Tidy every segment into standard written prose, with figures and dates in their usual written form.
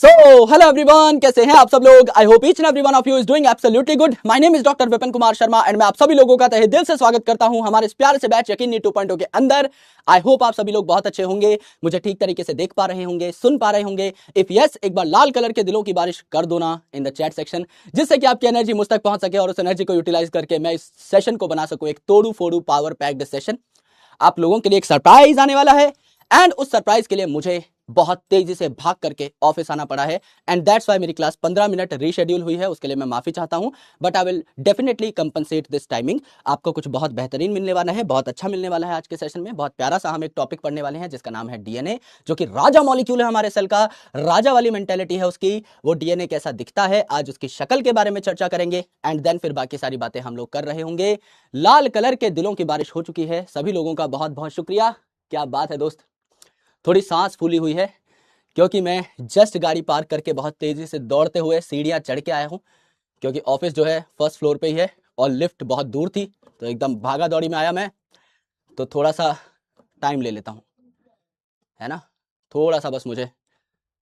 So hello everyone, कैसे हैं आप सब लोग। I hope each and every one of you is doing absolutely good. My name is doctor Vipin Kumar Sharma and मैं आप सभी लोगों का तहे दिल से स्वागत करता हूं हमारे इस प्यारे से बैच यकीनी 2.0 के अंदर। आई होप आप सभी लोग बहुत अच्छे होंगे, मुझे ठीक तरीके से देख पा रहे होंगे, सुन पा रहे होंगे। इफ यस, एक बार लाल कलर के दिलों की बारिश कर दो ना इन द चैट सेक्शन, जिससे कि आपकी एनर्जी मुझ तक पहुंच सके और उस एनर्जी को यूटिलाइज करके मैं इस सेशन को बना सकूं एक तोड़ू फोड़ू पावर पैक्ड सेशन। आप लोगों के लिए एक सरप्राइज आने वाला है एंड उस सरप्राइज के लिए मुझे बहुत तेजी से भाग करके ऑफिस आना पड़ा है एंड दैट्स व्हाई मेरी क्लास 15 मिनट रीशेड्यूल हुई है। उसके लिए मैं माफी चाहता हूं, but I will definitely compensate this timing. आपको कुछ बहुत बेहतरीन मिलने वाला है, बहुत अच्छा मिलने वाला है आज के सेशन में। बहुत प्यारा सा हम एक टॉपिक पढ़ने वाले हैं जिसका नाम है डीएनए, जो कि राजा मॉलिक्यूल है हमारे सेल का। राजा वाली मेंटेलिटी है उसकी। वो डीएनए कैसा दिखता है, आज उसकी शक्ल के बारे में चर्चा करेंगे एंड देन फिर बाकी सारी बातें हम लोग कर रहे होंगे। लाल कलर के दिलों की बारिश हो चुकी है, सभी लोगों का बहुत बहुत शुक्रिया। क्या बात है दोस्त, थोड़ी सांस फूली हुई है क्योंकि मैं जस्ट गाड़ी पार्क करके बहुत तेजी से दौड़ते हुए सीढ़ियां चढ़ के आया हूं, क्योंकि ऑफिस जो है फर्स्ट फ्लोर पे ही है और लिफ्ट बहुत दूर थी, तो एकदम भागा दौड़ी में आया मैं। तो थोड़ा सा टाइम ले लेता हूं, है ना। थोड़ा सा बस मुझे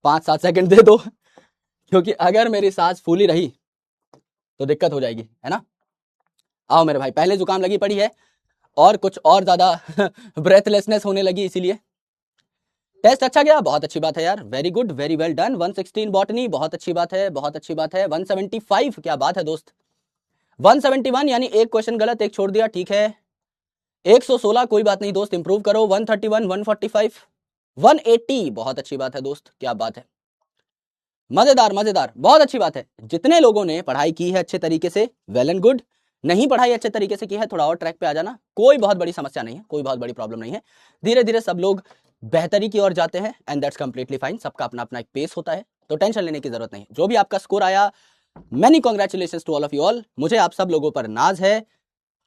5-7 सेकंड दे दो, क्योंकि अगर मेरी सांस फूली रही तो दिक्कत हो जाएगी, है ना। आओ मेरे भाई, पहले जुकाम लगी पड़ी है और कुछ और ज्यादा ब्रेथलेसनेस होने लगी, इसीलिए। टेस्ट अच्छा गया, बहुत अच्छी बात है यार, very good, very well done. 116 botany, बहुत अच्छी बात है, बहुत अच्छी बात है। 175, क्या बात है दोस्त। 171 यानी एक क्वेश्चन गलत, एक छोड़ दिया, ठीक है। 116, कोई बात नहीं दोस्त, इंप्रूव करो। 131, 145, 180, बहुत अच्छी बात है दोस्त, क्या बात है। मजेदार मजेदार, बहुत अच्छी बात है। जितने लोगों ने पढ़ाई की है अच्छे तरीके से, वेल एंड गुड। नहीं पढ़ाई अच्छे तरीके से की है, थोड़ा और ट्रैक पे आ जाना, कोई बहुत बड़ी समस्या नहीं है, कोई बहुत बड़ी प्रॉब्लम नहीं है। धीरे धीरे सब लोग बेहतरी की ओर जाते हैं एंड दैट्स कंप्लीटली फाइन। सबका अपना अपना एक पेस होता है, तो टेंशन लेने की जरूरत नहीं। जो भी आपका स्कोर आया, many congratulations to all of you all. मुझे आप सब लोगों पर नाज है,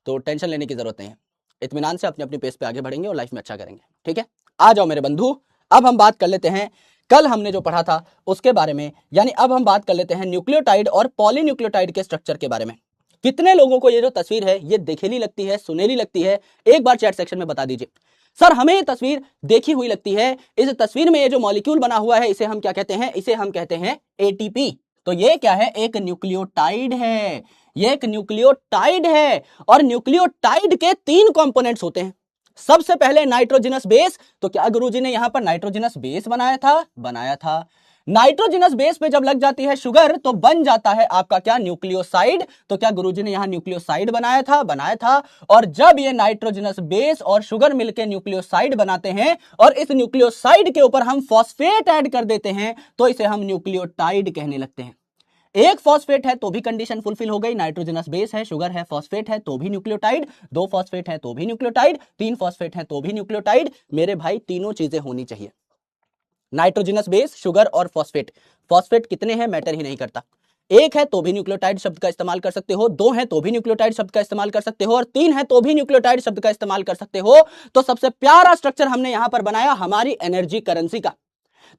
तो टेंशन लेने की जरूरत नहीं है। इत्मीनान से अपनी अपनी पेस पे आगे बढ़ेंगे और लाइफ में अच्छा करेंगे, ठीक है। आ जाओ मेरे बंधु, अब हम बात कर लेते हैं कल हमने जो पढ़ा था उसके बारे में, यानी अब हम बात कर लेते हैं न्यूक्लियोटाइड और पॉलीन्यूक्लियोटाइड के स्ट्रक्चर के बारे में। कितने लोगों को ये जो तस्वीर है ये देखेली लगती है, सुनेली लगती है? एक बार चैट सेक्शन में बता दीजिए। सर हमें ये तस्वीर देखी हुई लगती है। इस तस्वीर में ये जो मॉलिक्यूल बना हुआ है इसे हम क्या कहते हैं? इसे हम कहते हैं एटीपी। तो ये क्या है? एक न्यूक्लियोटाइड है। ये एक न्यूक्लियोटाइड है और न्यूक्लियोटाइड के 3 कंपोनेंट्स होते हैं। सबसे पहले नाइट्रोजनस बेस। तो क्या गुरुजी ने यहां पर नाइट्रोजनस बेस बनाया था? बनाया था। नाइट्रोजनस बेस पे जब लग जाती है शुगर तो बन जाता है आपका क्या? न्यूक्लियोसाइड। तो क्या गुरुजी ने यहां न्यूक्लियोसाइड बनाया था? बनाया था। और जब ये नाइट्रोजनस बेस और शुगर मिलकर न्यूक्लियोसाइड बनाते हैं और इस न्यूक्लियोसाइड के ऊपर हम फॉस्फेट ऐड कर देते हैं तो इसे हम न्यूक्लियोटाइड कहने लगते हैं। एक फॉस्फेट है तो भी कंडीशन फुलफिल हो गई, नाइट्रोजनस बेस है, शुगर है, फॉस्फेट है तो भी न्यूक्लियोटाइड, 2 फॉस्फेट है तो भी न्यूक्लियोटाइड, 3 फॉस्फेट है तो भी न्यूक्लियोटाइड। मेरे भाई तीनों चीजें होनी चाहिए, नाइट्रोजनस बेस, शुगर और फॉस्फेट। फॉस्फेट कितने हैं मैटर ही नहीं करता। एक है तो भी न्यूक्लियोटाइड शब्द का इस्तेमाल कर सकते हो, 2 है तो भी न्यूक्लियोटाइड शब्द का इस्तेमाल कर सकते हो और 3 है तो भी न्यूक्लियोटाइड शब्द का इस्तेमाल कर सकते हो। तो सबसे प्यारा स्ट्रक्चर हमने यहां पर बनाया हमारी एनर्जी करेंसी का।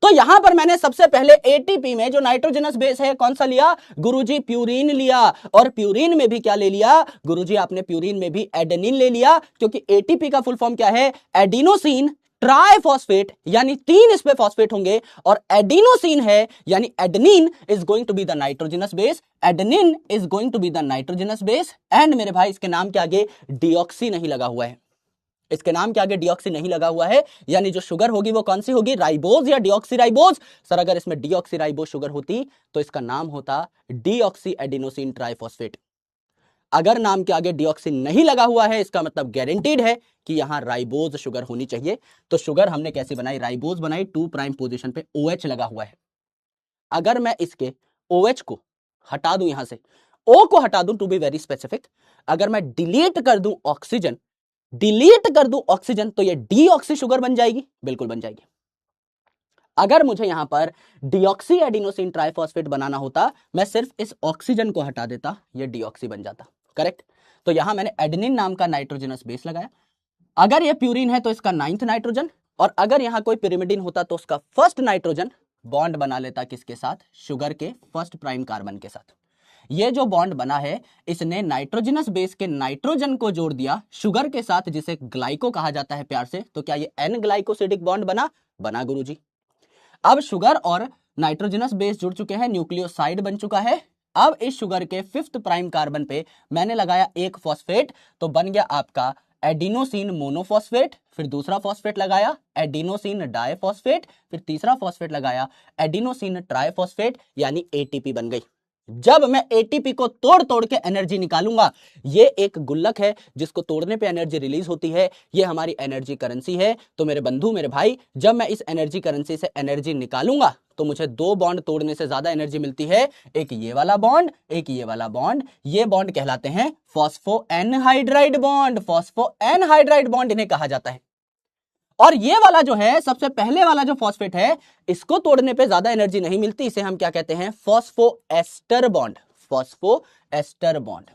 तो यहां पर मैंने सबसे पहले एटीपी में जो नाइट्रोजनस बेस है कौन सा लिया? गुरुजी प्यूरिन लिया। और प्यूरिन में भी क्या ले लिया गुरुजी? आपने प्यूरिन में भी एडेनिन ले लिया, क्योंकि एटीपी का फुल फॉर्म क्या है? एडिनोसिन ट्राइफॉस्फेट, यानी 3 इस पे फॉस्फेट होंगे और एडिनोसिन है यानी adenine is going to be the nitrogenous base. Adenine is going to be the nitrogenous base and मेरे भाई इसके नाम के आगे डीऑक्सी नहीं लगा हुआ है। इसके नाम के आगे डीऑक्सी नहीं लगा हुआ है, यानी जो शुगर होगी वो कौन सी होगी? राइबोज या डीऑक्सी राइबोज? सर अगर इसमें डीऑक्सी राइबोज शुगर होती तो इसका नाम होता डीऑक्सी एडिनोसिन ट्राइफॉस्फेट। अगर नाम के आगे डीऑक्सी नहीं लगा हुआ है इसका मतलब गारंटीड है कि यहां राइबोज शुगर होनी चाहिए। तो शुगर हमने कैसी बनाई? राइबोज बनाई, 2 प्राइम पोजीशन पे OH लगा हुआ है। अगर मैं इसके OH को हटा दूं, यहां से O को हटा दूं, टू बी वेरी स्पेसिफिक, अगर मैं डिलीट कर दूं ऑक्सीजन, डिलीट कर दूं ऑक्सीजन, तो ये डीऑक्सी शुगर बन जाएगी, बिल्कुल बन जाएगी। अगर मुझे यहां पर डीऑक्सी एडिनोसिन ट्राइफॉस्फेट बनाना होता, मैं सिर्फ इस ऑक्सीजन को हटा देता, ये डीऑक्सी बन जाता, करेक्ट। तो यहां मैंने एडेनिन नाम का नाइट्रोजनस बेस लगाया। अगर ये प्यूरिन है तो इसका 9th नाइट्रोजन, और अगर यहां कोई पिरिमिडिन होता तो उसका 1st नाइट्रोजन बॉन्ड बना लेता किसके साथ? शुगर के 1st प्राइम कार्बन के साथ। ये जो बॉन्ड बना है इसने नाइट्रोजनस बेस के नाइट्रोजन को जोड़ दिया शुगर के साथ, जिसे ग्लाइको कहा जाता है प्यार से। तो क्या ये N ग्लाइकोसिडिक बॉन्ड बना? बना गुरुजी। अब शुगर और नाइट्रोजनस बेस जुड़ चुके हैं, न्यूक्लियोसाइड बन चुका है। अब इस शुगर के 5th प्राइम कार्बन पे मैंने लगाया एक फॉस्फेट, तो बन गया आपका एडिनोसिन मोनोफॉस्फेट। फिर दूसरा फॉस्फेट लगाया एडिनोसिन डाइफॉस्फेट, फिर तीसरा फॉस्फेट लगाया एडिनोसिन ट्राइफॉस्फेट, यानी एटीपी बन गई। जब मैं एटीपी को तोड़ तोड़ के एनर्जी निकालूंगा, ये एक गुल्लक है जिसको तोड़ने पे एनर्जी रिलीज होती है, ये हमारी एनर्जी करेंसी है। तो मेरे बंधु, मेरे भाई, जब मैं इस एनर्जी करेंसी से एनर्जी निकालूंगा तो मुझे 2 बॉन्ड तोड़ने से ज्यादा एनर्जी मिलती है, एक ये वाला बॉन्ड, एक ये वाला बॉन्ड। ये बॉन्ड कहलाते हैं phospho anhydride bond. Phospho anhydride bond इन्हें कहा जाता है। और ये वाला जो है, सबसे पहले वाला जो फॉस्फेट है, इसको तोड़ने पे ज्यादा एनर्जी नहीं मिलती, इसे हम क्या कहते हैं, फॉस्फोएस्टर बॉन्ड। फॉस्फोएस्टर बॉन्ड,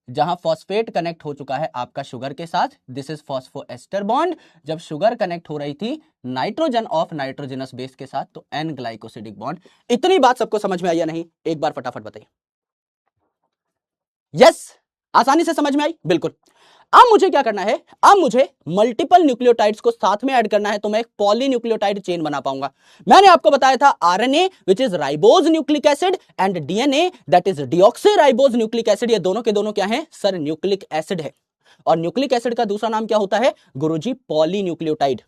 जहां फॉस्फेट कनेक्ट हो चुका है आपका शुगर के साथ, दिस इज फॉस्फोएस्टर बॉन्ड। जब शुगर कनेक्ट हो रही थी नाइट्रोजन ऑफ नाइट्रोजनस बेस के साथ, तो एन ग्लाइकोसिडिक बॉन्ड। इतनी बात सबको समझ में आई या नहीं? एक बार फटाफट बताइए। यस, आसानी से समझ में आई? बिल्कुल। अब मुझे क्या करना है, अब मुझे मल्टीपल न्यूक्लियोटाइड्स को साथ में ऐड करना है, तो मैं एक पॉलीन्यूक्लियोटाइड चेन बना पाऊंगा। मैंने आपको बताया था RNA which is ribose nucleic acid and DNA that is deoxyribose nucleic acid. ये दोनों के दोनों क्या है सर? न्यूक्लिक एसिड है। और न्यूक्लिक एसिड का दूसरा नाम क्या होता है गुरुजी? पॉलीन्यूक्लियोटाइड।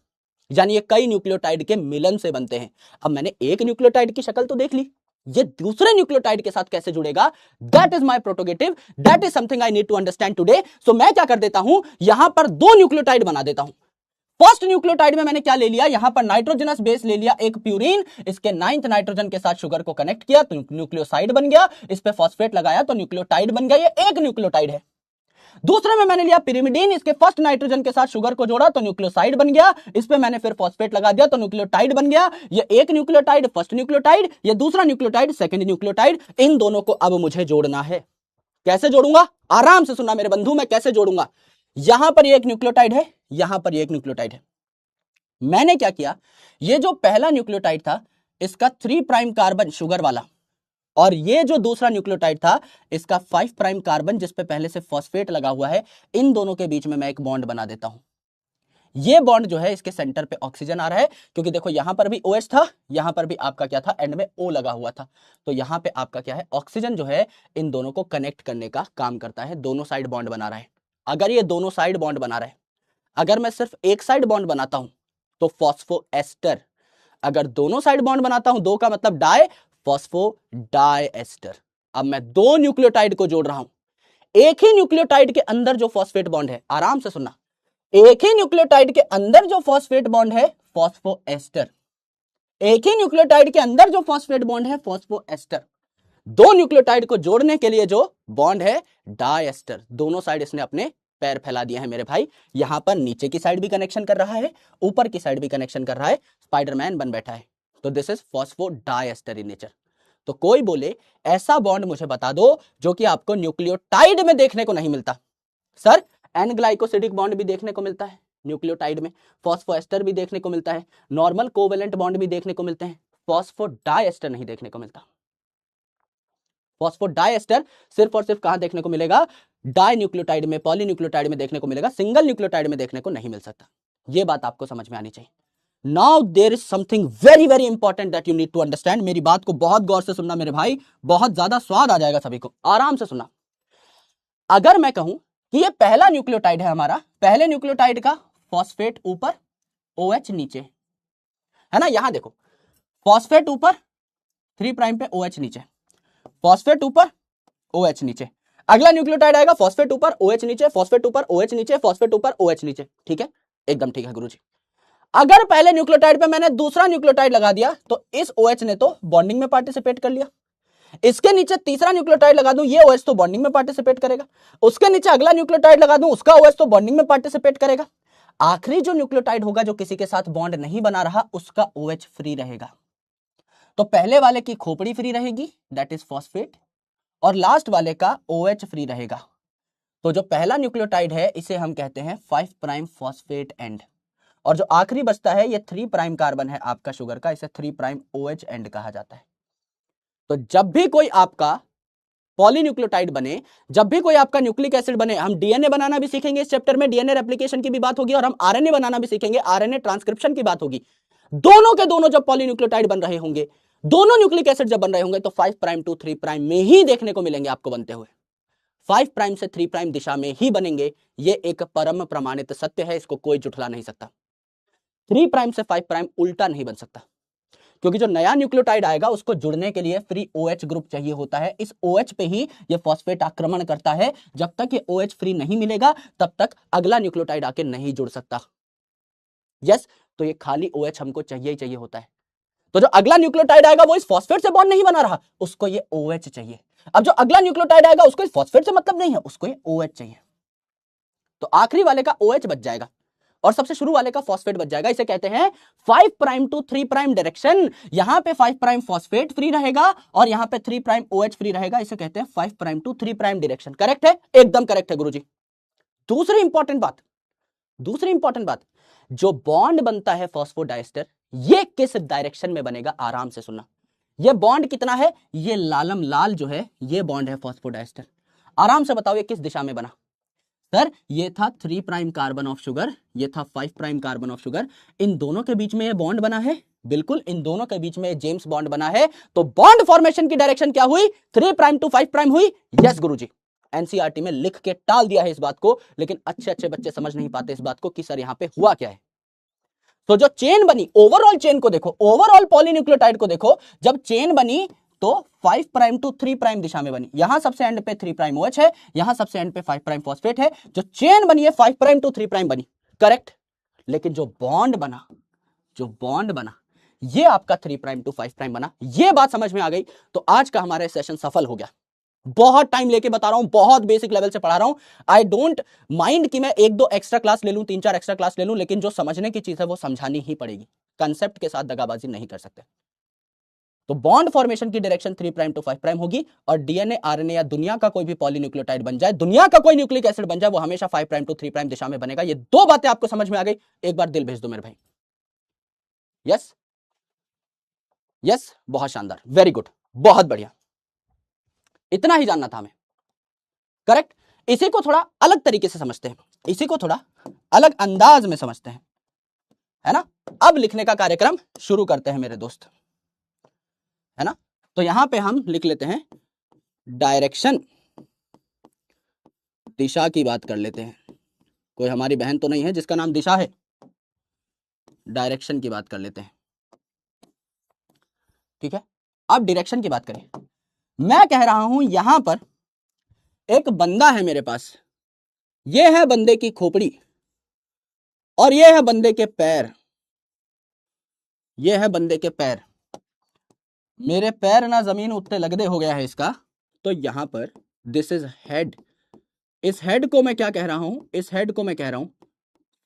यानी ये कई न्यूक्लियोटाइड के मिलन से बनते हैं। अब मैंने एक न्यूक्लियोटाइड की शक्ल तो देख ली, ये दूसरे न्यूक्लियोटाइड के साथ कैसे जुड़ेगा, that is my prerogative, that is something I need to understand today. So मैं क्या कर देता हूं, यहां पर 2 न्यूक्लियोटाइड बना देता हूं। फर्स्ट न्यूक्लियोटाइड में मैंने क्या ले लिया, यहां पर नाइट्रोजनस बेस ले लिया एक प्यूरिन, इसके 9th नाइट्रोजन के साथ शुगर को कनेक्ट किया तो न्यूक्लियोसाइड बन गया, इस पे फॉस्फेट लगाया तो न्यूक्लियोटाइड बन गया, ये एक न्यूक्लियोटाइड है। दूसरे में मैंने लिया पिरिमिडीन, इसके फर्स्ट नाइट्रोजन के साथ शुगर को जोड़ा तो न्यूक्लियोसाइड बन गया, इस पे मैंने फिर फॉस्फेट लगा दिया तो न्यूक्लियोटाइड बन गया। ये एक न्यूक्लियोटाइड फर्स्ट न्यूक्लियोटाइड, ये दूसरा न्यूक्लियोटाइड सेकंड न्यूक्लियोटाइड। इन दोनों को अब मुझे जोड़ना है। कैसे जोड़ूंगा? आराम से सुनना मेरे बंधु, मैं कैसे जोड़ूंगा। यहां पर एक न्यूक्लियोटाइड है, यहां पर एक न्यूक्लियोटाइड है। मैंने क्या किया, ये जो पहला न्यूक्लियोटाइड था इसका 3 प्राइम कार्बन शुगर वाला, और ये जो दूसरा न्यूक्लियोटाइड था इसका 5 प्राइम कार्बन जिस पे पहले से फॉस्फेट लगा हुआ है, इन दोनों के बीच में मैं एक बॉन्ड बना देता हूं। ये बॉन्ड जो है इसके सेंटर पे ऑक्सीजन आ रहा है, क्योंकि देखो यहां पर भी OH था, यहां पर भी आपका क्या था, एंड में O लगा हुआ था, तो यहां पे आपका क्या है, ऑक्सीजन जो है इन दोनों को कनेक्ट करने का काम करता है, दोनों साइड बॉन्ड बना रहा है। अगर ये दोनों साइड बॉन्ड बना रहा है, अगर मैं सिर्फ एक साइड बॉन्ड बनाता हूं तो फॉस्फोएस्टर, अगर दोनों साइड बॉन्ड बनाता हूं, दो का मतलब डाई, फॉस्फोडाइएस्टर। अब मैं 2 न्यूक्लियोटाइड को जोड़ रहा हूं, एक ही न्यूक्लियोटाइड के अंदर जो फॉस्फेट बॉन्ड है, आराम से सुनना, एक ही न्यूक्लियोटाइड के अंदर जो फॉस्फेट बॉन्ड है फॉस्फोएस्टर, एक ही न्यूक्लियोटाइड के अंदर जो फॉस्फेट बॉन्ड है फॉस्फोएस्टर। 2 न्यूक्लियोटाइड को जोड़ने के लिए जो बॉन्ड है डाइएस्टर। दोनों साइड इसने अपने पैर फैला दिया है मेरे भाई, यहां पर नीचे की साइड भी कनेक्शन कर रहा है, ऊपर की साइड भी कनेक्शन कर रहा है, स्पाइडरमैन बन बैठा है। तो this is phosphodiester in nature. तो कोई बोले ऐसा बॉन्ड मुझे बता दो जो कि आपको न्यूक्लियोटाइड में देखने को नहीं मिलता। सर एन ग्लाइकोसिडिक बॉन्ड भी देखने को मिलता है न्यूक्लियोटाइड में, फॉस्फोएस्टर भी देखने को मिलता है, नॉर्मल कोवेलेंट बॉन्ड भी देखने को मिलते हैं, फॉस्फोडाइएस्टर नहीं देखने को मिलता। फॉस्फोडाइएस्टर सिर्फ और सिर्फ कहां देखने को मिलेगा, डाई न्यूक्लियोटाइड में, पॉलीन्यूक्लियोटाइड में देखने को मिलेगा, सिंगल न्यूक्लियोटाइड में देखने को नहीं मिल सकता। यह बात आपको समझ में आनी चाहिए। Now there is something very very important that you need to understand. मेरी बात को बहुत गौर से सुनना मेरे भाई, बहुत ज्यादा स्वाद आ जाएगा सभी को, आराम से सुनना। अगर मैं कहूं कि ये पहला न्यूक्लियोटाइड है हमारा, पहले न्यूक्लियोटाइड का फॉस्फेट ऊपर, OH नीचे, है ना। यहां देखो फॉस्फेट ऊपर 3 प्राइम पे, OH नीचे, फॉस्फेट ऊपर OH नीचे। अगला न्यूक्लियोटाइड आएगा फॉस्फेट ऊपर OH नीचे, फॉस्फेट ऊपर OH नीचे, फॉस्फेट ऊपर OH नीचे। ठीक है, एकदम ठीक है गुरुजी। अगर पहले न्यूक्लियोटाइड पे मैंने दूसरा न्यूक्लियोटाइड लगा दिया तो इस OH ने तो बॉन्डिंग में पार्टिसिपेट कर लिया, इसके नीचे तीसरा न्यूक्लियोटाइड लगा दूं, ये OH तो बॉन्डिंग में पार्टिसिपेट करेगा, उसके नीचे अगला न्यूक्लियोटाइड लगा दूं, उसका OH तो बॉन्डिंग में पार्टिसिपेट करेगा। आखिरी जो न्यूक्लियोटाइड होगा जो किसी के साथ बॉन्ड नहीं बना रहा, उसका OH फ्री रहेगा। तो पहले वाले की खोपड़ी फ्री रहेगी, दैट इज फॉस्फेट, और लास्ट वाले का OH फ्री रहेगा। तो जो पहला न्यूक्लियोटाइड है इसे हम कहते हैं 5 प्राइम फॉस्फेट एंड, और जो आखिरी बचता है ये 3 प्राइम कार्बन है आपका शुगर का, इसे 3 प्राइम OH एंड कहा जाता है। तो जब भी कोई आपका पॉलीन्यूक्लियोटाइड बने, जब भी कोई आपका न्यूक्लिक एसिड बने, हम डीएनए बनाना भी सीखेंगे इस चैप्टर में, डीएनए रेप्लिकेशन की भी बात होगी, और हम आरएनए बनाना भी सीखेंगे, आरएनए ट्रांसक्रिप्शन की बात होगी। दोनों के दोनों जब पॉलीन्यूक्लियोटाइड बन रहे होंगे, दोनों न्यूक्लिक एसिड जब बन रहे होंगे तो 5 प्राइम टू 3 प्राइम में ही देखने को मिलेंगे आपको बनते हुए, 5 प्राइम से 3 प्राइम दिशा में ही बनेंगे। ये एक परम प्रमाणित सत्य है, इसको कोई झुठला नहीं सकता। 3 प्राइम से 5 प्राइम उल्टा नहीं बन सकता, क्योंकि जो नया न्यूक्लियोटाइड आएगा उसको जुड़ने के लिए फ्री OH ग्रुप चाहिए होता है। इस OH पे ही ये फॉस्फेट आक्रमण करता है। जब तक ये OH फ्री नहीं मिलेगा तब तक अगला न्यूक्लियोटाइड आके नहीं जुड़ सकता। यस, तो ये खाली OH हमको चाहिए ही चाहिए होता है। तो जो अगला न्यूक्लियोटाइड आएगा वो इस फॉस्फेट से बॉन्ड नहीं बना रहा, उसको ये OH चाहिए। अब जो अगला न्यूक्लियोटाइड आएगा उसको इस फॉस्फेट से मतलब नहीं है, उसको ये OH चाहिए। तो आखिरी वाले का OH बच जाएगा और सबसे शुरू वाले का फॉस्फेट बच जाएगा। इसे कहते हैं 5 प्राइम टू 3 प्राइम डायरेक्शन। यहां पे 5 प्राइम फॉस्फेट फ्री रहेगा और यहां पे 3 प्राइम OH फ्री रहेगा। इसे कहते हैं 5 prime to 3 prime direction. Correct है, एकदम करेक्ट है गुरुजी। दूसरी इंपॉर्टेंट बात, जो बॉन्ड बनता है फॉस्फोडाइस्टर, ये किस डायरेक्शन में बनेगा, आराम से सुनना। ये बॉन्ड कितना है, ये लालम लाल जो है ये बॉन्ड है फॉस्फोडाइस्टर। आराम से बताओ ये किस दिशा में बना। सर ये था 3 प्राइम कार्बन ऑफ शुगर, ये था 5 प्राइम कार्बन ऑफ शुगर, इन दोनों के बीच में ये बॉन्ड बना है। बिल्कुल, इन दोनों के बीच में जेम्स बॉन्ड बना है। तो बॉन्ड फॉर्मेशन की डायरेक्शन क्या हुई, 3 प्राइम टू 5 प्राइम हुई। यस गुरुजी, एनसीईआरटी में लिख के टाल दिया है इस बात को, लेकिन अच्छे बच्चे समझ नहीं पाते इस बात को कि सर यहां पे हुआ क्या है। तो जो चेन बनी, ओवरऑल चेन को देखो, ओवरऑल पॉलीन्यूक्लियोटाइड को देखो, जब चेन बनी तो 5 प्राइम टू 3 प्राइम दिशा में बनी। यहां सबसे एंड पे 3 प्राइम OH है, यहां सबसे एंड पे 5 प्राइम फॉस्फेट है। जो चेन बनी है 5 प्राइम टू 3 प्राइम बनी, करेक्ट। लेकिन जो बॉन्ड बना ये आपका 3 प्राइम टू 5 प्राइम बना। ये बात समझ में आ गई तो आज का हमारा सेशन सफल हो गया। बहुत टाइम लेके बता रहा हूं, बहुत बेसिक लेवल से पढ़ा रहा हूं। आई डोंट माइंड कि मैं 1-2 एक्स्ट्रा क्लास ले लूं, 3-4 एक्स्ट्रा क्लास ले लूं, लेकिन जो समझने की चीज है वो समझानी ही पड़ेगी। कंसेप्ट के साथ दगाबाजी नहीं कर सकते। तो बॉन्ड फॉर्मेशन की डायरेक्शन 3 प्राइम टू 5 प्राइम होगी और डीएनए, आरएनए या दुनिया का कोई भी पॉलीन्यूक्लियोटाइड बन जाए, दुनिया का कोई न्यूक्लिक एसिड बन जाए, वो हमेशा 5 प्राइम टू 3 प्राइम दिशा में बनेगा। ये दो बातें आपको समझ में आ गई, एक बार दिल भेज दो मेरे भाई। यस यस, बहुत शानदार, वेरी गुड, बहुत बढ़िया। इतना ही जानना था हमें, करेक्ट। इसी को थोड़ा अलग तरीके से समझते हैं, इसी को थोड़ा अलग अंदाज में समझते हैं, है ना। अब लिखने का कार्यक्रम शुरू करते हैं मेरे दोस्त, है ना। तो यहां पे हम लिख लेते हैं डायरेक्शन, दिशा की बात कर लेते हैं। कोई हमारी बहन तो नहीं है जिसका नाम दिशा है। डायरेक्शन की बात कर लेते हैं, ठीक है। अब डायरेक्शन की बात करें, मैं कह रहा हूं यहां पर एक बंदा है मेरे पास, ये है बंदे की खोपड़ी और ये है बंदे के पैर, ये है बंदे के पैर। मेरे पैर ना जमीन उतने लगदे हो गया है इसका। तो यहां पर दिस इज हेड, इस हेड को मैं क्या कह रहा हूं, इस हेड को मैं कह रहा हूं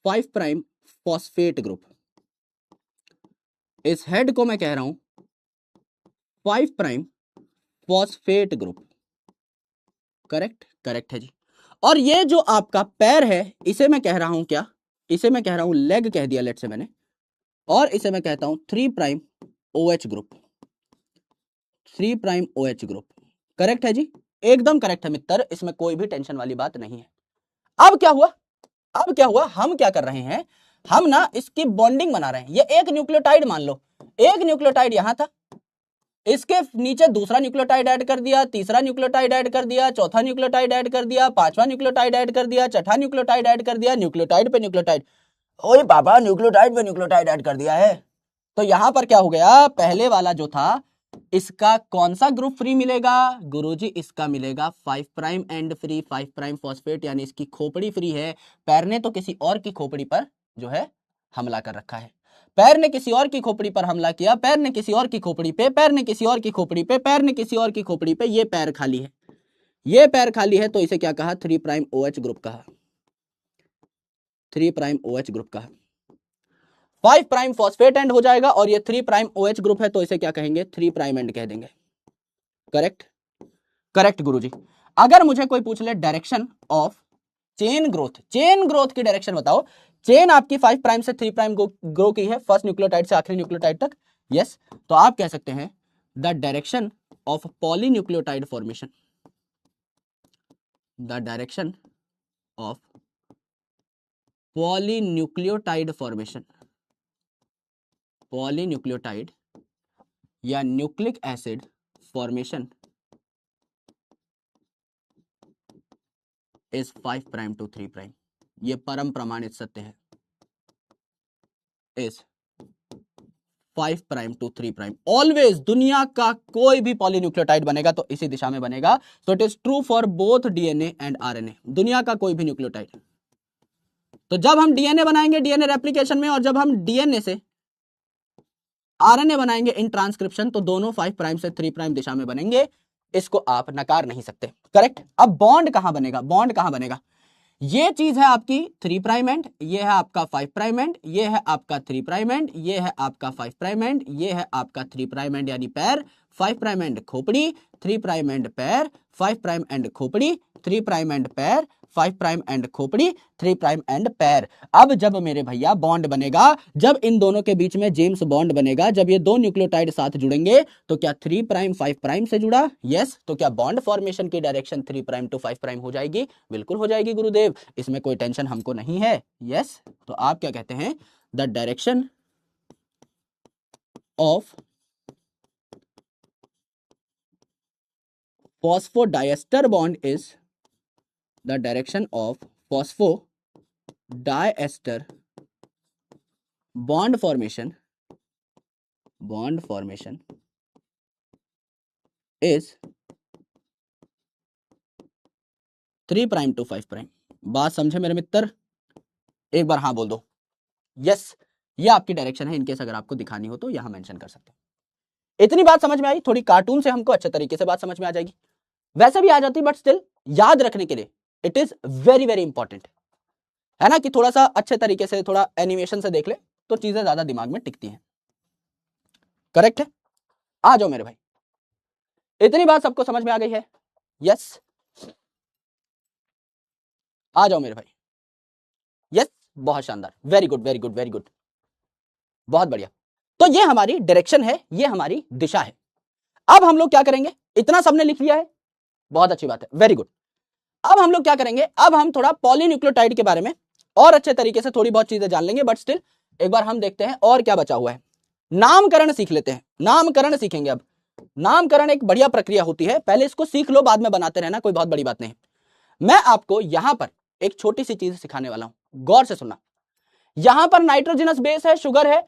5 प्राइम फॉस्फेट ग्रुप। इस हेड को मैं कह रहा हूं 5 prime phosphate group. Correct, correct है जी। और ये जो आपका पैर है इसे मैं कह रहा हूं क्या, इसे मैं कह रहा हूं लेग कह दिया लेट से मैंने, और इसे मैं कहता हूं 3 prime OH group, 3 prime OH group. Correct है जी, एकदम करेक्ट है मित्र, इसमें कोई भी टेंशन वाली बात नहीं है। अब क्या हुआ, अब क्या हुआ, हम क्या कर रहे हैं, हम ना इसकी बॉन्डिंग बना रहे हैं। ये एक न्यूक्लियोटाइड मान लो, एक न्यूक्लियोटाइड यहां था, इसके नीचे दूसरा न्यूक्लियोटाइड ऐड कर दिया, तीसरा न्यूक्लियोटाइड ऐड कर दिया, चौथा न्यूक्लियोटाइड ऐड कर दिया, पांचवा न्यूक्लियोटाइड ऐड कर दिया, छठा न्यूक्लियोटाइड ऐड कर दिया, न्यूक्लियोटाइड पे न्यूक्लियोटाइड, ओए बाबा न्यूक्लियोटाइड पे न्यूक्लियोटाइड ऐड कर दिया है। तो यहां पर क्या हो गया, पहले वाला जो था इसका कौन सा ग्रुप फ्री मिलेगा गुरुजी, इसका मिलेगा 5 prime and free, 5 prime phosphate, यानी इसकी खोपड़ी फ्री है। पैर ने तो किसी और की खोपड़ी पर जो है हमला कर रखा है, पैर ने किसी और की खोपड़ी पर हमला किया, पैर ने किसी और की खोपड़ी पे, पैर ने किसी और की खोपड़ी पे, पैर ने किसी और की खोपड़ी पे, ये पैर खाली है, ये पैर खाली है। तो इसे क्या कहा, 3 प्राइम OH ग्रुप कहा, 3 प्राइम OH ग्रुप कहा। 5 प्राइम फॉस्फेट एंड हो जाएगा और ये 3 प्राइम OH ग्रुप है, तो इसे क्या कहेंगे, 3 प्राइम एंड कह देंगे। करेक्ट, करेक्ट गुरुजी। अगर मुझे कोई पूछ ले direction of chain growth, chain growth की डायरेक्शन बताओ, चेन आपकी 5 प्राइम से 3 प्राइम ग्रो की है, फर्स्ट न्यूक्लियोटाइड से आखिरी न्यूक्लियोटाइड तक। यस, तो आप कह सकते हैं the direction of polynucleotide formation, the direction of polynucleotide formation, polynucleotide या nucleic acid formation is 5 prime to 3 prime. ये परम प्रमाणित सत्य है, is 5 prime to 3 prime. Always दुनिया का कोई भी पॉलीन्यूक्लियोटाइड बनेगा तो इसी दिशा में बनेगा। So it is true for both DNA and RNA. दुनिया का कोई भी न्यूक्लियोटाइड, तो जब हम डीएनए बनाएंगे डीएनए रेप्लिकेशन में, और जब हम डीएनए से आरएनए बनाएंगे इन ट्रांसक्रिप्शन, तो दोनों 5 प्राइम से 3 प्राइम दिशा में बनेंगे। इसको आप नकार नहीं सकते। करेक्ट। अब बॉन्ड कहां बनेगा? बॉन्ड कहां बनेगा? ये चीज है आपकी 3 प्राइम एंड, ये है आपका 5 प्राइम एंड, ये है आपका 3 प्राइम एंड, ये है आपका 5 प्राइम एंड, ये है आपका 3 प्राइम एंड यानी पैर, 5 प्राइम एंड खोपड़ी, 3 प्राइम एंड पैर, 5 प्राइम एंड खोपड़ी, 3 प्राइम एंड पैर, 5 प्राइम एंड खोपड़ी, 3 प्राइम एंड पैर। अब जब मेरे भैया बॉन्ड बनेगा, जब इन दोनों के बीच में जेम्स बॉन्ड बनेगा, जब ये दो न्यूक्लियोटाइड साथ जुड़ेंगे, तो क्या 3 प्राइम 5 प्राइम से जुड़ा? यस। तो क्या बॉन्ड फॉर्मेशन की डायरेक्शन 3 प्राइम टू 5 प्राइम हो जाएगी? बिल्कुल हो जाएगी गुरुदेव, इसमें कोई टेंशन हमको नहीं है। यस। तो आप क्या कहते हैं? The direction of phosphodiester bond is the direction of phosphodiester bond formation is 3 prime to 5 prime. बात समझे मेरे मित्र? एक बार हाँ बोल दो। यस, ये आपकी डायरेक्शन है। इनकेस अगर आपको दिखानी हो तो यहां मेंशन कर सकते हैं। इतनी बात समझ में आई? थोड़ी कार्टून से हमको अच्छे तरीके से बात समझ में आ जाएगी, वैसे भी आ जाती, बट स्टिल याद रखने के लिए it is very very important है ना, कि थोड़ा सा अच्छे तरीके से, थोड़ा एनिमेशन से देख ले तो चीजें ज्यादा दिमाग में टिकती हैं। करेक्ट है? आ जाओ मेरे भाई, इतनी बात सबको समझ में आ गई है? यस, आ जाओ मेरे भाई। यस, बहुत शानदार, very good very good very good, बहुत बढ़िया। तो ये हमारी डायरेक्शन है, ये हमारी दिशा है। अब हम लोग क्या करेंगे? इतना सबने लिख लिया है, बहुत अच्छी बात है, वेरी गुड। अब हम लोग क्या करेंगे? अब हम थोड़ा पॉलीन्यूक्लियोटाइड के बारे में और अच्छे तरीके से थोड़ी बहुत चीजें जान लेंगे, बट स्टिल एक बार हम देखते हैं और क्या बचा हुआ है। नामकरण सीख लेते हैं, नामकरण सीखेंगे। अब नामकरण एक बढ़िया प्रक्रिया होती है, पहले इसको सीख लो, बाद में बनाते रहना, कोई बहुत बड़ी बात नहीं। मैं आपको यहां पर एक छोटी सी चीज सिखाने वाला हूं, गौर से सुनना। यहां पर नाइट्रोजनस बेस है, शुगर है,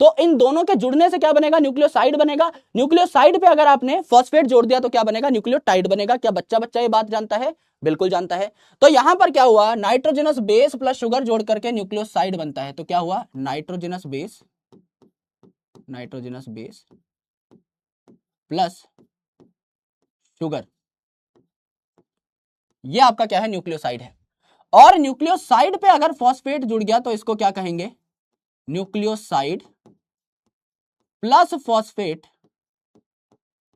तो इन दोनों के जुड़ने से क्या बनेगा? न्यूक्लियोसाइड बनेगा। न्यूक्लियोसाइड पे अगर आपने फॉस्फेट जोड़ दिया तो क्या बनेगा? न्यूक्लियोटाइड बनेगा। क्या बच्चा बच्चा ये बात जानता है? बिल्कुल जानता है। तो यहां पर क्या हुआ? नाइट्रोजनस बेस प्लस शुगर जोड़ करके न्यूक्लियोसाइड बनता है। तो क्या हुआ? नाइट्रोजनस बेस प्लस शुगर, ये आपका क्या है? न्यूक्लियोसाइड है। और न्यूक्लियोसाइड पे अगर फॉस्फेट जुड़ गया तो इसको क्या कहेंगे? न्यूक्लियोसाइड प्लस फॉस्फेट,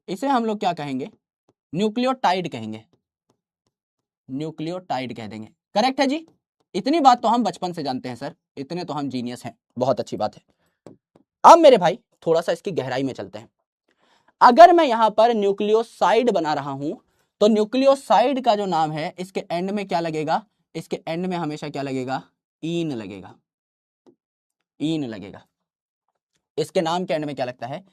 इसे हम लोग क्या कहेंगे? न्यूक्लियोटाइड कहेंगे, न्यूक्लियोटाइड कह देंगे। करेक्ट है जी? इतनी बात तो हम बचपन से जानते हैं सर, इतने तो हम जीनियस हैं, बहुत अच्छी बात है। अब मेरे भाई थोड़ा सा इसकी गहराई में चलते हैं। अगर मैं यहां पर न्यूक्लियोसाइड बना रहा हूं तो न्यूक्लियोसाइड का जो नाम है, इसके एंड में क्या लगेगा? इसके एंड में हमेशा क्या लगेगा? ईन लगेगा, ईन लगेगा। इसके नाम के एंड में क्या लगता है?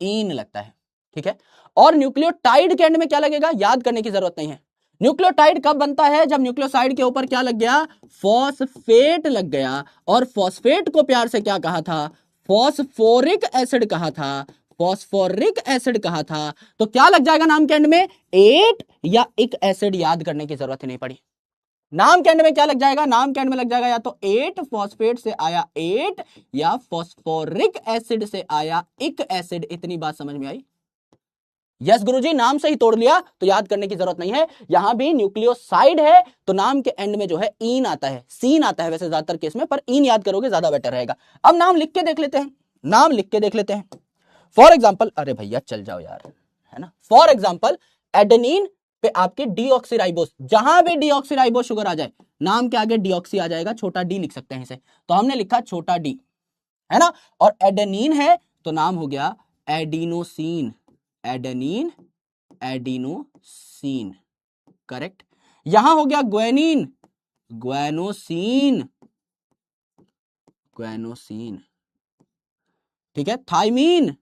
ईन लगता है, ठीक है। और न्यूक्लियोटाइड के एंड में क्या लगेगा? याद करने की जरूरत नहीं है। न्यूक्लियोटाइड कब बनता है? जब न्यूक्लियोसाइड के ऊपर क्या लग गया? फॉस्फेट लग गया। और फॉस्फेट को प्यार से क्या कहा था? फॉस्फोरिक एसिड कहा था, फॉस्फोरिक एसिड कहा था। तो क्या लग जाएगा नाम के एंड में? 8 या इक एसिड। याद करने की जरूरत ही नहीं पड़ी। नाम के एंड में क्या लग जाएगा? नाम के एंड में लग जाएगा या तो 8 फॉस्फेट से आया 8, या फॉस्फोरिक एसिड से आया इक एसिड। इतनी बात समझ में आई? यस गुरुजी, नाम से ही तोड़ लिया तो याद करने की जरूरत नहीं है। यहां भी न्यूक्लियोसाइड है तो नाम के एंड में जो है ईन आता है, सीन आता है वैसे ज्यादातर केस में, पर ईन याद करोगे ज्यादा बेटर रहेगा। अब नाम लिख के देख लेते हैं, नाम लिख के देख लेते हैं। फॉर एग्जाम्पल, अरे भैया चल जाओ यार, है ना। फॉर एग्जाम्पल एडेनिन पे आपके डीऑक्सीराइबोस, जहां भी डीऑक्सीराइबोस शुगर आ जाए, नाम के आगे डीऑक्सी आ जाएगा, छोटा डी लिख सकते हैं इसे, तो हमने लिखा छोटा डी, है ना। और एडेनिन है तो नाम हो गया एडिनोसिन, एडेनिन एडिनोसिन। करेक्ट। यहां हो गया ग्वेनिन, ग्वेनोसिन, ग्वेनोसिन, ठीक है। Thymine,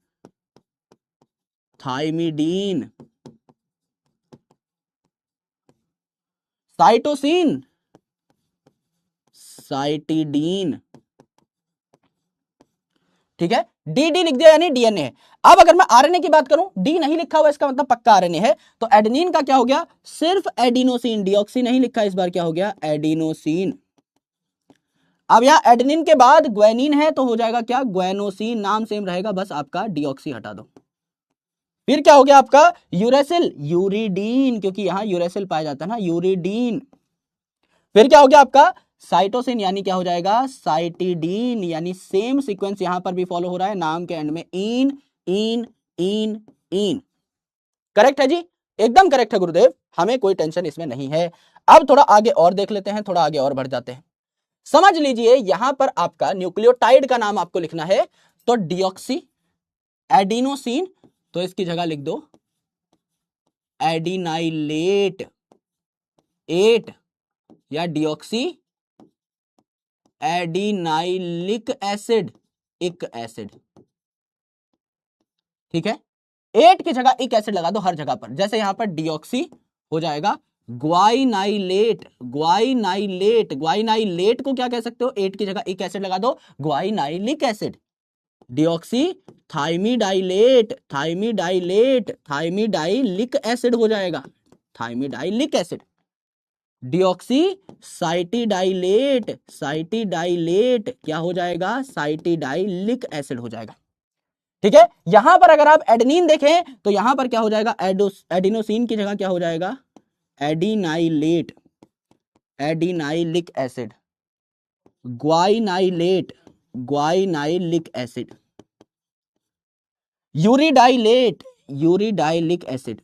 thymidine, cytosine, cytidine. ठीक है, डी डी लिख दिया यानी डीएनए है। अब अगर मैं आरएनए की बात करूं, डी नहीं लिखा हुआ इसका मतलब पक्का आरएनए है, तो एडेनिन का क्या हो गया, सिर्फ एडिनोसिन, डीऑक्सी नहीं लिखा इस बार, क्या हो गया, एडिनोसिन। अब यहां एडेनिन के बाद ग्वेनिन है तो हो जाएगा क्या, ग्वेनोसिन, नाम सेम रहेगा, बस आपका डीऑक्सी हटा दो। फिर क्या हो गया आपका, यूरेसिल, यूरिडीन, क्योंकि यहां यूरेसिल पाया जाता है ना, यूरिडीन। फिर क्या हो गया आपका, साइटोसिन, यानी क्या हो जाएगा, साइटिडीन, यानी सेम सीक्वेंस यहां पर भी फॉलो हो रहा है, नाम के एंड में इन इन इन इन। करेक्ट है जी, एकदम करेक्ट है गुरुदेव, हमें कोई टेंशन इसमें नहीं है। अब थोड़ा आगे और देख लेते हैं, थोड़ा आगे और बढ़ जाते हैं। समझ लीजिए यहां पर आपका न्यूक्लियोटाइड का नाम आपको लिखना है, तो डिऑक्सी एडिनोसिन, तो इसकी जगह लिख दो एडिनाइलेट 8 या डिऑक्सी एडिनाइलिक एसिड, इक एसिड। ठीक है, 8 की जगह एक एसिड लगा दो हर जगह पर, जैसे यहां पर डिऑक्सी हो जाएगा ग्वाइनाइलेट, ग्वाइनाइलेट, ग्वाइनाइलेट को क्या कह सकते हो, 8 की जगह एक एसिड लगा दो, guanylic acid. Deoxy thymidylate, thymidylate, thymidylic acid हो जाएगा, thymidylic acid. Deoxy cytidylate, cytidylate क्या हो जाएगा, साइटिडाइलिक एसिड हो जाएगा। ठीक है, यहां पर अगर आप एडेनिन देखें तो यहां पर क्या हो जाएगा, एडिनोसिन की जगह क्या हो जाएगा, adenylate, adenylic acid, guanylate, guanylic acid, uridylate, uridylic acid,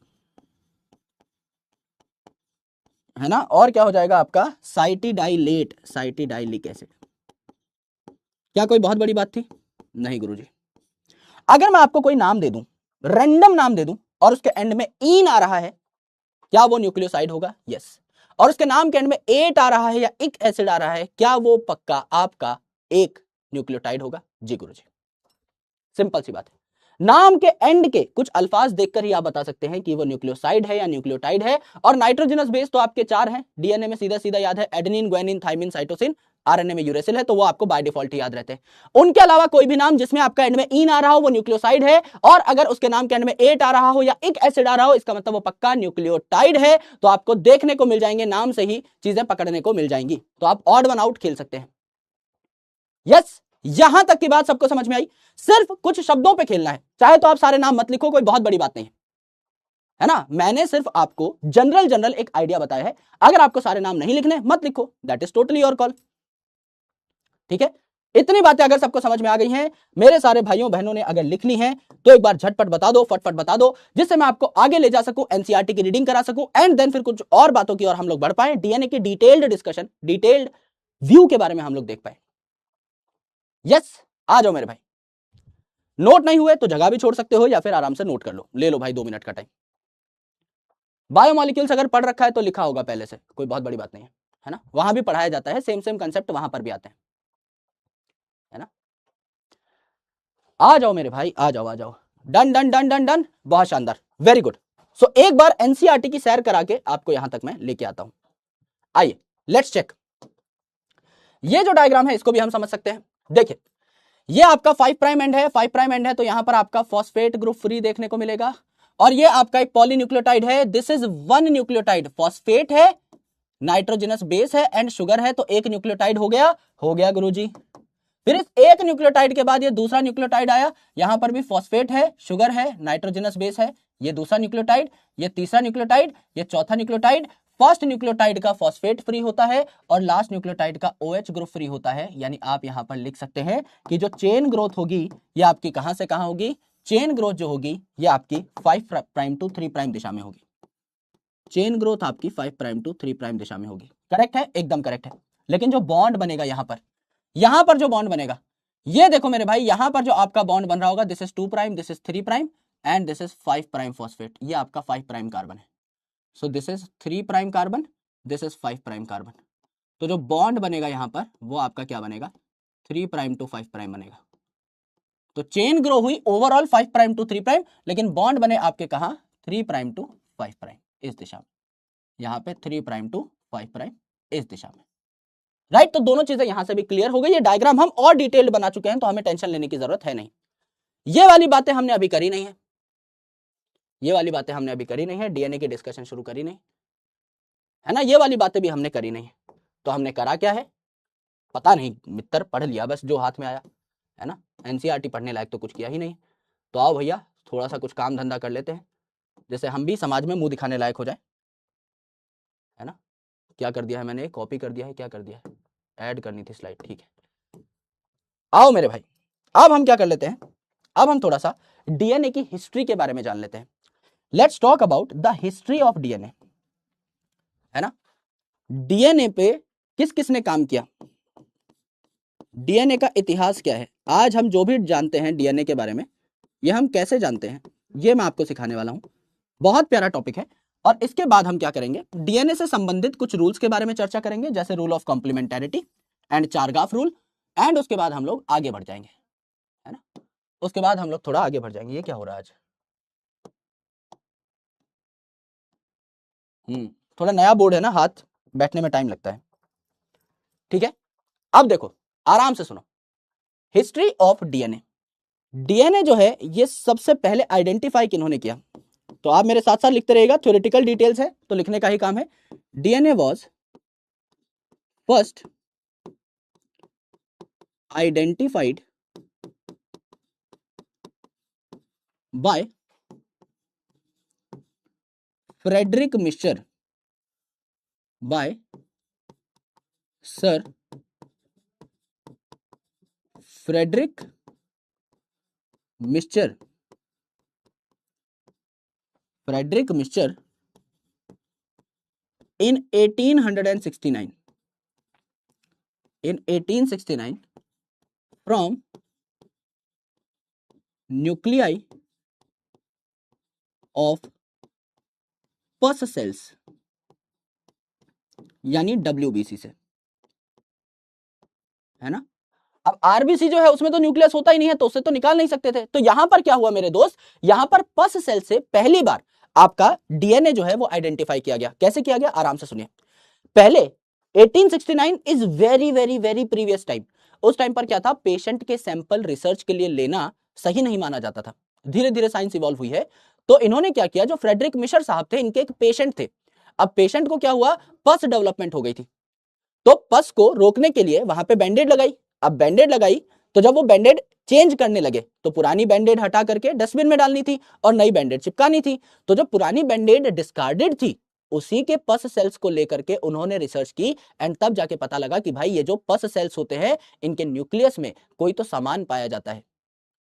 है ना, और क्या हो जाएगा आपका, साइटिडाइलेट, साइटिडाइलिक एसिड। क्या कोई बहुत बड़ी बात थी, नहीं गुरुजी। अगर मैं आपको कोई नाम दे दूं, रैंडम नाम दे दूं, और उसके एंड में इन आ रहा है, क्या वो न्यूक्लियोसाइड होगा, यस। और उसके नाम के एंड में 8 आ रहा है या इक एसिड आ रहा है, क्या वो पक्का आपका एक न्यूक्लियोटाइड होगा, जी गुरुजी। सिंपल सी बात है, नाम के एंड के कुछ अल्फाज देखकर ही आप बता सकते हैं कि वो न्यूक्लियोसाइड है या न्यूक्लियोटाइड है। और नाइट्रोजनस बेस तो आपके 4 हैं, डीएनए में सीधा सीधा याद है, adenine, guanine, thymine, cytosine, RNA में यूरेसिल है, तो वो आपको बाय डिफॉल्ट ही याद रहते हैं। उनके अलावा कोई भी नाम जिसमें आपका एंड में इन आ रहा हो वो न्यूक्लियोसाइड है, और अगर उसके नाम के एंड में 8 आ रहा हो या एक एसिड आ रहा हो, इसका मतलब वो पक्का न्यूक्लियोटाइड है। तो आपको देखने को मिल जाएंगे, नाम से ही चीजें पकड़ने को मिल जाएंगी, तो आप ऑड वन आउट खेल सकते हैं। यस, यहां तक की बात सबको समझ में आई, सिर्फ कुछ शब्दों पे खेलना है, चाहे तो आप सारे नाम मत लिखो, कोई बहुत बड़ी बात नहीं है ना, मैंने सिर्फ आपको जनरल एक आइडिया बताया है। अगर आपको सारे नाम नहीं लिखने, मत लिखो, that is totally your call. ठीक है, इतनी बातें अगर सबको समझ में आ गई हैं, मेरे सारे भाइयों बहनों ने अगर लिख ली हैं, तो एक बार झटपट बता दो, फटफट बता दो, जिससे मैं आपको आगे ले जा सकूं, एनसीईआरटी की रीडिंग करा सकूं, एंड देन फिर कुछ और बातों की और हम लोग बढ़ पाए, डीएनए की डिटेल्ड डिस्कशन, डिटेल्ड व्यू के बारे में हम लोग देख पाए। यस, आ जाओ मेरे भाई। नोट नहीं हुए तो जगह भी छोड़ सकते हो, या फिर आराम से नोट कर लो, ले लो भाई 2 मिनट का टाइम। बायोमोलिक्यूल्स अगर पढ़ रखा है तो लिखा होगा पहले से, कोई बहुत बड़ी बात नहीं है ना, वहां भी पढ़ाया जाता है, सेम सेम कंसेप्ट वहां पर भी आते हैं, है ना। आ जाओ मेरे भाई, आ जाओ आ जाओ, done done done done done, बहुत शानदार, वेरी गुड। सो एक बार एनसीईआरटी की सैर करा के आपको यहां तक मैं लेके आता हूं। आइए लेट्स चेक, ये जो डायग्राम है इसको भी हम समझ सकते हैं। देखिए, ये आपका 5 प्राइम एंड है, 5 प्राइम एंड है, तो यहां पर आपका फॉस्फेट ग्रुप फ्री देखने को मिलेगा, और ये आपका एक पॉलीन्यूक्लियोटाइड है, दिस इज 1 न्यूक्लियोटाइड, फॉस्फेट है, नाइट्रोजनस बेस है, एंड शुगर है, तो एक न्यूक्लियोटाइड हो गया गुरुजी। फिर इस एक न्यूक्लियोटाइड के बाद ये दूसरा न्यूक्लियोटाइड आया, यहां पर भी फॉस्फेट है, शुगर है, नाइट्रोजनस बेस है, ये दूसरा न्यूक्लियोटाइड, ये तीसरा न्यूक्लियोटाइड, ये चौथा न्यूक्लियोटाइड। फर्स्ट न्यूक्लियोटाइड का फॉस्फेट फ्री होता है और लास्ट न्यूक्लियोटाइड का OH ग्रुप फ्री होता है, यानी आप यहां पर लिख सकते हैं कि जो चेन ग्रोथ होगी ये आपकी कहां से कहां होगी, चेन ग्रोथ जो होगी ये आपकी 5 प्राइम टू 3 प्राइम दिशा में होगी, चेन ग्रोथ आपकी 5 प्राइम टू 3 प्राइम दिशा में होगी। करेक्ट है, एकदम करेक्ट है। लेकिन जो बॉन्ड बनेगा यहां पर जो बॉन्ड बनेगा, ये देखो मेरे भाई, यहां पर जो आपका बॉन्ड बन रहा होगा, this is 2 prime, this is 3 prime, and this is 5 prime phosphate, ये आपका 5 प्राइम कार्बन है। So this is 3 prime carbon, this is 5 prime carbon. तो जो बॉन्ड बनेगा यहां पर वो आपका क्या बनेगा, 3 प्राइम टू 5 प्राइम बनेगा। तो चेन ग्रो हुई ओवरऑल 5 प्राइम टू 3 प्राइम, लेकिन बॉन्ड बने आपके कहां 3 प्राइम टू 5 प्राइम, इस दिशा में, यहां पे 3 प्राइम टू 5 प्राइम इस दिशा में, राइट। तो दोनों चीजें यहां से भी क्लियर हो गई। ये डायग्राम हम और डिटेल्ड बना चुके हैं, तो हमें टेंशन लेने की जरूरत है नहीं। ये वाली बातें हमने अभी करी नहीं है, ये वाली बातें हमने अभी करी नहीं है, डीएनए की डिस्कशन शुरू करी नहीं है ना, ये वाली बातें भी हमने करी नहीं है। तो हमने करा क्या है पता नहीं मित्र, पढ़ लिया बस जो हाथ में आया, है ना। एनसीईआरटी पढ़ने लायक तो कुछ किया ही नहीं। तो आओ भैया थोड़ा सा कुछ काम धंधा कर लेते हैं, जैसे हम भी समाज में मुंह दिखाने लायक हो जाए, है ना। क्या कर दिया है मैंने, कॉपी कर दिया है, क्या कर दिया है, ऐड करनी थी स्लाइड, ठीक है। आओ मेरे भाई, अब हम क्या कर लेते हैं, अब हम थोड़ा सा डीएनए की हिस्ट्री के बारे में जान लेते हैं। Let's talk about the history of DNA, है ना। डीएनए पे किस किसने काम किया, डीएनए का इतिहास क्या है। आज हम जो भी जानते हैं डीएनए के बारे में, ये हम कैसे जानते हैं, ये मैं आपको सिखाने वाला हूं। बहुत प्यारा टॉपिक है। और इसके बाद हम क्या करेंगे, डीएनए से संबंधित कुछ रूल्स के बारे में चर्चा करेंगे, जैसे rule of complementarity and चारगाफ rule. And उसके बाद हम लोग आगे बढ़ जाएंगे, है ना। उसके बाद हम लोग थोड़ा आगे बढ़ जाएंगे। ये क्या हो रहा है आज, थोड़ा नया बोर्ड है ना, हाथ बैठने में टाइम लगता है, ठीक है। अब देखो आराम से सुनो, हिस्ट्री ऑफ डीएनए। डीएनए जो है ये सबसे पहले आइडेंटिफाई किन्होंने किया, तो आप मेरे साथ साथ लिखते रहिएगा, थ्योरेटिकल डिटेल्स है तो लिखने का ही काम है। DNA was first identified by Friedrich Miescher, by sir Friedrich Miescher, Friedrich Miescher in 1869, in 1869 from nuclei of pus cells, यानी WBC से, है ना। अब आरबीसी जो है उसमें तो न्यूक्लियस होता ही नहीं है, तो उससे तो निकाल नहीं सकते थे। तो यहां पर क्या हुआ मेरे दोस्त, यहां पर पस सेल से पहली बार आपका डीएनए जो है वो आइडेंटिफाई किया गया। कैसे किया गया, आराम से सुनिए। पहले 1869 is very very very previous time. उस टाइम पर क्या था, पेशेंट के सैंपल रिसर्च के लिए लेना सही नहीं माना जाता था। धीरे धीरे साइंस इवॉल्व हुई है, तो इन्होंने क्या किया, जो फ्रेडरिक मिशर साहब थे, इनके एक पेशेंट थे। अब पेशेंट को क्या हुआ, पस डेवलपमेंट हो गई थी, तो पस को रोकने के लिए वहां पे बैंडेड लगाई। अब बैंडेड लगाई तो जब वो बैंडेड चेंज करने लगे, तो पुरानी बैंडेड हटा करके डस्टबिन में डालनी थी और नई बैंडेड चिपकानी थी। तो जो पुरानी बैंडेड डिस्कार्डेड थी, उसी के पस सेल्स को लेकर के उन्होंने रिसर्च की। एंड तब जाके पता लगा कि भाई ये जो पस सेल्स होते हैं, इनके न्यूक्लियस में कोई तो सामान पाया जाता है,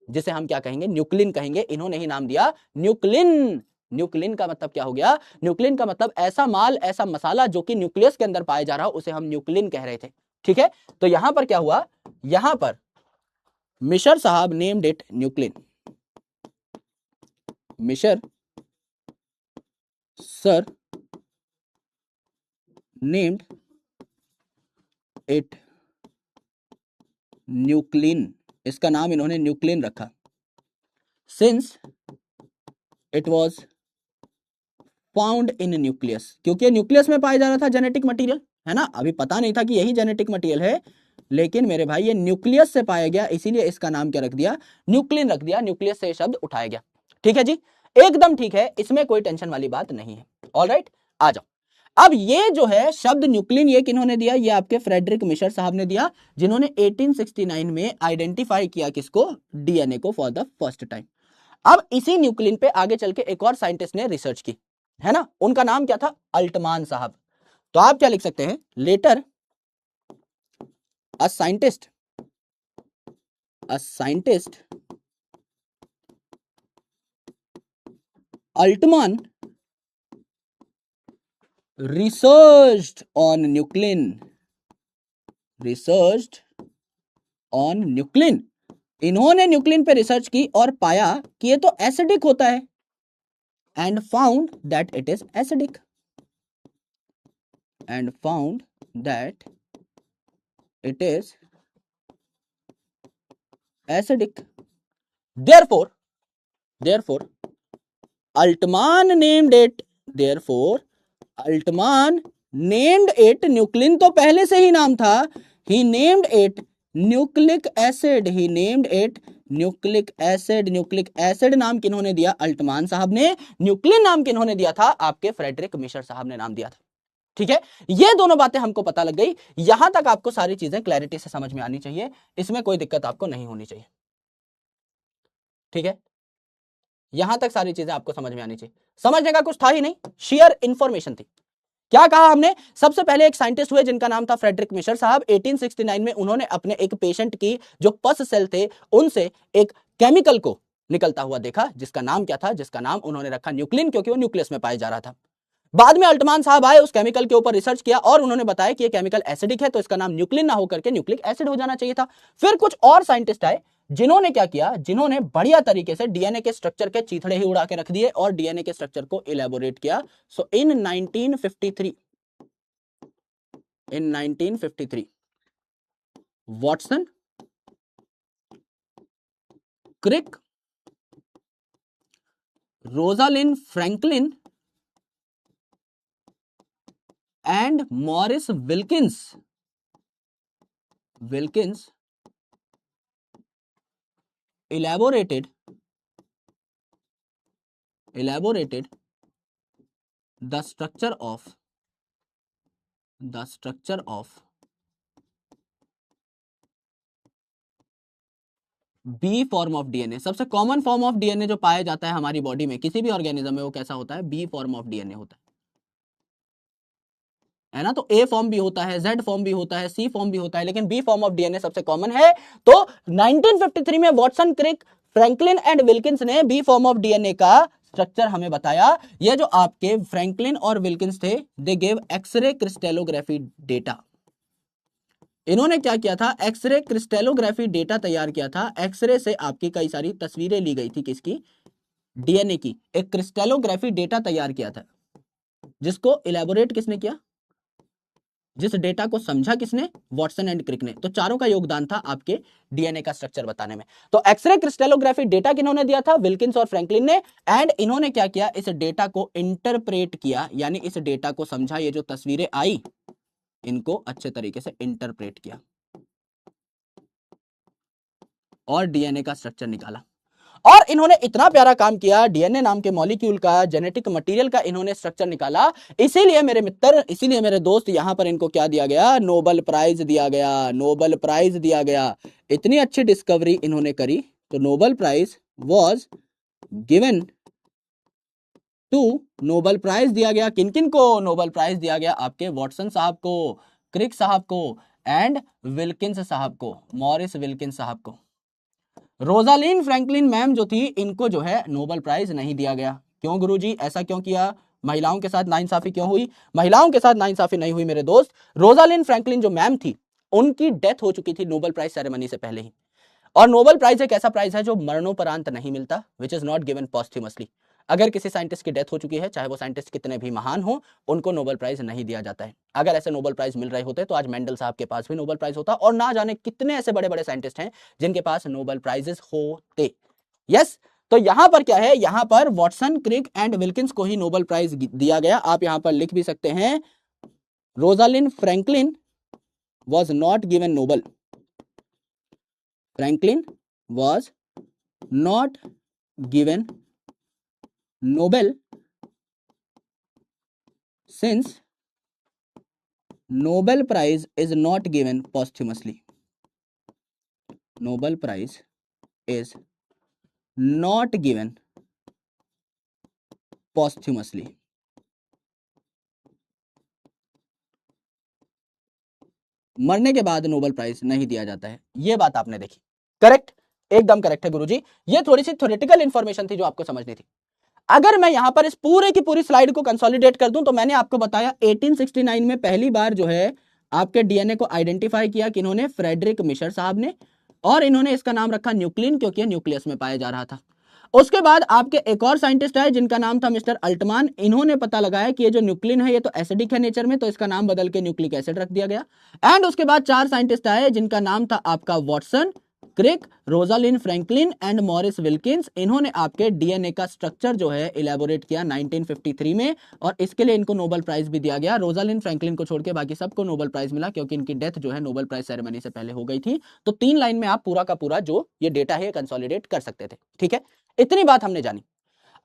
जिसे हम क्या कहेंगे, न्यूक्लिन कहेंगे। इन्होंने ही नाम दिया न्यूक्लिन। न्यूक्लिन का मतलब क्या हो गया, न्यूक्लिन का मतलब ऐसा माल, ऐसा मसाला जो कि न्यूक्लियस के अंदर पाया जा रहा हो, उसे हम न्यूक्लिन कह रहे थे, ठीक है। तो यहां पर क्या हुआ, यहां पर मिशर साहब named it nuclein, Miescher sir named it nuclein, इसका नाम इन्होंने न्यूक्लिन रखा, since it was found in nucleus, क्योंकि न्यूक्लियस में पाया जा रहा था जेनेटिक मटेरियल, है ना। अभी पता नहीं था कि यही जेनेटिक मटेरियल है, लेकिन मेरे भाई ये न्यूक्लियस से पाया गया, इसीलिए इसका नाम क्या रख दिया, न्यूक्लिन रख दिया। न्यूक्लियस से शब्द उठाया गया, ठीक है जी, एकदम ठीक है, इसमें कोई टेंशन वाली बात नहीं है। ऑलराइट, आ जाओ। अब ये जो है शब्द न्यूक्लिन, ये किन्होंने दिया, ये आपके फ्रेडरिक मिशर साहब ने दिया, जिन्होंने 1869 में आइडेंटिफाई किया किसको, डीएनए को फॉर द फर्स्ट टाइम। अब इसी न्यूक्लिन पे आगे चल के एक और साइंटिस्ट ने रिसर्च की, है ना। उनका नाम क्या था, अल्टमान साहब। तो आप क्या लिख सकते हैं, later a scientist Altmann researched on nuclein, researched on nuclein. इन्होंने न्यूक्लिन पे रिसर्च की और पाया कि ये तो एसिडिक होता है, and found that it is acidic, and found that it is acidic. Therefore therefore Altmann named it therefore Altmann named it, nuclein तो पहले से ही नाम था, he named it nucleic acid, he named it nucleic acid. Nucleic acid नाम किन्होंने दिया? Altmann साहब ने। न्यूक्लिन नाम किन्होंने दिया था? आपके फ्रेडरिक मिशर साहब ने नाम दिया था। ठीक है, ये दोनों बातें हमको पता लग गई। यहां तक आपको सारी चीजें क्लैरिटी से समझ में आनी चाहिए, इसमें कोई दिक्कत आपको नहीं होनी चाहिए। ठीक है, यहां तक सारी चीजें आपको समझ में आनी चाहिए। समझने का कुछ था ही नहीं, शेयर इंफॉर्मेशन थी। क्या कहा हमने? सबसे पहले एक साइंटिस्ट हुए जिनका नाम था फ्रेडरिक मिशर साहब। 1869 में उन्होंने अपने एक पेशेंट की जो पस सेल थे उनसे एक केमिकल को निकलता हुआ देखा, जिसका नाम क्या था? जिसका नाम उन्होंने रखा न्यूक्लिन, क्योंकि वो न्यूक्लियस में पाया जा रहा था। बाद में अल्टमान साहब आए, उस केमिकल के ऊपर रिसर्च किया और उन्होंने बताया कि ये केमिकल एसिडिक है, तो इसका नाम न्यूक्लिन ना होकर के न्यूक्लिक एसिड हो जाना चाहिए था। फिर कुछ और साइंटिस्ट आए जिन्होंने क्या किया? जिन्होंने बढ़िया तरीके से डीएनए के स्ट्रक्चर के चीथड़े ही उड़ा के रख दिए और डीएनए के स्ट्रक्चर को इलेबोरेट किया। So in 1953 Watson, Crick, Rosalind Franklin and Morris Wilkins elaborated the structure of B form of DNA. सबसे कॉमन फॉर्म ऑफ डीएनए जो पाया जाता है हमारी बॉडी में किसी भी ऑर्गेनिज्म में, वो कैसा होता है? बी फॉर्म ऑफ डीएनए होता है ना। तो ए फॉर्म भी होता है, जेड फॉर्म भी होता है, सी फॉर्म भी होता है, लेकिन बी फॉर्म ऑफ डीएनए सबसे कॉमन है। तो 1953 में Watson, Crick, Franklin and Wilkins ने बी फॉर्म ऑफ डीएनए का स्ट्रक्चर हमें बताया। ये जो आपके फ्रैंकलिन और विल्किंस थे, they gave X ray crystallography data. इन्होंने क्या किया था? एक्सरे क्रिस्टेलोग्राफी डेटा तैयार किया था। एक्सरे से आपकी कई सारी तस्वीरें ली गई थी, किसकी? डीएनए की। एक क्रिस्टेलोग्राफी डेटा तैयार किया था, जिसको इलेबोरेट किसने किया? जिस डेटा को समझा किसने? वॉटसन एंड क्रिक ने। तो चारों का योगदान था आपके डीएनए का स्ट्रक्चर बताने में। तो एक्सरे क्रिस्टेलोग्राफी डेटा किन्होंने दिया था? विल्किंस और फ्रैंकलिन ने। एंड इन्होंने क्या किया? इस डेटा को इंटरप्रेट किया, यानी इस डेटा को समझा। ये जो तस्वीरें आई, इनको अच्छे तरीके से इंटरप्रेट किया और डीएनए का स्ट्रक्चर निकाला। और इन्होंने इतना प्यारा काम किया, डीएनए नाम के मॉलिक्यूल का, जेनेटिक मटेरियल का इन्होंने स्ट्रक्चर निकाला। इसीलिए मेरे मित्र, इसीलिए मेरे दोस्त, यहां पर इनको क्या दिया गया? नोबेल प्राइज दिया गया। नोबेल प्राइज दिया गया। इतनी अच्छी डिस्कवरी इन्होंने करी, तो Nobel prize was given to, Nobel prize दिया गया किन किन को? नोबेल प्राइज दिया गया आपके वॉटसन साहब को, क्रिक साहब को एंड विल्किंस साहब को, मॉरिस विल्किंस साहब को। रोजालिन फ्रैंकलिन मैम जो थी, इनको जो है नोबेल प्राइज नहीं दिया गया। क्यों गुरुजी, ऐसा क्यों किया? महिलाओं के साथ नाइंसाफी क्यों हुई? महिलाओं के साथ नाइंसाफी नहीं हुई मेरे दोस्त। रोजालिन फ्रैंकलिन जो मैम थी, उनकी डेथ हो चुकी थी नोबेल प्राइज सेरेमनी से पहले ही। और नोबेल प्राइज एक ऐसा प्राइज है जो मरणोपरांत नहीं मिलता, विच इज नॉट गिवन पोस्ट्यूमसली। अगर किसी साइंटिस्ट की डेथ हो चुकी है, चाहे वो साइंटिस्ट कितने भी महान हो, उनको नोबेल प्राइज नहीं दिया जाता है। अगर ऐसे नोबेल प्राइज मिल रहे होते तो आज मेंडल साहब के पास भी नोबेल प्राइज होता, और ना जाने कितने ऐसे बड़े बड़े साइंटिस्ट हैं जिनके पास नोबेल प्राइजेस होते। यस, तो यहां पर क्या है? यहां पर वॉटसन, क्रिक एंड विल्किंस को ही नोबेल प्राइज दिया गया। आप यहां पर लिख भी सकते हैं, Rosalind Franklin was not given Nobel. Franklin was not given Nobel since Nobel Prize is not given posthumously. Nobel Prize is not given posthumously. मरने के बाद नोबेल प्राइज नहीं दिया जाता है। यह बात आपने देखी, करेक्ट, एकदम करेक्ट है गुरुजी। ये थोड़ी सी थ्योरेटिकल इंफॉर्मेशन थी जो आपको समझनी थी। अगर मैं यहां पर इस पूरे की पूरी स्लाइड को कंसोलिडेट कर दूं, तो मैंने आपको बताया 1869 में पहली बार जो है आपके डीएनए को आइडेंटिफाई किया किन्होंने? फ्रेडरिक मिशर साहब ने। और इन्होंने इसका नाम रखा न्यूक्लिन, क्योंकि न्यूक्लियस में पाया जा रहा था। उसके बाद आपके एक और साइंटिस्ट आए जिनका नाम था मिस्टर अल्टमान। इन्होंने पता लगाया कि ये जो न्यूक्लिन है ये तो एसिडिक है नेचर में, तो इसका नाम बदल के न्यूक्लिक एसिड रख दिया गया। एंड उसके बाद चार साइंटिस्ट आए जिनका नाम था आपका Watson, Crick, Rosalind Franklin and Morris Wilkins, इन्होंने आपके डीएनए का स्ट्रक्चर जो है इलेबोरेट किया 1953 में, और इसके लिए इनको नोबेल प्राइज भी दिया गया। रोजालिन फ्रैंकलिन को छोड़ के बाकी सबको नोबेल प्राइज मिला क्योंकि इनकी डेथ जो है नोबेल प्राइज सेरेमनी से पहले हो गई थी। तो 3 लाइन में आप पूरा का पूरा जो ये डेटा है कंसोलिडेट कर सकते थे। ठीक है, इतनी बात हमने जानी।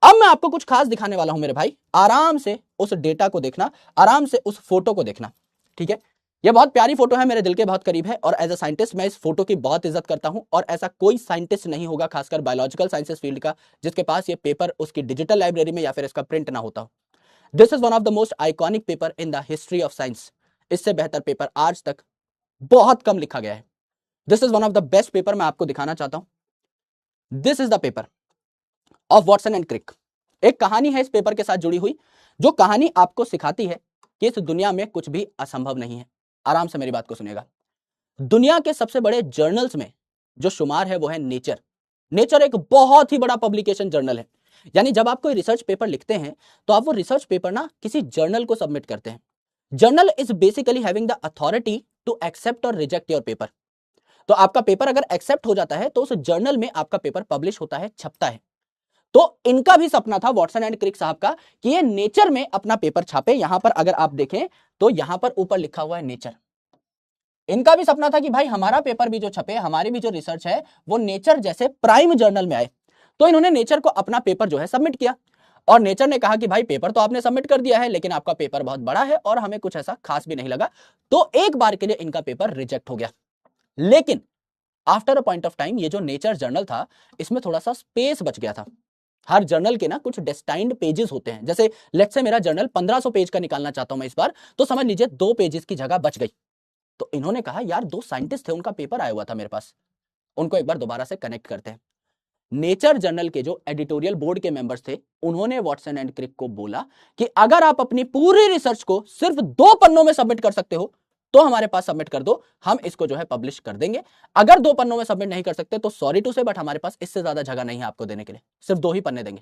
अब मैं आपको कुछ खास दिखाने वाला हूं मेरे भाई, आराम से उस डेटा को देखना, आराम से उस फोटो को देखना। ठीक है, ये बहुत प्यारी फोटो है, मेरे दिल के बहुत करीब है, और एज अ साइंटिस्ट मैं इस फोटो की बहुत इज्जत करता हूं, और ऐसा कोई साइंटिस्ट नहीं होगा खासकर बायोलॉजिकल साइंसेस फील्ड का जिसके पास ये पेपर उसकी डिजिटल लाइब्रेरी में या फिर इसका प्रिंट ना होता हो। This is one of the most iconic paper in the history of science. इससे बेहतर पेपर आज तक बहुत कम लिखा गया है। This is one of the best paper मैं आपको दिखाना चाहता हूं। This is the paper of Watson and Crick. एक कहानी है इस पेपर के साथ जुड़ी हुई, जो कहानी आपको सिखाती है कि इस दुनिया में कुछ भी असंभव नहीं है। आराम से मेरी बात को सुनिएगा। दुनिया के सबसे बड़े जर्नल्स में जो शुमार है वो है नेचर। नेचर एक बहुत ही बड़ा पब्लिकेशन जर्नल है, यानी जब आप कोई रिसर्च पेपर लिखते हैं तो आप वो रिसर्च पेपर ना किसी जर्नल को सबमिट करते हैं। Journal is basically having the authority to accept और रिजेक्ट योर पेपर। तो आपका पेपर अगर एक्सेप्ट हो जाता है तो उस जर्नल में आपका पेपर पब्लिश होता है, छपता है। तो इनका भी सपना था वॉटसन एंड क्रिक साहब का कि ये नेचर में अपना पेपर छापे। यहां पर अगर आप देखें तो यहां पर ऊपर लिखा हुआ है नेचर। इनका भी सपना था कि भाई हमारा पेपर भी जो छपे, हमारी भी जो रिसर्च है वो नेचर जैसे प्राइम जर्नल में आए। तो इन्होंने नेचर को अपना पेपर जो है सबमिट किया, और नेचर ने कहा कि भाई पेपर तो आपने सबमिट कर दिया है लेकिन आपका पेपर बहुत बड़ा है और हमें कुछ ऐसा खास भी नहीं लगा। तो एक बार के लिए इनका पेपर रिजेक्ट हो गया। लेकिन after a point of time ये जो नेचर जर्नल था इसमें थोड़ा सा स्पेस बच गया था। हर जर्नल के ना कुछ डेस्टाइन्ड पेजेस होते हैं। जैसे लेट्स से मेरा जर्नल 1500 पेज का निकालना चाहता हूं मैं इस बार, तो समझ लीजिए 2 पेजेस की जगह बच गई। तो इन्होंने कहा यार 2 साइंटिस्ट थे, उनका पेपर आया हुआ था मेरे पास, उनको एक बार दोबारा से कनेक्ट करते हैं। नेचर जर्नल के जो एडिटोरियल बोर्ड के मेंबर्स थे उन्होंने वॉटसन एंड क्रिक को बोला कि अगर आप अपनी पूरी रिसर्च को सिर्फ 2 पन्नों में सबमिट कर सकते हो तो हमारे पास सबमिट कर दो, हम इसको जो है पब्लिश कर देंगे। अगर 2 पन्नों में सबमिट नहीं कर सकते तो सॉरी टू से, बट हमारे पास इससे ज्यादा जगह नहीं है आपको देने के लिए, सिर्फ 2 ही पन्ने देंगे।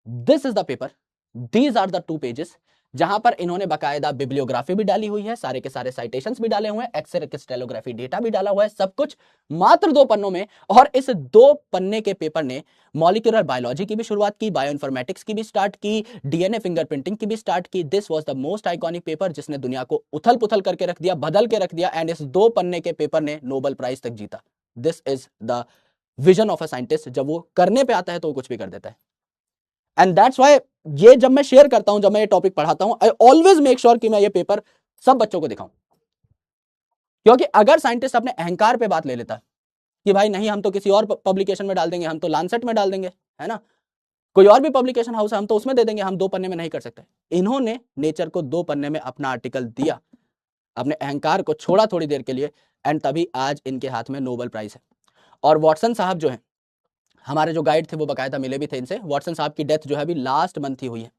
This is the paper, these are the 2 pages, जहां पर इन्होंने बकायदा बिब्लियोग्राफी भी डाली हुई है, सारे के सारे साइटेशंस भी डाले हुए हैं, एक्सरे क्रिस्टलोग्राफी डेटा भी डाला हुआ है, सब कुछ मात्र 2 पन्नों में। और इस 2 पन्ने के पेपर ने मॉलिक्यूलर बायोलॉजी की भी शुरुआत की, बायोइन्फॉर्मेटिक्स की भी स्टार्ट की, डीएनए फिंगरप्रिंटिंग की भी स्टार्ट की। This was the most iconic paper जिसने दुनिया को उथल पुथल करके रख दिया, बदल के रख दिया, एंड इस 2 पन्ने के पेपर ने नोबेल प्राइज तक जीता। This is the vision of a scientist. जब वो करने पे आता है तो वो कुछ भी कर देता है। एंड दैट्स व्हाई ये जब मैं शेयर करता हूं, जब मैं ये टॉपिक पढ़ाता हूं, आई ऑलवेज मेक श्योर कि मैं ये पेपर सब बच्चों को दिखाऊं। क्योंकि अगर साइंटिस्ट अपने अहंकार पे बात ले लेता कि भाई नहीं हम तो किसी और पब्लिकेशन में डाल देंगे, हम तो लांसेट में डाल देंगे, है ना, कोई और भी पब्लिकेशन हाउस है हम तो उसमें दे देंगे, हम 2 पन्ने में नहीं कर सकते। इन्होंने नेचर को 2 पन्ने में अपना आर्टिकल दिया, अपने अहंकार को छोड़ा थोड़ी देर के लिए, एंड तभी आज इनके हाथ में नोबेल प्राइज है। और वॉटसन साहब जो है, हमारे जो गाइड थे वो बकायदा मिले भी थे इनसे। वॉटसन साहब की डेथ जो है अभी लास्ट मंथ ही हुई है।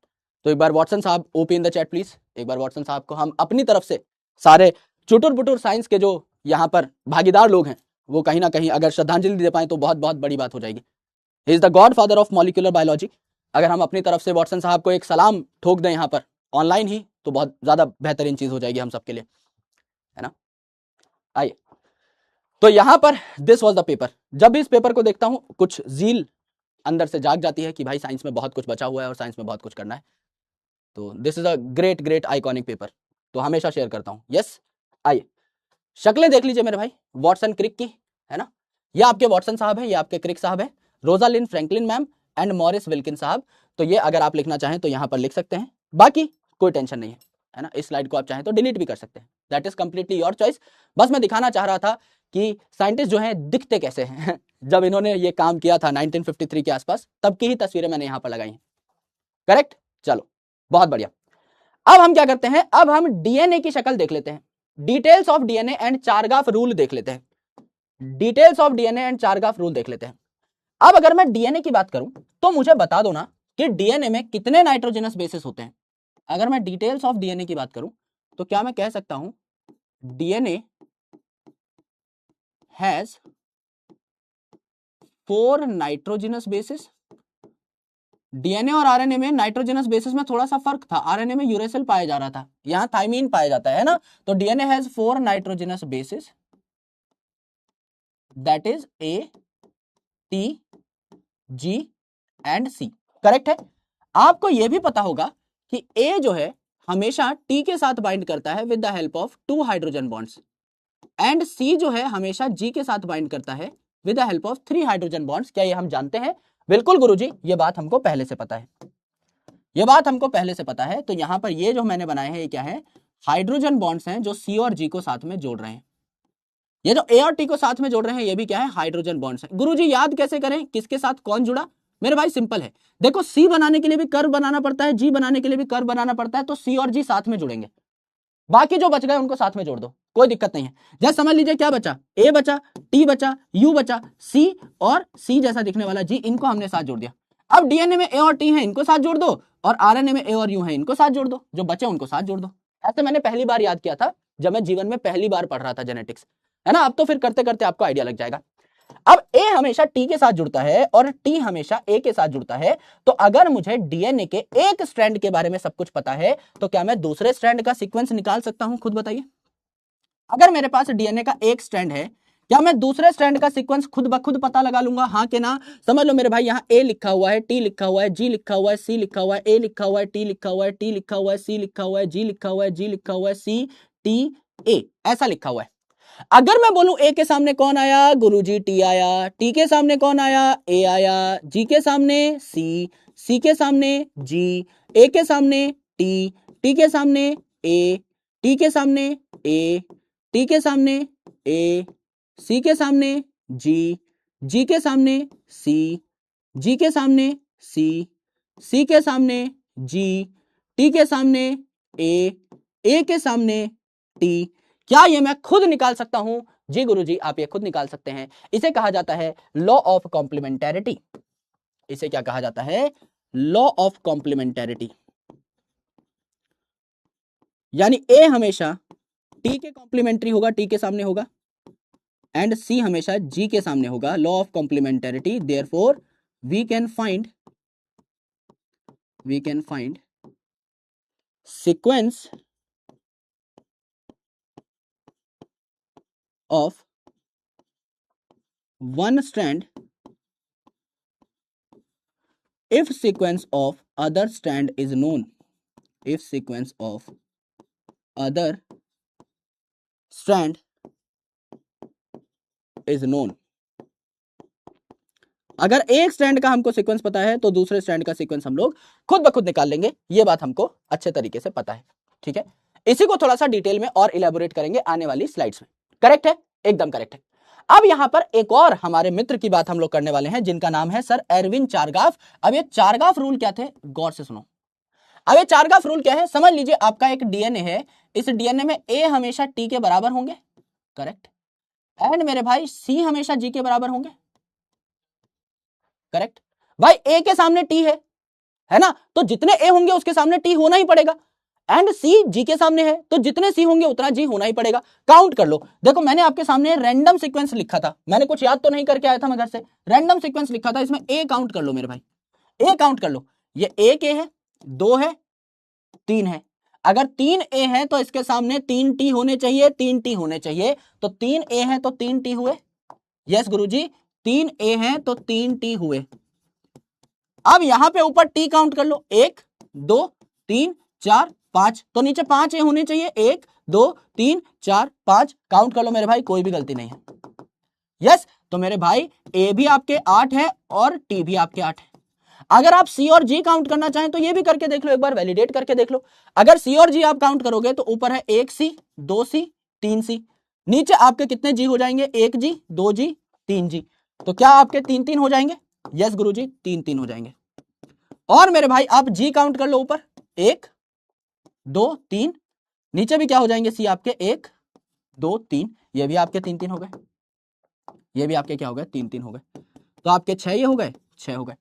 तो एक बार वॉटसन साहब OP in the chat please, एक बार वॉटसन साहब को हम अपनी तरफ से सारे चुटुर बुटुर साइंस के जो यहाँ पर भागीदार लोग हैं वो कहीं ना कहीं अगर श्रद्धांजलि दे पाए तो बहुत बहुत बड़ी बात हो जाएगी। He is the God father of molecular biology. अगर हम अपनी तरफ से वॉटसन साहब को एक सलाम ठोक दें यहाँ पर ऑनलाइन ही तो बहुत ज्यादा बेहतरीन चीज हो जाएगी हम सबके लिए, है ना। आइए, तो यहां पर दिस वाज द पेपर। जब भी इस पेपर को देखता हूं कुछ जील अंदर से जाग जाती है कि भाई साइंस में बहुत कुछ बचा हुआ है और साइंस में बहुत कुछ करना है। तो this is a great great iconic paper, तो हमेशा शेयर करता हूं। यस, आइए शक्लें देख लीजिए मेरे भाई वॉटसन क्रिक की, है ना। ये आपके वॉटसन साहब है, ये आपके क्रिक साहब है, Rosalind Franklin ma'am and Morris Wilkin साहब। तो ये अगर आप लिखना चाहें तो यहां पर लिख सकते हैं, बाकी कोई टेंशन नहीं है ना। इस स्लाइड को आप चाहें तो डिलीट भी कर सकते हैं, that is completely your choice. बस मैं दिखाना चाह रहा था कि साइंटिस्ट जो हैं दिखते कैसे हैं। जब इन्होंने ये काम किया था 1953 के आसपास, तब की ही तस्वीरें मैंने यहां पर लगाई हैं। करेक्ट, चलो बहुत बढ़िया। अब हम क्या करते हैं, अब हम डीएनए की शक्ल देख लेते हैं, details of DNA and चारगाफ rule देख लेते हैं। Details of DNA and चारगाफ rule देख लेते हैं। अब अगर मैं डीएनए की बात करूं तो मुझे बता दो ना कि डीएनए में कितने नाइट्रोजनस बेसिस होते हैं। अगर मैं डिटेल्स ऑफ डीएनए की बात करूं तो क्या मैं कह सकता हूं DNA has 4 nitrogenous basis. DNA और आरएनए में नाइट्रोजनस बेसिस में थोड़ा सा फर्क था, आरएनए में यूरेसिल पाया जा रहा था, यहां थाइमीन पाया जाता है ना। तो DNA has 4 nitrogenous bases that is A, T, G and C. Correct है। आपको यह भी पता होगा कि ए जो है हमेशा टी के साथ बाइंड करता है with the help of 2 hydrogen bonds, and C जो है हमेशा जी के साथ बाइंड करता है with the help of 3 hydrogen bonds. क्या ये हम जानते हैं? बिल्कुल गुरुजी, ये बात हमको पहले से पता है, ये बात हमको पहले से पता है। तो यहां पर ये जो मैंने बनाए हैं ये क्या है? हाइड्रोजन बॉन्ड्स हैं जो सी और जी को साथ में जोड़ रहे हैं। ये जो ए और टी को साथ में जोड़ रहे हैं ये भी क्या है? हाइड्रोजन बॉन्ड्स हैं। गुरुजी याद कैसे करें किसके साथ कौन जुड़ा? मेरे भाई सिंपल है, देखो सी बनाने के लिए भी कर्व बनाना पड़ता है, जी बनाने के लिए भी कर्व बनाना पड़ता है, तो सी और जी साथ में जुड़ेंगे, बाकी जो बच गए उनको साथ में जोड़ दो, कोई दिक्कत नहीं है। जैसे समझ लीजिए क्या बचा? ए बचा, टी बचा, यू बचा, सी और सी जैसा दिखने वाला जी, इनको हमने साथ जोड़ दिया। अब डीएनए में ए और टी है, इनको साथ जोड़ दो, और आरएनए में ए और यू है, इनको साथ जोड़ दो, जो बचे उनको साथ जोड़ दो। ऐसे मैंने पहली बार याद किया था जब मैं जीवन में पहली बार पढ़ रहा था जेनेटिक्स, है ना। अब तो फिर करते करते आपको आइडिया लग जाएगा। अब ए हमेशा टी के साथ जुड़ता है और टी हमेशा ए के साथ जुड़ता है, तो अगर मुझे डीएनए के एक स्ट्रैंड के बारे में सब कुछ पता है तो क्या मैं दूसरे स्ट्रैंड का सीक्वेंस निकाल सकता हूं? खुद बताइए। अगर मेरे पास डीएनए का एक स्ट्रैंड है, क्या मैं दूसरे स्ट्रैंड का सीक्वेंस खुद ब खुद पता लगा लूंगा? हाँ के ना? समझ लो मेरे भाई, यहाँ ए लिखा हुआ है, टी लिखा हुआ है, जी लिखा हुआ है, सी लिखा हुआ है, ए लिखा हुआ है, टी लिखा हुआ है, टी लिखा हुआ है, सी लिखा हुआ है, जी लिखा हुआ है, जी लिखा हुआ है, सी टी ए, ऐसा लिखा हुआ है। अगर मैं बोलूं ए के सामने कौन आया? गुरुजी टी आया। टी के सामने कौन आया? ए आया। जी के सामने सी, सी के सामने जी, ए के सामने टी, टी के सामने ए, टी के सामने ए, टी के सामने ए, सी के सामने जी, जी के सामने सी, जी के सामने सी, सी के सामने जी, टी के सामने ए के सामने टी। क्या ये मैं खुद निकाल सकता हूं? जी गुरुजी, आप ये खुद निकाल सकते हैं। इसे कहा जाता है लॉ ऑफ कॉम्प्लीमेंटेरिटी। इसे क्या कहा जाता है? Law of complementarity. यानी ए हमेशा टी के कॉम्प्लीमेंट्री होगा, टी के सामने होगा, एंड सी हमेशा जी के सामने होगा। Law of complementarity, therefore we can find sequence of one strand if sequence of other strand is known. If sequence of other strand is known. अगर एक स्ट्रैंड का हमको सीक्वेंस पता है तो दूसरे स्ट्रैंड का सीक्वेंस हम लोग खुद ब खुद निकाल लेंगे। ये बात हमको अच्छे तरीके से पता है, ठीक है। इसी को थोड़ा सा डिटेल में और इलेबोरेट करेंगे आने वाली स्लाइड्स में। करेक्ट है, एकदम करेक्ट है। अब यहां पर एक और हमारे मित्र की बात हम लोग करने वाले हैं जिनका नाम है सर एरविन चारगाफ। अब ये चारगाफ रूल क्या थे, गौर से सुनो। अब ये चारगाफ रूल क्या है? समझ लीजिए आपका एक डीएनए है, इस डीएनए में ए हमेशा टी के बराबर होंगे, करेक्ट, एंड मेरे भाई सी हमेशा जी के बराबर होंगे, करेक्ट। भाई ए के सामने टी है ना, तो जितने ए होंगे उसके सामने टी होना ही पड़ेगा, एंड सी जी के सामने है तो जितने सी होंगे उतना जी होना ही पड़ेगा। काउंट कर लो। देखो मैंने आपके सामने रैंडम सीक्वेंस लिखा था, मैंने कुछ याद तो नहीं करके आया था मैं घर से, रैंडम सीक्वेंस लिखा था, इसमें ए काउंट कर लो मेरे भाई, ए काउंट कर लो। ये एक ए है, दो है, तीन है। अगर तीन ए है तो इसके सामने तीन टी होने चाहिए, तीन टी होने चाहिए, तो तीन ए है तो तीन टी हुए। यस गुरुजी, तीन ए है तो तीन टी हुए। अब यहां पे ऊपर टी काउंट कर लो, एक, दो, तीन, चार, पांच, तो नीचे पांच ए होने चाहिए, एक, दो, तीन, चार, पांच, काउंट कर लो मेरे भाई, कोई भी गलती नहीं है। यस, तो मेरे भाई ए भी आपके 8 है और टी भी आपके 8 है। अगर आप सी और जी काउंट करना चाहें तो ये भी करके देख लो, एक बार वैलिडेट करके देख लो। अगर सी और जी आप काउंट करोगे तो ऊपर है एक सी, दो सी, तीन सी, नीचे आपके कितने जी हो जाएंगे? एक जी, दो जी, तीन जी, तो क्या आपके तीन तीन हो जाएंगे? यस गुरुजी, तीन तीन हो जाएंगे। और मेरे भाई आप जी काउंट कर लो, ऊपर एक, दो, तीन, नीचे भी क्या हो जाएंगे? सी आपके एक, दो, तीन, ये भी आपके तीन तीन हो गए, ये भी आपके क्या हो गए? तीन तीन हो गए, तो आपके छह ये हो गए, छह हो गए।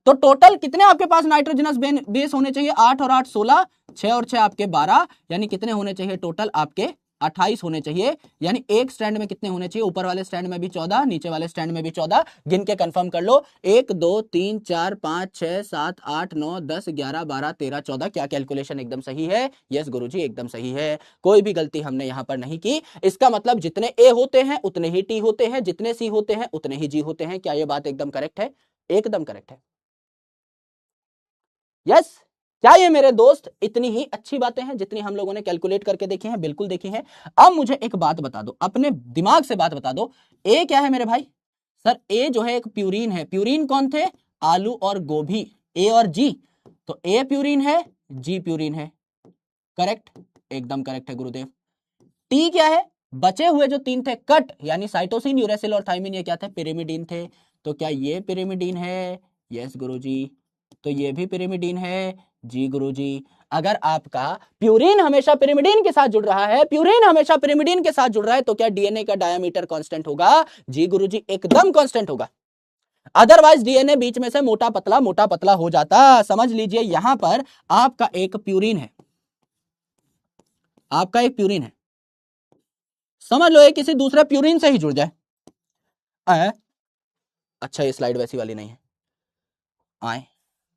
तो टोटल कितने आपके पास नाइट्रोजनस बेस होने चाहिए? 8 और 8 16, 6 और 6 आपके 12, यानी कितने होने चाहिए टोटल? आपके 28 होने चाहिए, यानी एक स्ट्रैंड में कितने होने चाहिए, ऊपर वाले स्ट्रैंड में भी 14, नीचे वाले स्ट्रैंड में भी 14, गिन के कंफर्म कर लो, 1 2 3 4 5 6 7 8 9 10 11 12 13 14। क्या कैलकुलेशन एकदम सही है? यस गुरुजी एकदम सही है, कोई भी गलती हमने यहां पर नहीं की। इसका मतलब जितने ए होते हैं उतने ही टी होते हैं, जितने सी होते हैं उतने ही जी होते हैं। क्या यह बात एकदम करेक्ट है? एकदम करेक्ट है। यस क्या ये मेरे दोस्त इतनी ही अच्छी बातें हैं जितनी हम लोगों ने कैलकुलेट करके देखी हैं? बिल्कुल देखी हैं। अब मुझे एक बात बता दो, अपने दिमाग से बात बता दो, ए क्या है मेरे भाई? सर ए जो है एक प्यूरिन है। प्यूरिन कौन थे? आलू और गोभी, ए और जी। तो ए प्यूरिन है, जी प्यूरिन है। करेक्ट, एकदम करेक्ट है गुरुदेव। टी क्या है? बचे हुए जो 3 थे कट, यानी साइटोसिन, यूरेसिल और थाइमिन, ये क्या थे? पिरिमिडीन थे। तो क्या ये पिरिमिडीन है? यस गुरुजी। तो ये भी पिरिमिडीन है? जी गुरुजी। अगर आपका प्यूरिन हमेशा पिरिमिडीन के साथ जुड़ रहा है, प्यूरिन हमेशा पिरिमिडीन के साथ जुड़ रहा है, तो क्या डीएनए का डायामीटर कांस्टेंट होगा? जी गुरुजी एकदम कांस्टेंट होगा। अदरवाइज डीएनए बीच में से मोटा पतला हो जाता। समझ लीजिए यहां पर आपका एक प्यूरिन है, आपका एक प्यूरिन है, समझ लो ये किसी दूसरे प्यूरिन से ही जुड़ जाए। अच्छा ये स्लाइड वैसी वाली नहीं है, आए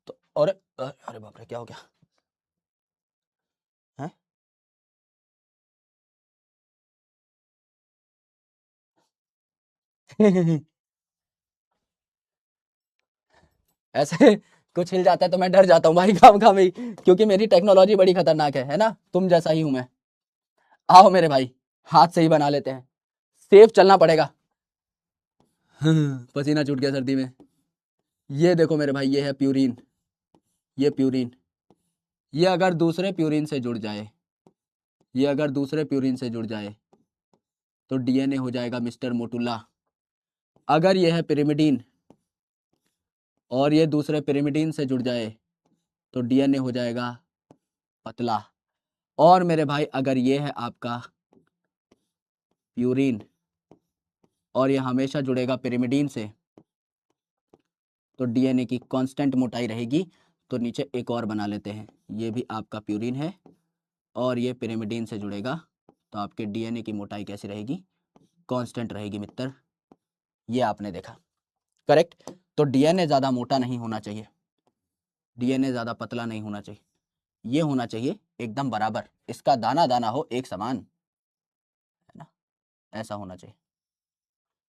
तो और अरे बाप रे क्या हो गया है? ऐसे कुछ हिल जाता है तो मैं डर जाता हूँ भाई, काम काम ही, क्योंकि मेरी टेक्नोलॉजी बड़ी खतरनाक है ना? तुम जैसा ही हूं मैं। आओ मेरे भाई, हाथ से ही बना लेते हैं, सेफ चलना पड़ेगा। पसीना छूट गया सर्दी में। ये देखो मेरे भाई, ये है प्यूरिन, ये प्यूरिन, ये अगर दूसरे प्यूरिन से जुड़ जाए, ये अगर दूसरे प्यूरिन से जुड़ जाए तो डीएनए हो जाएगा मिस्टर मोटुला। अगर ये है पिरिमिडीन और ये दूसरे पिरिमिडीन से जुड़ जाए तो डीएनए हो जाएगा पतला। और मेरे भाई अगर ये है आपका प्यूरिन और ये हमेशा जुड़ेगा पिरिमिडीन से तो डीएनए की कांस्टेंट मोटाई रहेगी। तो नीचे एक और बना लेते हैं, ये भी आपका प्यूरिन है और ये पिरिमिडीन से जुड़ेगा तो आपके डीएनए की मोटाई कैसी रहेगी? कांस्टेंट रहेगी मित्र। ये आपने देखा, करेक्ट। तो डीएनए ज्यादा मोटा नहीं होना चाहिए, डीएनए ज्यादा पतला नहीं होना चाहिए, ये होना चाहिए एकदम बराबर, इसका दाना दाना हो एक समान, है ना? ऐसा होना चाहिए।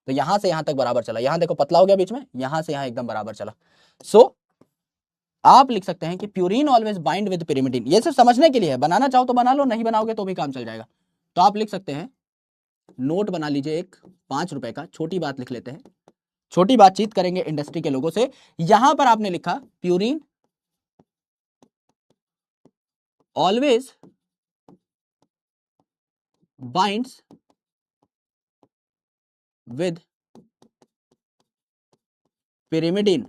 तो यहां से यहां तक बराबर चला, यहां देखो पतला हो गया बीच में, यहां से यहां एकदम बराबर चला। सो आप लिख सकते हैं कि purine always bind with pyrimidine. ये सिर्फ समझने के लिए है, बनाना चाहो तो बना लो, नहीं बनाओगे तो भी काम चल जाएगा। तो आप लिख सकते हैं, नोट बना लीजिए एक 5 रुपए का, छोटी बात लिख लेते हैं, छोटी बातचीत करेंगे इंडस्ट्री के लोगों से। यहां पर आपने लिखा purine always binds with pyrimidine,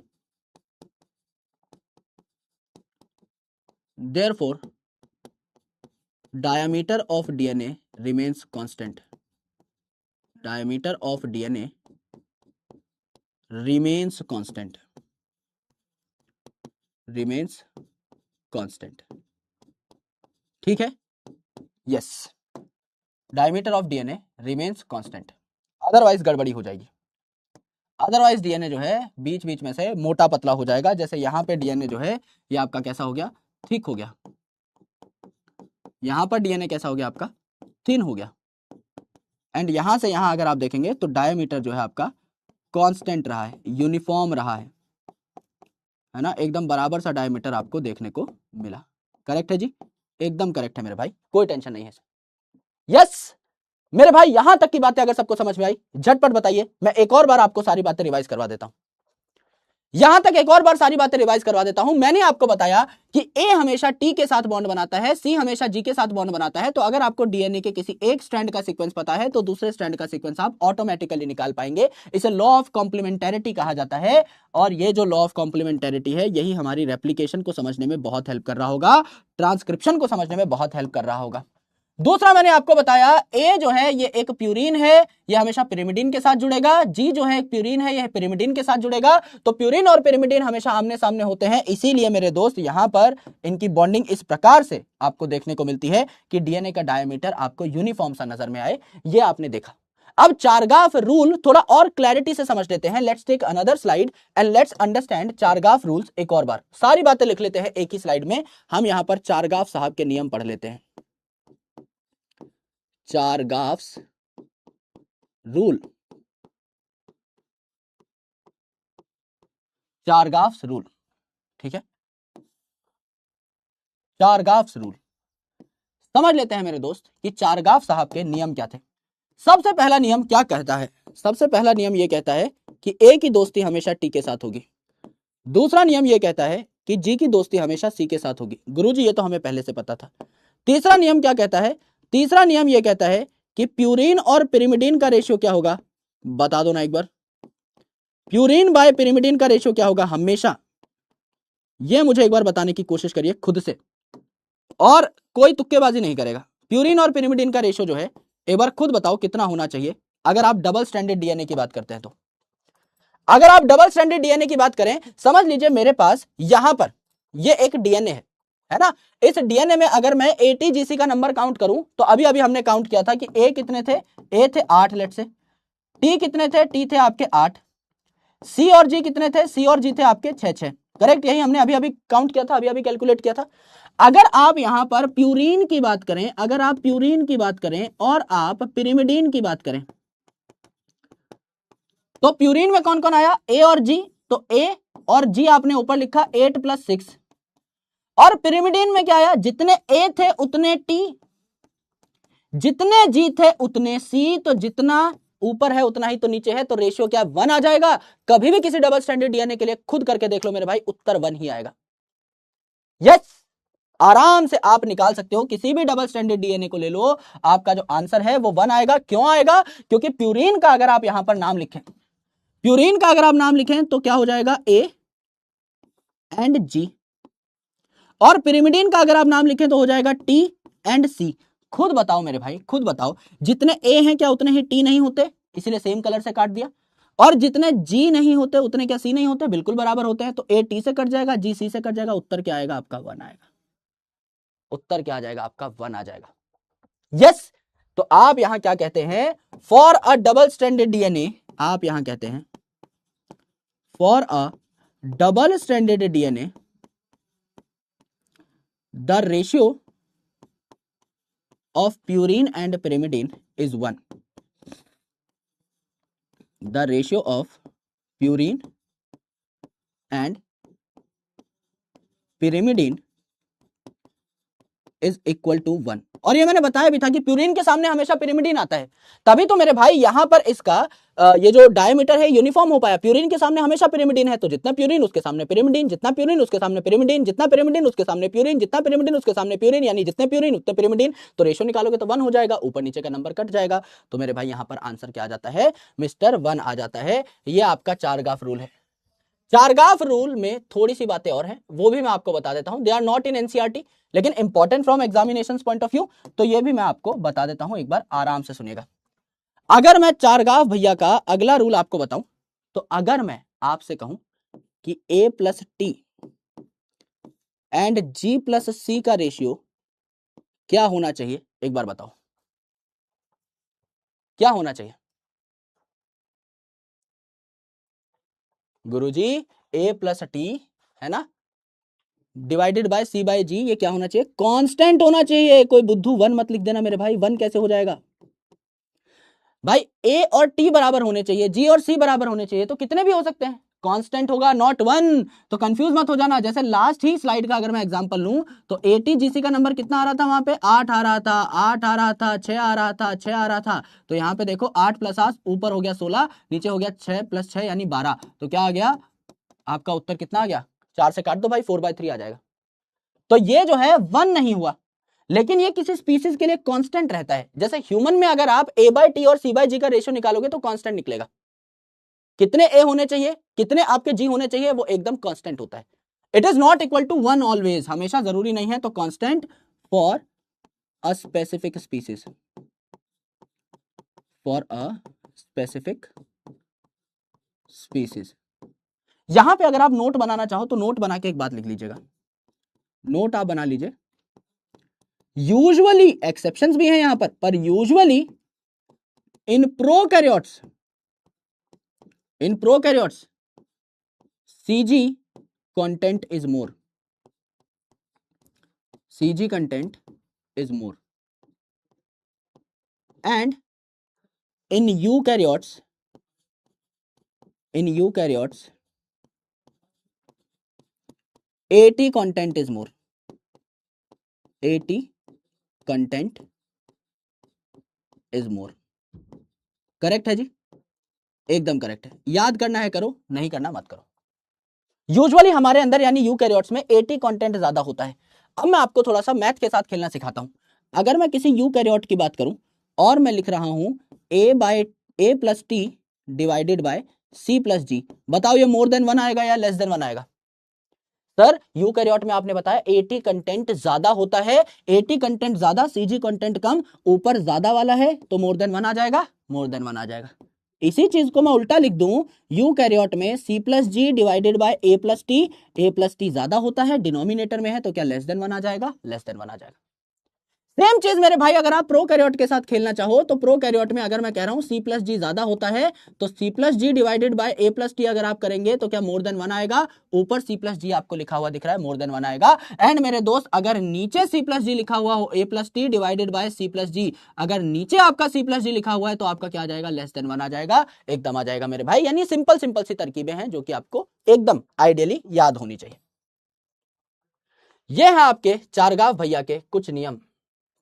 therefore diameter of DNA remains constant, diameter of DNA remains constant, remains constant। ठीक है? Yes, diameter of DNA remains constant, otherwise गड़बड़ी हो जाएगी। अदरवाइज डीएनए जो है बीच बीच में से मोटा पतला हो जाएगा। जैसे यहां पे डीएनए जो है ये आपका कैसा हो गया? थिक हो गया। यहां पर डीएनए कैसा हो गया? आपका थिन हो गया। एंड यहां से यहां अगर आप देखेंगे तो डायमीटर जो है आपका कांस्टेंट रहा है, यूनिफॉर्म रहा है ना? एकदम बराबर सा डायमीटर आपको देखने को मिला। करेक्ट है जी? एकदम करेक्ट है मेरे भाई, कोई टेंशन नहीं है। यस मेरे भाई, यहां तक की बातें अगर सबको समझ में आई झटपट बताइए, मैं एक और बार आपको सारी बातें रिवाइज करवा देता हूं। यहां तक एक और बार सारी बातें रिवाइज करवा देता हूं। मैंने आपको बताया कि ए हमेशा टी के साथ बॉन्ड बनाता है, सी हमेशा जी के साथ बॉन्ड बनाता है। तो अगर आपको डीएनए के किसी एक स्ट्रैंड का सीक्वेंस पता है तो दूसरे स्ट्रैंड का सीक्वेंस आप ऑटोमेटिकली निकाल पाएंगे। इसे लॉ ऑफ कॉम्प्लीमेंटेरिटी कहा जाता है। और ये जो लॉ ऑफ कॉम्प्लीमेंटेरिटी है यही हमारी रेप्लिकेशन को समझने में बहुत हेल्प कर रहा होगा, ट्रांसक्रिप्शन को समझने में बहुत हेल्प कर रहा होगा। दूसरा मैंने आपको बताया ए जो है ये एक प्यूरिन है, ये हमेशा पिरिमिडिन के साथ जुड़ेगा। जी जो है एक प्यूरिन है, यह पिरिमिडिन के साथ जुड़ेगा। तो प्यूरिन और पिरिमिडिन हमेशा आमने सामने होते हैं, इसीलिए मेरे दोस्त यहां पर इनकी बॉन्डिंग इस प्रकार से आपको देखने को मिलती है कि डीएनए का डायमीटर आपको यूनिफॉर्म सा नजर में आए, ये आपने देखा। अब चारगाफ रूल थोड़ा और क्लैरिटी से समझ लेते हैं। Let's take another slide and let's understand Chargaff rules एक और बार। सारी बातें लिख लेते हैं एक ही स्लाइड में। हम यहां पर चारगाफ साहब के नियम पढ़ लेते हैं। चारगाफ्स रूल, चारगाफ्स रूल, ठीक है, चारगाफ्स रूल समझ लेते हैं मेरे दोस्त कि चारगाफ साहब के नियम क्या थे। सबसे पहला नियम क्या कहता है? सबसे पहला नियम यह कहता है कि ए की दोस्ती हमेशा टी के साथ होगी। दूसरा नियम यह कहता है कि जी की दोस्ती हमेशा सी के साथ होगी। गुरुजी ये तो हमें पहले से पता था। तीसरा नियम क्या कहता है? तीसरा नियम यह कहता है कि प्यूरिन और पिरिमिडिन का रेशियो क्या होगा? बता दो ना एक बार। प्यूरिन बाय पिरिमिडिन का रेशियो क्या होगा हमेशा? यह मुझे एक बार बताने की कोशिश करिए खुद से, और कोई तुक्केबाजी नहीं करेगा। प्यूरिन और पिरिमिडिन का रेशियो जो है एक बार खुद बताओ कितना होना चाहिए अगर आप डबल स्ट्रैंडेड डीएनए की बात करते हैं तो। अगर आप डबल स्ट्रैंडेड डीएनए की बात करें, समझ लीजिए मेरे पास यहां पर ये एक डीएनए है ना। इस डीएनए में अगर मैं एटीजीसी का नंबर काउंट करूं तो अभी अभी हमने काउंट किया था कि ए कितने थे? ए थे 8 लेट से। टी कितने थे? टी थे आपके 8। सी और जी कितने थे? सी और जी थे आपके 6। करेक्ट, यही हमने अभी अभी काउंट किया था, अभी अभी कैलकुलेट किया था। अगर आप यहां पर प्यूरिन की बात करें, अगर आप प्यूरिन की बात करें और आप पिरिमिडिन की बात करें, तो प्यूरिन में कौन कौन आया? ए और जी। तो ए और जी आपने ऊपर लिखा 8 + 6। और पिरिमिडिन में क्या आया? जितने ए थे उतने टी, जितने जी थे उतने सी। तो जितना ऊपर है उतना ही तो नीचे है, तो रेशियो क्या 1 आ जाएगा। कभी भी किसी डबल स्टैंडर्ड डीएनए के लिए खुद करके देख लो मेरे भाई, उत्तर 1 ही आएगा। यस, आराम से आप निकाल सकते हो, किसी भी डबल स्टैंडर्ड डीएनए को ले लो, आपका जो आंसर है वो 1 आएगा। क्यों आएगा? क्योंकि प्यूरिन का अगर आप यहां पर नाम लिखें, प्यूरिन का अगर आप नाम लिखें तो क्या हो जाएगा? ए एंड जी। और पिरिमिडिन का अगर आप नाम लिखें तो हो जाएगा टी एंड सी। खुद बताओ मेरे भाई, खुद बताओ, जितने ए हैं क्या उतने ही टी नहीं होते? इसलिए सेम कलर से काट दिया। और जितने जी नहीं होते उतने क्या सी नहीं होते? बिल्कुल बराबर होते हैं। तो ए टी से कट जाएगा, जी सी से कट जाएगा, उत्तर क्या आएगा आपका? 1 आएगा। उत्तर क्या आ जाएगा आपका? 1 आ जाएगा। यस, तो आप यहां क्या कहते हैं? For a double stranded DNA, आप यहां कहते हैं for a double stranded DNA the ratio of purine and pyrimidine is 1. The ratio of purine and pyrimidine is equal to 1. और ये मैंने बताया भी था कि प्यूरिन के सामने हमेशा पिरिमिडिन आता है, तभी तो मेरे भाई यहां पर इसका ये जो डायमीटर है यूनिफॉर्म हो पाया। प्यूरिन के सामने हमेशा पिरिमिडिन है, तो जितना प्यूरिन उसके सामने पिरिमिडिन, जितना प्यूरिन उसके सामने पिरिमिडिन, जितना पिरिमिडिन उसके सामने प्यूरिन, जितना पिरिमिडिन उसके सामने प्यूरिन, यानी जितने प्यूरिन उतने पिरिमिडिन। तो रेशियो निकालोगे तो 1 हो जाएगा, ऊपर नीचे का नंबर कट जाएगा। तो मेरे भाई यहां पर आंसर क्या आ जाता है? मिस्टर 1 आ जाता है। ये आपका चारगाफ रूल है। चारगाफ रूल में थोड़ी सी बातें और हैं, वो भी मैं आपको बता देता हूं। They are not in NCERT, लेकिन important from examination point of view, तो ये भी मैं आपको बता देता हूं। एक बार आराम से सुनिएगा। अगर मैं चारगाफ भैया का अगला रूल आपको बताऊं, तो अगर मैं आपसे कहूं कि A plus T and G plus C का रेशियो क्या होना चाहिए, एक बार बताओ क्या होना चाहिए? गुरुजी ए प्लस टी है ना, डिवाइडेड बाय सी बाय जी, ये क्या होना चाहिए? कांस्टेंट होना चाहिए। कोई बुद्धू 1 मत लिख देना मेरे भाई, 1 कैसे हो जाएगा भाई? ए और टी बराबर होने चाहिए, जी और सी बराबर होने चाहिए, तो कितने भी हो सकते हैं, कांस्टेंट होगा, नॉट 1। तो कंफ्यूज मत हो जाना। जैसे लास्ट ही स्लाइड का अगर मैं एग्जांपल लूं, तो एटीजीसी का नंबर कितना आ रहा था? वहां पे 8 आ रहा था, 8 आ रहा था, 6 आ रहा था, 6 आ रहा था। तो यहाँ पे देखो 8 + 8 ऊपर हो गया 16, नीचे हो गया 6 + 6 यानी 12। तो क्या आ गया आपका उत्तर? कितना आ गया? 4 से काट दो भाई, 4/3 आ जाएगा। तो ये जो है 1 नहीं हुआ, लेकिन ये किसी स्पीसीज के लिए कांस्टेंट रहता है। जैसे ह्यूमन में अगर आप a/t और c/g का रेशियो निकालोगे तो कांस्टेंट निकलेगा। कितने ए होने चाहिए, कितने आपके जी होने चाहिए, वो एकदम कांस्टेंट होता है। It is not equal to 1 always, हमेशा जरूरी नहीं है। तो constant for a specific species, for a specific species। यहां पे अगर आप नोट बनाना चाहो तो नोट बना के एक बात लिख लीजिएगा, नोट आप बना लीजिए, यूजुअली एक्सेप्शंस भी हैं यहां पर usually in prokaryotes, in prokaryotes CG content is more, CG content is more, and in eukaryotes AT content is more, AT content is more। Correct है जी, एकदम करेक्ट है, याद करना है करो, नहीं करना मत करो। यूजुअली हमारे अंदर यानी यूकैरियोट्स में AT कंटेंट ज्यादा होता है। अब मैं आपको थोड़ा सा मैथ के साथ खेलना सिखाता हूं। अगर मैं किसी यूकैरियोट की बात करूं और मैं लिख रहा हूं A plus T divided by C plus G, बताओ ये मोर देन 1 आएगा या लेस देन 1 आएगा? सर यूकैरियोट में आपने बताया AT कंटेंट ज्यादा होता है, AT कंटेंट ज्यादा CG कंटेंट कम, ऊपर ज्यादा वाला है तो मोर देन 1 आ जाएगा, मोर देन 1 आ जाएगा। इसी चीज को मैं उल्टा लिख दूं, यूकैरियोट में C plus G divided by A plus T ज्यादा होता है, डिनोमिनेटर में है तो क्या लेस देन 1 आ जाएगा, लेस देन 1 आ जाएगा। सेम चीज मेरे भाई अगर आप प्रोकैरियोट के साथ खेलना चाहो तो प्रोकैरियोट में अगर मैं कह रहा हूं C प्लस जी ज्यादा होता है तो C plus G divided by A plus T अगर आप करेंगे तो क्या मोर देन 1 आएगा, ऊपर C प्लस जी आपको लिखा हुआ दिख रहा है, मोर देन 1 आएगा। एंड मेरे दोस्त अगर नीचे C प्लस जी लिखा हुआ हो A plus T divided by C plus G, अगर नीचे आपका C प्लस जी लिखा हुआ है तो आपका क्या आ जाएगा, लेस देन 1 आ जाएगा, एकदम आ जाएगा मेरे भाई। यानी सिंपल सिंपल सी तरकीबें हैं जो कि आपको एकदम आइडियली याद होनी चाहिए। यह है आपके चारगांव भैया के कुछ नियम,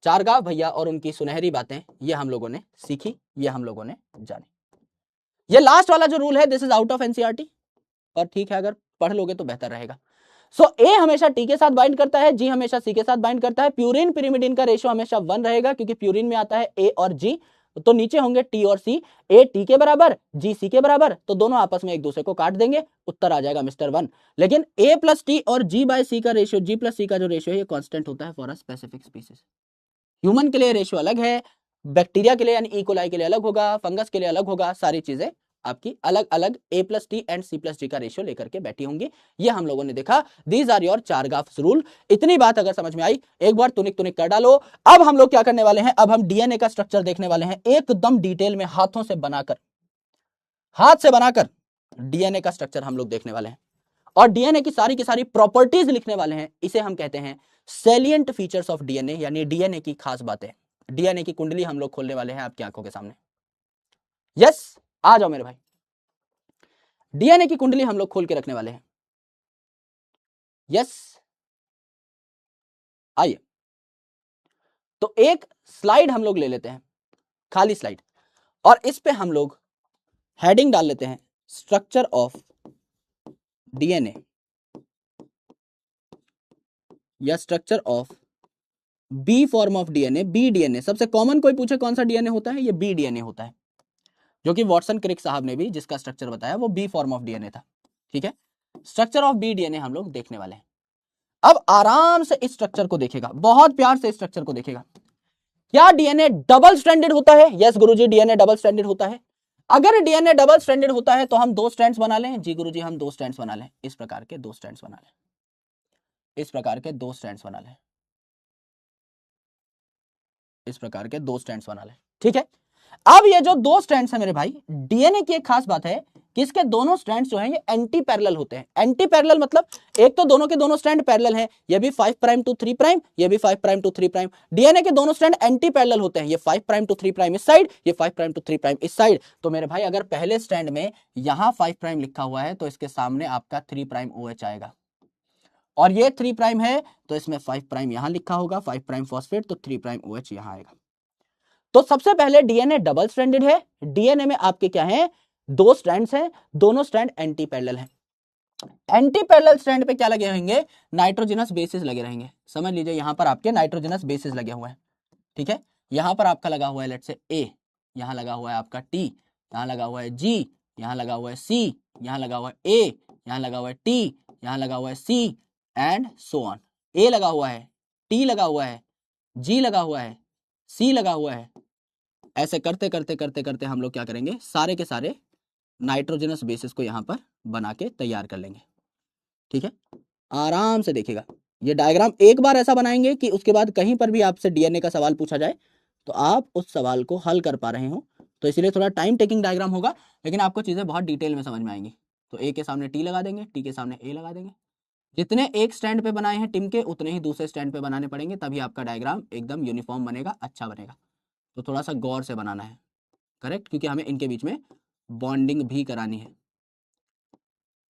चारगांव भैया और उनकी सुनहरी बातें, ये हम लोगों ने सीखी, ये हम लोगों ने जानी। ये लास्ट वाला जो रूल है this is out of NCERT, और ठीक है अगर पढ़ लोगे तो बेहतर रहेगा। सो ए हमेशा टी के साथ बाइंड करता है, जी हमेशा सी के साथ बाइंड करता है, प्यूरिन पिरिमिडिन का रेशियो हमेशा 1 रहेगा क्योंकि प्यूरिन में आता है ए और जी, तो नीचे होंगे टी और सी, ए टी के बराबर जी सी के बराबर, तो दोनों आपस में एक दूसरे को काट देंगे, उत्तर आ जाएगा मिस्टर 1। लेकिन ए प्लस टी और जी बाय सी का रेशियो, जी प्लस सी का जो रेशियो है ये कांस्टेंट होता है for a specific species. Human के लिए रेशियो अलग है, बैक्टीरिया के लिए यानी इकोलाई के लिए अलग होगा, फंगस के लिए अलग होगा, सारी चीजें आपकी अलग अलग A plus T and C plus T का रेशियो लेकर के बैठी होंगी। ये हम लोगों ने देखा, these are your Chargaff rule. इतनी बात अगर समझ में आई एक बार तुनिक तुनिक कर डालो। अब हम लोग क्या करने वाले हैं, अब हम डीएनए का स्ट्रक्चर देखने वाले हैं एकदम डिटेल में, हाथों से बनाकर, हाथ से बनाकर डीएनए का स्ट्रक्चर हम लोग देखने वाले हैं और डीएनए की सारी प्रॉपर्टीज लिखने वाले हैं। इसे हम कहते हैं सैलिएंट फीचर्स ऑफ डीएनए, यानी डीएनए की खास बातें। डीएनए की कुंडली हम लोग खोलने वाले हैं आपकी आंखों के सामने। यस, आ जाओ मेरे भाई, डीएनए की कुंडली हम लोग खोल के रखने वाले हैं। यस, आइए, तो एक स्लाइड हम लोग ले लेते हैं, खाली स्लाइड, और इस पे हम लोग हेडिंग डाल लेते हैं स्ट्रक्चर ऑफ डीएनए या structure of B form of DNA. B DNA सबसे कॉमन, कोई पूछे कौन सा डीएनए होता है, ये बी डीएनए होता है, जो कि वॉटसन क्रिक साहब ने भी जिसका स्ट्रक्चर बताया वो बी फॉर्म ऑफ डीएनए था। ठीक है, स्ट्रक्चर ऑफ बी डीएनए हम लोग देखने वाले हैं। अब आराम से इस स्ट्रक्चर को देखेगा, बहुत प्यार से इस स्ट्रक्चर को देखेगा। क्या डीएनए डबल स्ट्रैंडेड होता है? यस गुरुजी, डीएनए डबल स्ट्रैंडेड होता है। अगर डीएनए डबल स्ट्रैंडेड होता है तो हम 2 स्ट्रैंड्स बना लें। जी गुरुजी, हम 2 स्ट्रैंड्स बना लें, इस प्रकार के 2 स्ट्रैंड्स बना लें, इस प्रकार के 2 स्ट्रैंड्स बना लें, इस प्रकार के 2 स्ट्रैंड्स बना लें। ठीक है, अब ये जो 2 स्ट्रैंड्स है मेरे भाई, डीएनए की एक खास बात है कि इसके दोनों स्ट्रैंड्स जो हैं ये एंटी पैरेलल होते हैं। एंटी पैरेलल मतलब एक तो दोनों के दोनों स्ट्रैंड पैरेलल हैं, ये भी 5 प्राइम टू 3 प्राइम, ये भी 5 प्राइम टू 3 प्राइम। डीएनए के दोनों स्ट्रैंड एंटी पैरेलल होते हैं, ये 5 प्राइम टू 3 प्राइम इस साइड, ये 5 प्राइम टू 3 प्राइम इस साइड। तो मेरे भाई अगर पहले स्ट्रैंड में यहां 5 प्राइम लिखा हुआ है तो इसके सामने आपका 3 प्राइम OH आएगा, और ये 3 प्राइम है तो इसमें 5 प्राइम यहां लिखा होगा, 5 प्राइम फॉस्फेट, तो 3 प्राइम OH यहां आएगा। तो सबसे पहले डीएनए डबल स्ट्रैंडेड है। डीएनए में आपके क्या है, 2 स्ट्रैंड्स हैं, दोनों स्ट्रैंड एंटी पैरेलल हैं। एंटी पैरेलल स्ट्रैंड पे क्या लगे होंगे, नाइट्रोजनस बेसिस लगे रहेंगे। समझ लीजिए यहां पर आपके नाइट्रोजनस बेसिस लगे हुए हैं। ठीक है, यहां पर आपका लगा हुआ है लेट्स से ए, यहां लगा हुआ है आपका टी, यहां लगा हुआ है जी, यहां लगा हुआ है सी, यहां लगा हुआ है ए, यहां लगा हुआ है टी, यहां लगा हुआ है सी एंड सो ऑन। ए लगा हुआ है, टी लगा हुआ है, G लगा हुआ है, C लगा हुआ है। ऐसे करते करते करते करते हम लोग क्या करेंगे, सारे के सारे नाइट्रोजनस बेसिस को यहाँ पर बना के तैयार कर लेंगे। ठीक है, आराम से देखिएगा। ये डायग्राम एक बार ऐसा बनाएंगे कि उसके बाद कहीं पर भी आपसे डीएनए का सवाल पूछा जाए तो आप उस सवाल को हल कर पा रहे हो। तो इसलिए थोड़ा टाइम टेकिंग डायग्राम होगा, लेकिन आपको चीजें बहुत डिटेल में समझ में आएंगी। तो ए के सामने टी लगा देंगे, टी के सामने ए लगा देंगे। जितने एक स्टैंड पे बनाए हैं टिम के, उतने ही दूसरे स्टैंड पे बनाने पड़ेंगे, तभी आपका डायग्राम एकदम यूनिफॉर्म बनेगा, अच्छा बनेगा। तो थोड़ा सा गौर से बनाना है, करेक्ट, क्योंकि हमें इनके बीच में बॉन्डिंग भी करानी है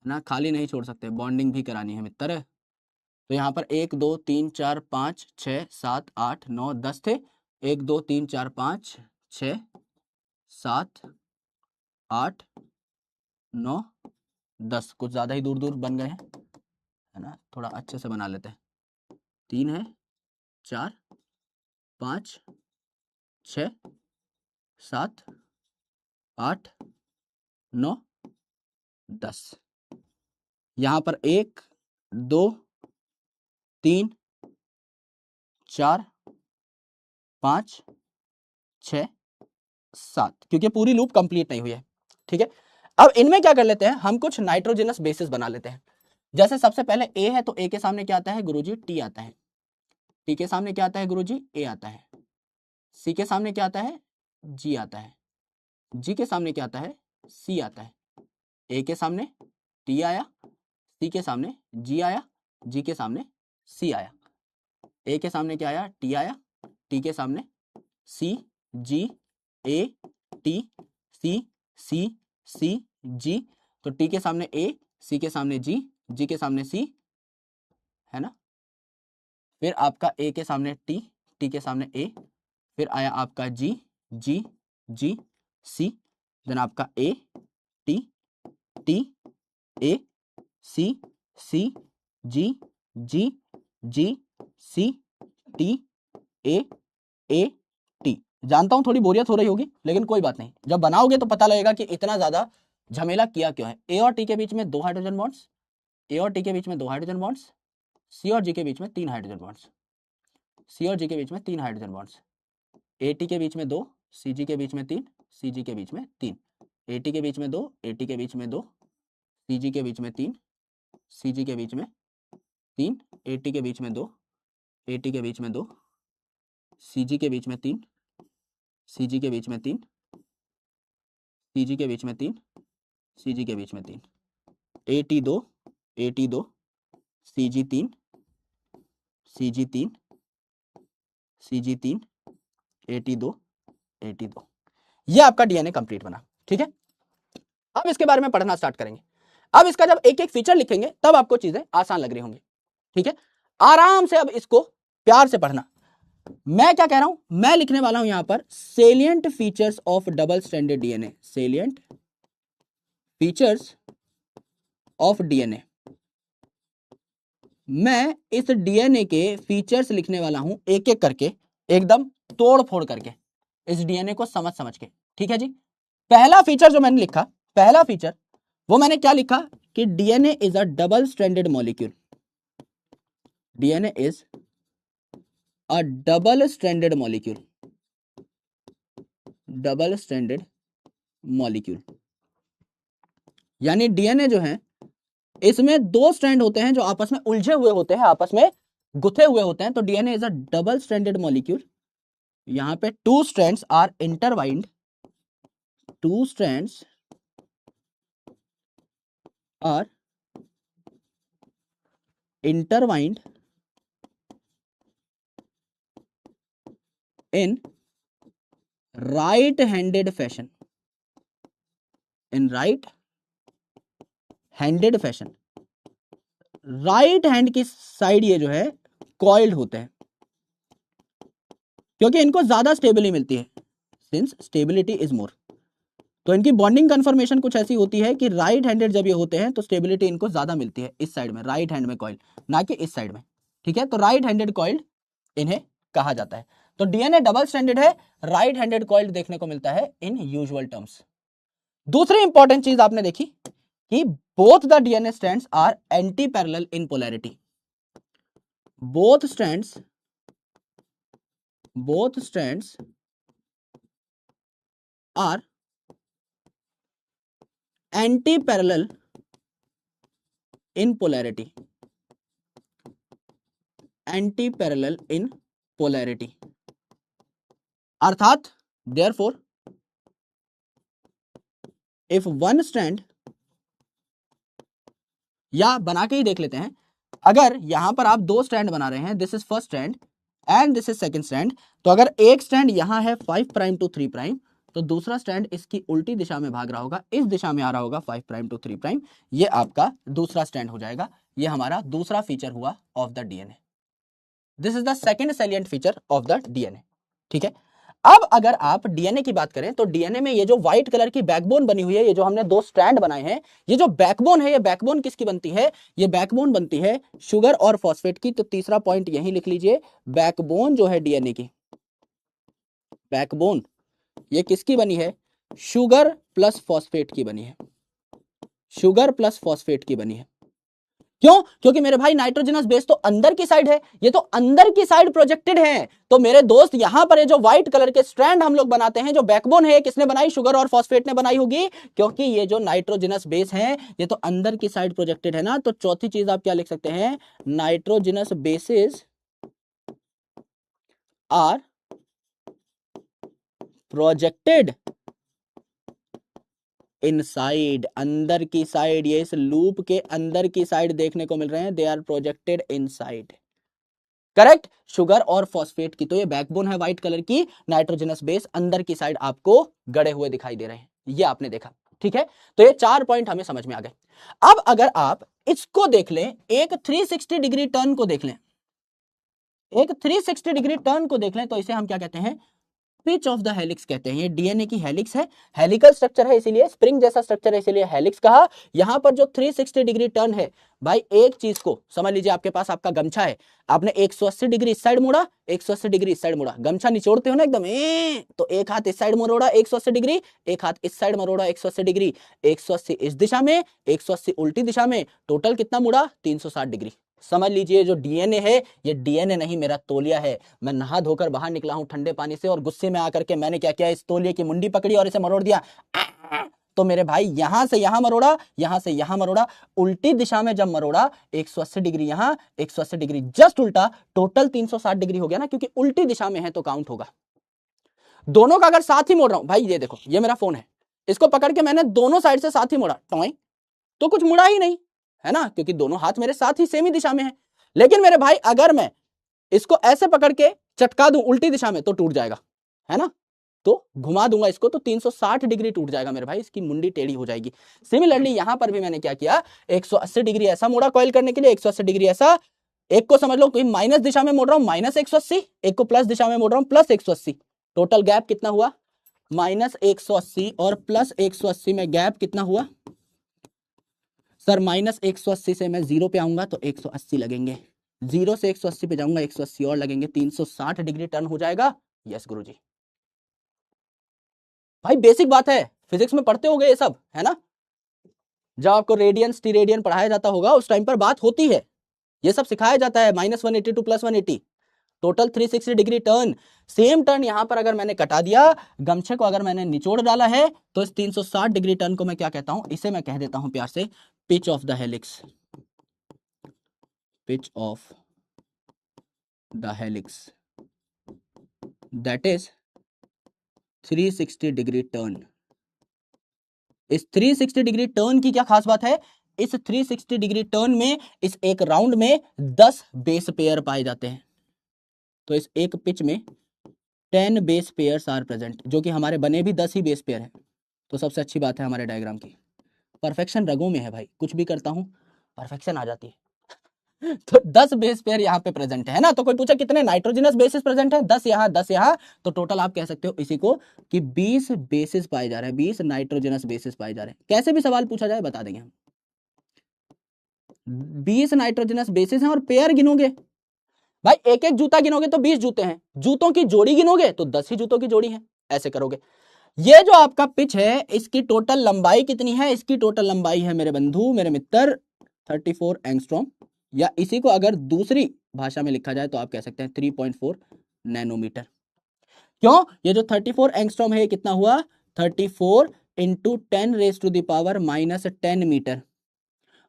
ना, खाली नहीं छोड़ सकते, बॉन्डिंग भी करानी है मित्र। तो यहाँ पर 1 2 3 4 5 6 7 8 9 10 थे। 1 2 3 4 5 6 7 8 9 10, कुछ ज़्यादा ही दूर दूर बन गए हैं, है ना, थोड़ा अच्छे से बना लेते हैं। 3 है, 4 5 6 7 8 9 10। यहाँ पर 1 2 3 4 5 6 7, क्योंकि पूरी लूप कंप्लीट नहीं हुई है। ठीक है, अब इनमें क्या कर लेते हैं, हम कुछ नाइट्रोजनस बेसिस बना लेते हैं। जैसे सबसे पहले ए है, तो ए के सामने क्या आता है गुरुजी, टी आता है। टी के सामने क्या आता है गुरुजी, ए आता है। सी के सामने क्या आता है, जी आता है। जी के सामने क्या आता है, सी आता है। ए के सामने टी आया, सी के सामने जी आया, जी के सामने सी आया। ए के सामने क्या आया, टी आया, टी के सामने सी, जी, ए, टी, सी, सी, सी, जी। तो टी के सामने ए, सी के सामने जी, जी के सामने सी, है ना। फिर आपका ए के सामने टी, टी के सामने ए, फिर आया आपका जी, जी, जी, सी, देन आपका ए, टी, टी, ए, सी, सी, जी, जी, जी, सी, टी, ए, टी। जानता हूं थोड़ी बोरियत हो रही होगी, लेकिन कोई बात नहीं, जब बनाओगे तो पता लगेगा कि इतना ज्यादा झमेला किया क्यों है। ए और टी के बीच में 2 हाइड्रोजन बॉन्ड्स, ए और टी के बीच में 2 हाइड्रोजन बॉन्ड्स, सी और जी के बीच में 3 हाइड्रोजन बॉन्ड्स, सी और जी के बीच में 3 हाइड्रोजन बॉन्ड्स, ए टी के बीच में 2, सी जी के बीच में 3, सी जी के बीच में 3, ए टी के बीच में 2, ए टी के बीच में 2, सी जी के बीच में 3, सी जी के बीच में 3, ए टी के बीच में 2, ए टी के बीच में 2, सी जी के बीच में 3, सी जी के बीच में 3, सी जी के बीच में 3, सी जी के बीच में 3, A T 2, A T 2, C G 3, C G 3, C G 3, A T 2, A T 2। ये आपका डीएनए कंप्लीट बना। ठीक है, अब इसके बारे में पढ़ना स्टार्ट करेंगे। अब इसका जब एक एक फीचर लिखेंगे तब आपको चीजें आसान लग रही होंगी। ठीक है, आराम से अब इसको प्यार से पढ़ना। मैं क्या कह रहा हूं, मैं लिखने वाला हूं यहां पर salient features of double stranded DNA, salient features of DNA. मैं इस डीएनए के फीचर्स लिखने वाला हूं एक एक करके, एकदम तोड़ फोड़ करके, इस डीएनए को समझ समझ के। ठीक है जी, पहला फीचर जो मैंने लिखा, पहला फीचर वो मैंने क्या लिखा कि DNA is a double stranded molecule, DNA is a double stranded molecule, double stranded molecule. यानी डीएनए जो है इसमें 2 स्ट्रैंड होते हैं जो आपस में उलझे हुए होते हैं, आपस में गुथे हुए होते हैं। तो DNA is a double stranded molecule. यहां पे 2 strands are intertwined, 2 strands are intertwined in right-handed fashion, in right-handed fashion। Right hand की साइड ये जो है कॉइल्ड होते हैं, क्योंकि इनको ज्यादा स्टेबिलिटी मिलती है, सिंस स्टेबिलिटी इज मोर। तो इनकी बॉन्डिंग कन्फर्मेशन कुछ ऐसी होती है कि राइट हैंडेड जब ये होते हैं तो स्टेबिलिटी इनको ज्यादा मिलती है इस साइड में, राइट हैंड में कॉइल, ना कि इस साइड में। ठीक है, तो राइट हैंडेड कॉइल्ड इन्हें कहा जाता है। तो डीएनए डबल स्ट्रैंडेड है, राइट हैंडेड कॉइल्ड देखने को मिलता है इन यूजुअल टर्म्स। दूसरी इंपॉर्टेंट चीज आपने देखी कि both the DNA strands are anti parallel in polarity, both strands both strands are anti-parallel in polarity. Anti-parallel in polarity. अर्थात therefore if one strand, या बना के ही देख लेते हैं, अगर यहां पर आप दो स्ट्रैंड बना रहे हैं, this is first strand and this is second strand, तो अगर एक स्ट्रैंड यहां है 5 प्राइम टू 3 प्राइम, तो दूसरा स्ट्रैंड इसकी उल्टी दिशा में भाग रहा होगा, इस दिशा में आ रहा होगा 5 प्राइम टू 3 प्राइम, ये आपका दूसरा स्ट्रैंड हो जाएगा। ये हमारा दूसरा फीचर हुआ of the DNA. This is the second salient feature of the DNA. ठीक है, अब अगर आप डीएनए की बात करें तो डीएनए में ये जो व्हाइट कलर की बैकबोन बनी हुई है, ये जो हमने दो स्ट्रैंड बनाए हैं, ये जो बैकबोन है, ये बैकबोन किसकी बनती है? ये बैकबोन बनती है शुगर और फॉस्फेट की। तो तीसरा पॉइंट यही लिख लीजिए, बैकबोन जो है डीएनए की, बैकबोन ये किसकी बनी है? शुगर प्लस फॉस्फेट की बनी है। शुगर प्लस फॉस्फेट की बनी है। क्यों? क्योंकि मेरे भाई नाइट्रोजनस बेस तो अंदर की साइड है, ये तो अंदर की साइड प्रोजेक्टेड है। तो मेरे दोस्त यहां पर ये जो व्हाइट कलर के स्ट्रैंड हम लोग बनाते हैं, जो बैकबोन है, किसने बनाई? शुगर और फॉस्फेट ने बनाई होगी, क्योंकि ये जो नाइट्रोजनस बेस है ये तो अंदर की साइड प्रोजेक्टेड है ना। तो चौथी चीज आप क्या लिख सकते हैं? Nitrogenous bases are projected inside, अंदर की साइड, ये इस लूप के अंदर की साइड देखने को मिल रहे हैं, they are projected inside. Correct, sugar और फॉस्फेट की तो ये बैकबोन है व्हाइट कलर की, नाइट्रोजनस बेस अंदर की साइड आपको गड़े हुए दिखाई दे रहे हैं, ये आपने देखा। ठीक है, तो ये 4 पॉइंट हमें समझ में आ गए। अब अगर आप इसको देख लें, एक 360 डिग्री टर्न को देख लें, एक 360 डिग्री टर्न को देख लें, तो इसे हम क्या कहते हैं? पिच ऑफ द हेलिक्स कहते हैं। ये डीएनए की हेलिक्स है, हेलिकल स्ट्रक्चर है, इसीलिए स्प्रिंग जैसा स्ट्रक्चर है, इसीलिए हेलिक्स कहा। यहां पर जो 360 डिग्री टर्न है, भाई एक चीज को समझ लीजिए, आपके पास आपका गमछा है, आपने 180 डिग्री इस साइड मोड़ा, 180 डिग्री इस साइड मोड़ा, गमछा निचोड़ते हो ना एकदम, तो एक हाथ इस साइड मोड़ा 180 डिग्री, एक हाथ इस साइड मोड़ा 180 डिग्री, 180 इस दिशा में, 180 उल्टी दिशा में, टोटल कितना मुड़ा? 360 डिग्री। समझ लीजिए जो डीएनए है, ये डीएनए नहीं, मेरा तौलिया है। मैं नहा धोकर बाहर निकला हूं ठंडे पानी से, और गुस्से में आकर के मैंने क्या किया? इस तौलिए की मुंडी पकड़ी और इसे मरोड़ दिया। तो मेरे भाई यहां से यहां मरोड़ा, यहां से यहां मरोड़ा, उल्टी दिशा में जब मरोड़ा 180 डिग्री, यहां 180 डिग्री जस्ट उल्टा, टोटल 360 डिग्री हो गया ना, क्योंकि उल्टी दिशा में है तो काउंट होगा। दोनों का अगर साथ ही मोड़ रहा हूं, भाई ये देखो, ये मेरा फोन है, इसको पकड़ के मैंने दोनों साइड से साथ ही मोड़ा, तो कुछ मुड़ा ही नहीं है ना, क्योंकि दोनों हाथ मेरे साथ ही सेम ही दिशा में है। लेकिन मेरे भाई अगर मैं इसको ऐसे पकड़ के चटका दूं उल्टी दिशा में, तो टूट जाएगा, है ना। तो घुमा दूंगा इसको तो 360 डिग्री टूट जाएगा मेरे भाई, इसकी मुंडी टेढ़ी हो जाएगी। सिमिलरली यहां पर भी मैंने क्या किया? 180 डिग्री ऐसा मोड़ा कॉइल करने के लिए, 180 डिग्री ऐसा, एक को समझ लो कि माइनस दिशा में मोड़ रहा हूं -180, एक को प्लस दिशा में मोड़ रहा हूं +180। टोटल गैप कितना हुआ? -180 और +180 में गैप कितना हुआ? सर -180 से मैं 0 पे आऊंगा तो 180 लगेंगे, 0 से 180 पे जाऊंगा 180 और लगेंगे, 360 डिग्री टर्न हो जाएगा। यस गुरुजी। भाई बेसिक बात है, फिजिक्स में पढ़ते होगे ये सब, है ना। जब आपको रेडियन स्टीरेडियन पढ़ाया जाता होगा उस टाइम पर बात होती है, ये सब सिखाया जाता है, -180 to +180, total 360 degree turn. Same turn यहां पर अगर मैंने कटा दिया, गमछे को अगर मैंने निचोड़ डाला है, तो इस 360 डिग्री टर्न को मैं क्या कहता हूं? इसे मैं कह देता हूं प्यार से pitch of the helix. Pitch of the helix, that is 360 degree turn. इस 360 डिग्री टर्न की क्या खास बात है? इस 360 डिग्री टर्न में इस एक राउंड में 10 बेस पेयर पाए जाते हैं। तो इस एक पिच में 10 बेस पेयर्स आर प्रेजेंट, जो कि हमारे बने भी 10 ही बेस पेयर हैं। तो सबसे अच्छी बात है हमारे डायग्राम की, परफेक्शन रगों में है भाई, कुछ भी करता हूं परफेक्शन आ जाती है। तो 10 बेस पेयर यहाँ पे प्रेजेंट है ना। तो कोई पूछा कितने नाइट्रोजनस बेसिस प्रेजेंट है? 10 यहाँ 10 यहाँ, तो टोटल आप कह सकते हो इसी को कि 20 बेसिस पाए जा रहे हैं, 20 नाइट्रोजनस बेसिस पाए जा रहे हैं। कैसे भी सवाल पूछा जाए बता देंगे हम। 20 नाइट्रोजनस बेसिस हैं, और पेयर गिनोगे भाई, एक एक जूता गिनोगे तो 20 जूते हैं, जूतों की जोड़ी गिनोगे तो 10 ही जूतों की जोड़ी है, ऐसे करोगे। ये जो आपका पिच है, इसकी टोटल लंबाई कितनी है? इसकी टोटल लंबाई है मेरे बंधु, मेरे मित्र, 34 एंगस्ट्रॉम, या इसी को अगर दूसरी भाषा में लिखा जाए तो आप कह सकते हैं 3.4 नैनोमीटर। क्यों? ये जो 34 एंगस्ट्रॉम है कितना हुआ? 34 इंटू 10⁻⁻10 मीटर।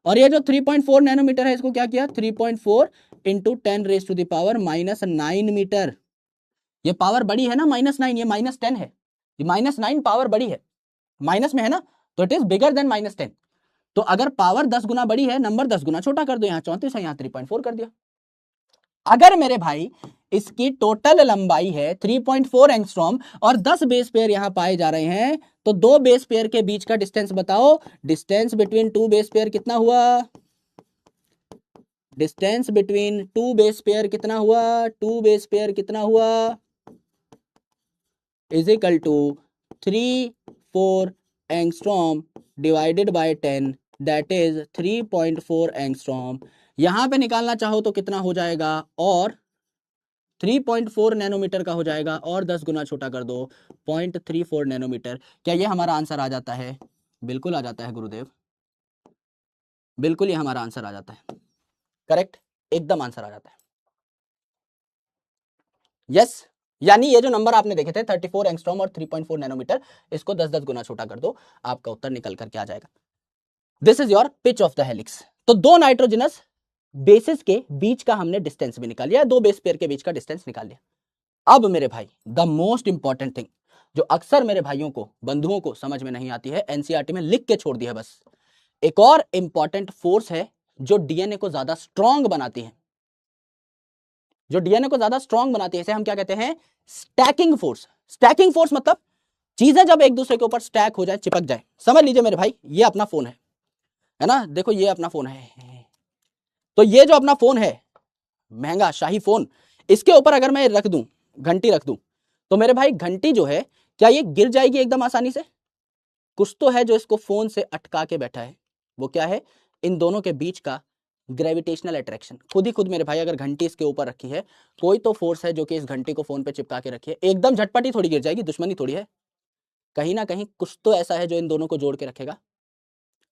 और ये जो 3.4 नैनोमीटर है इसको क्या किया? 3.4 इंटू 10⁻⁻9 मीटर। ये पावर बड़ी है ना -9, ये -10 है, ये -9 पावर बड़ी है, माइनस में है ना, तो इट इज बिगर देन -10। तो अगर पावर 10 गुना बड़ी है, नंबर 10 गुना छोटा कर दो, यहाँ 34 है, यहाँ 3.4 कर दिया। अगर मेरे भाई इसकी टोटल लंबाई है 3.4 एंगस्ट्रॉम और 10 बेस पेयर यहां पाए जा रहे हैं, तो दो बेस पेयर के बीच का डिस्टेंस बताओ। Distance between two base pair कितना हुआ? Distance between two base pair कितना हुआ? टू बेस पेयर कितना हुआ? Is equal to 3.4 angstrom divided by 10, that is 3.4 angstrom. यहां पे निकालना चाहो तो कितना हो जाएगा? और 3.4 नैनोमीटर का हो जाएगा, और 10 गुना छोटा कर दो, 0.34 नैनोमीटर। क्या ये हमारा आंसर आ जाता है? बिल्कुल आ जाता है गुरुदेव, बिल्कुल ये हमारा आंसर आ जाता है, करेक्ट, एकदम आंसर आ जाता है। यस, यानी ये जो नंबर आपने देखे थे 34 एंगस्ट्रॉम और 3.4 नैनोमीटर, इसको 10-10 गुना छोटा कर दो, आपका उत्तर निकल करके आ जाएगा। This is your pitch of the helix. तो दो नाइट्रोजनस बेसिस के बीच का हमने डिस्टेंस भी निकाल लिया, दो बेस पेयर के बीच का डिस्टेंस निकाल लिया। अब मेरे भाई द मोस्ट इंपॉर्टेंट थिंग, जो अक्सर मेरे भाइयों को, बंधुओं को समझ में नहीं आती है, एनसीईआरटी में लिख के छोड़ दी है बस। एक और इंपॉर्टेंट फोर्स है जो डीएनए को ज्यादा स्ट्रॉन्ग बनाती है, जो डीएनए को ज्यादा स्ट्रॉन्ग बनाती है, इसे हम क्या कहते हैं? Stacking force. स्टैकिंग फोर्स मतलब चीजें जब एक दूसरे के ऊपर स्टैक हो जाए, चिपक जाए। समझ लीजिए मेरे भाई, ये अपना फोन है ना, देखो ये अपना फोन है, तो ये जो अपना फोन है, महंगा शाही फोन, इसके ऊपर अगर मैं रख दूं, घंटी रख दूं, तो मेरे भाई घंटी जो है, क्या ये गिर जाएगी एकदम आसानी से? कुछ तो है जो इसको फोन से अटका के बैठा है, वो क्या है? इन दोनों के बीच का ग्रेविटेशनल अट्रैक्शन। खुद ही खुद मेरे भाई, अगर घंटी इसके ऊपर रखी है, कोई तो फोर्स है जो कि इस घंटी को फोन पे चिपका के रखी है, एकदम झटपट ही थोड़ी गिर जाएगी, दुश्मनी थोड़ी है, कहीं ना कहीं कुछ तो ऐसा है जो इन दोनों को जोड़ के रखेगा,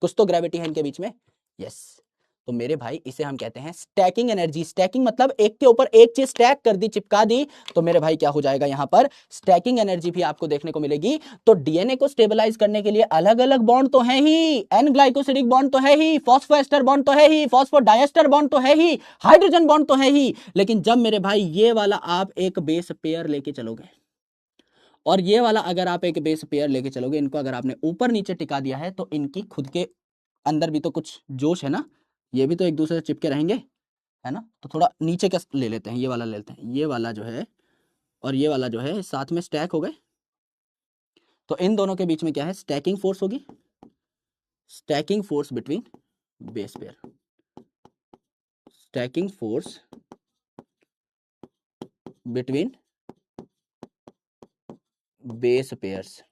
कुछ तो ग्रेविटी है इनके बीच में। यस, तो मेरे भाई इसे हम कहते हैं स्टैकिंग एनर्जी। स्टैकिंग मतलब एक के ऊपर एक चीज स्टैक कर दी, चिपका दी, तो मेरे भाई क्या हो जाएगा? यहां पर स्टैकिंग एनर्जी भी आपको देखने को मिलेगी। तो डीएनए को स्टेबलाइज करने के लिए अलग अलग बॉन्ड तो है ही, एन ग्लाइकोसिडिक बॉन्ड तो है ही, फॉस्फोएस्टर बॉन्ड तो है ही, फॉस्फोडाइएस्टर बॉन्ड तो है ही, हाइड्रोजन बॉन्ड तो है ही। लेकिन जब मेरे भाई ये वाला आप एक बेस पेयर लेके चलोगे, और ये वाला अगर आप एक बेस पेयर लेके चलोगे, इनको अगर आपने ऊपर नीचे टिका दिया है, तो इनकी खुद के अंदर भी तो कुछ जोश है ना, ये भी तो एक दूसरे से चिपके रहेंगे, है ना। तो थोड़ा नीचे का ले लेते हैं, ये वाला ले लेते हैं, ये वाला जो है और ये वाला जो है साथ में स्टैक हो गए, तो इन दोनों के बीच में क्या है? स्टैकिंग फोर्स होगी, stacking force between base pair, stacking force between base pairs.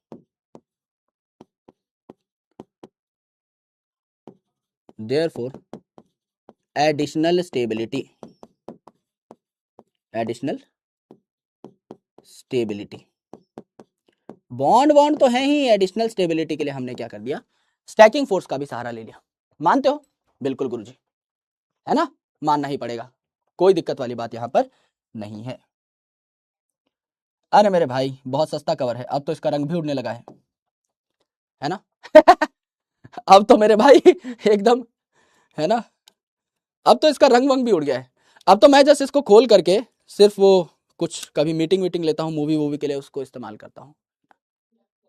Therefore additional stability, additional stability, bond bond तो है ही, एडिशनल स्टेबिलिटी के लिए हमने क्या कर दिया? स्टैकिंग फोर्स का भी सहारा ले लिया। मानते हो? बिल्कुल गुरुजी, है ना, मानना ही पड़ेगा, कोई दिक्कत वाली बात यहां पर नहीं है। अरे मेरे भाई बहुत सस्ता कवर है, अब तो इसका रंग भी उड़ने लगा है ना। अब तो मेरे भाई एकदम, है ना, अब तो इसका रंग वंग भी उड़ गया है। अब तो मैं जस्ट इसको खोल करके सिर्फ वो कुछ कभी मीटिंग वीटिंग लेता हूँ, मूवी वूवी के लिए उसको इस्तेमाल करता हूँ,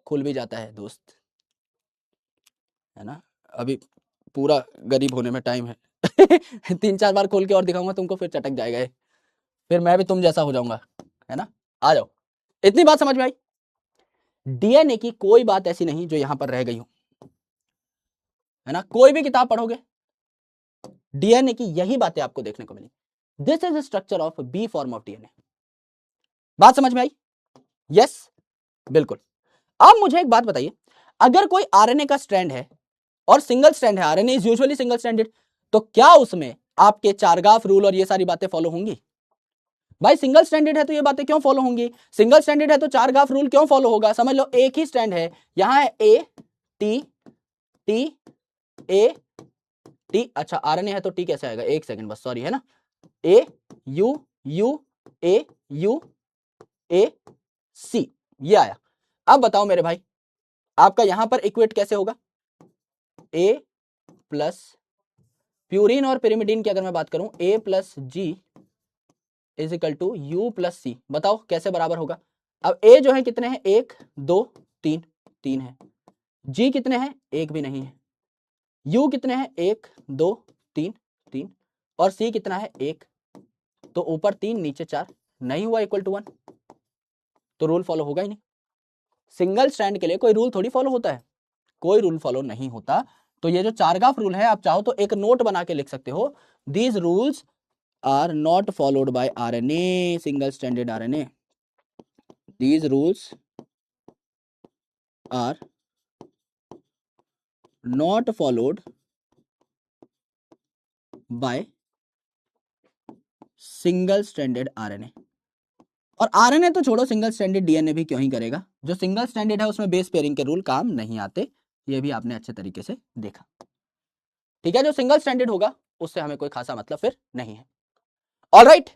खुल भी जाता है दोस्त, है ना। अभी पूरा गरीब होने में टाइम है। 3-4 बार खोल के और दिखाऊंगा तुमको, फिर चटक जाएगा ये, फिर मैं भी तुम जैसा हो जाऊंगा, है ना। आ जाओ, इतनी बात समझ में आई? डीएनए की कोई बात ऐसी नहीं जो यहां पर रह गई हो, है ना। कोई भी किताब पढ़ोगे, डीएनए की यही बातें आपको देखने को मिली। This is structure of B form of DNA. बात समझ में आई? यस, बिल्कुल। अब मुझे एक बात बताइए, अगर कोई आरएनए का स्ट्रैंड है और सिंगल स्ट्रैंड है, RNA is usually single stranded, तो क्या उसमें आपके चारगाफ रूल और ये सारी बातें फॉलो होंगी? भाई सिंगल स्टैंडर्ड है तो ये बातें क्यों फॉलो होंगी? सिंगल स्टैंडर्ड है तो चार ग्राफ रूल क्यों फॉलो होगा? समझ लो, एक ही स्टैंड है, यहां है A T T A T. अच्छा आरएनए है तो टी कैसे आएगा? एक सेकंड बस, सॉरी, है ना, ए you U A U A सी, ये आया। अब बताओ मेरे भाई, आपका यहां पर इक्वेट कैसे होगा? ए प्लस प्यूरिन और पिरिमिडिन की अगर मैं बात करूं, A plus G is equal to U plus C. बताओ कैसे बराबर होगा? अब ए जो है कितने हैं? 1 2 3, 3 है। जी कितने हैं? एक भी नहीं है। यू कितने हैं? 1 2 3, 3। और सी कितना है? 1। तो ऊपर 3 नीचे 4, नहीं हुआ इक्वल टू 1, तो रूल फॉलो होगा ही नहीं। सिंगल स्ट्रैंड के लिए कोई रूल थोड़ी फॉलो होता है, कोई रूल फॉलो नहीं होता। तो ये जो चारगाफ रूल है, आप चाहो तो एक नोट बना के लिख सकते हो, these rules are not followed by RNA, single stranded RNA. These rules are not followed by single stranded RNA। और आरएनए तो छोड़ो, सिंगल स्ट्रैंडेड डीएनए भी क्यों ही करेगा। जो सिंगल स्ट्रैंडेड है उसमें बेस पेयरिंग के रूल काम नहीं आते, ये भी आपने अच्छे तरीके से देखा। ठीक है, जो सिंगल स्ट्रैंडेड होगा उससे हमें कोई खासा मतलब फिर नहीं है। ऑलराइट,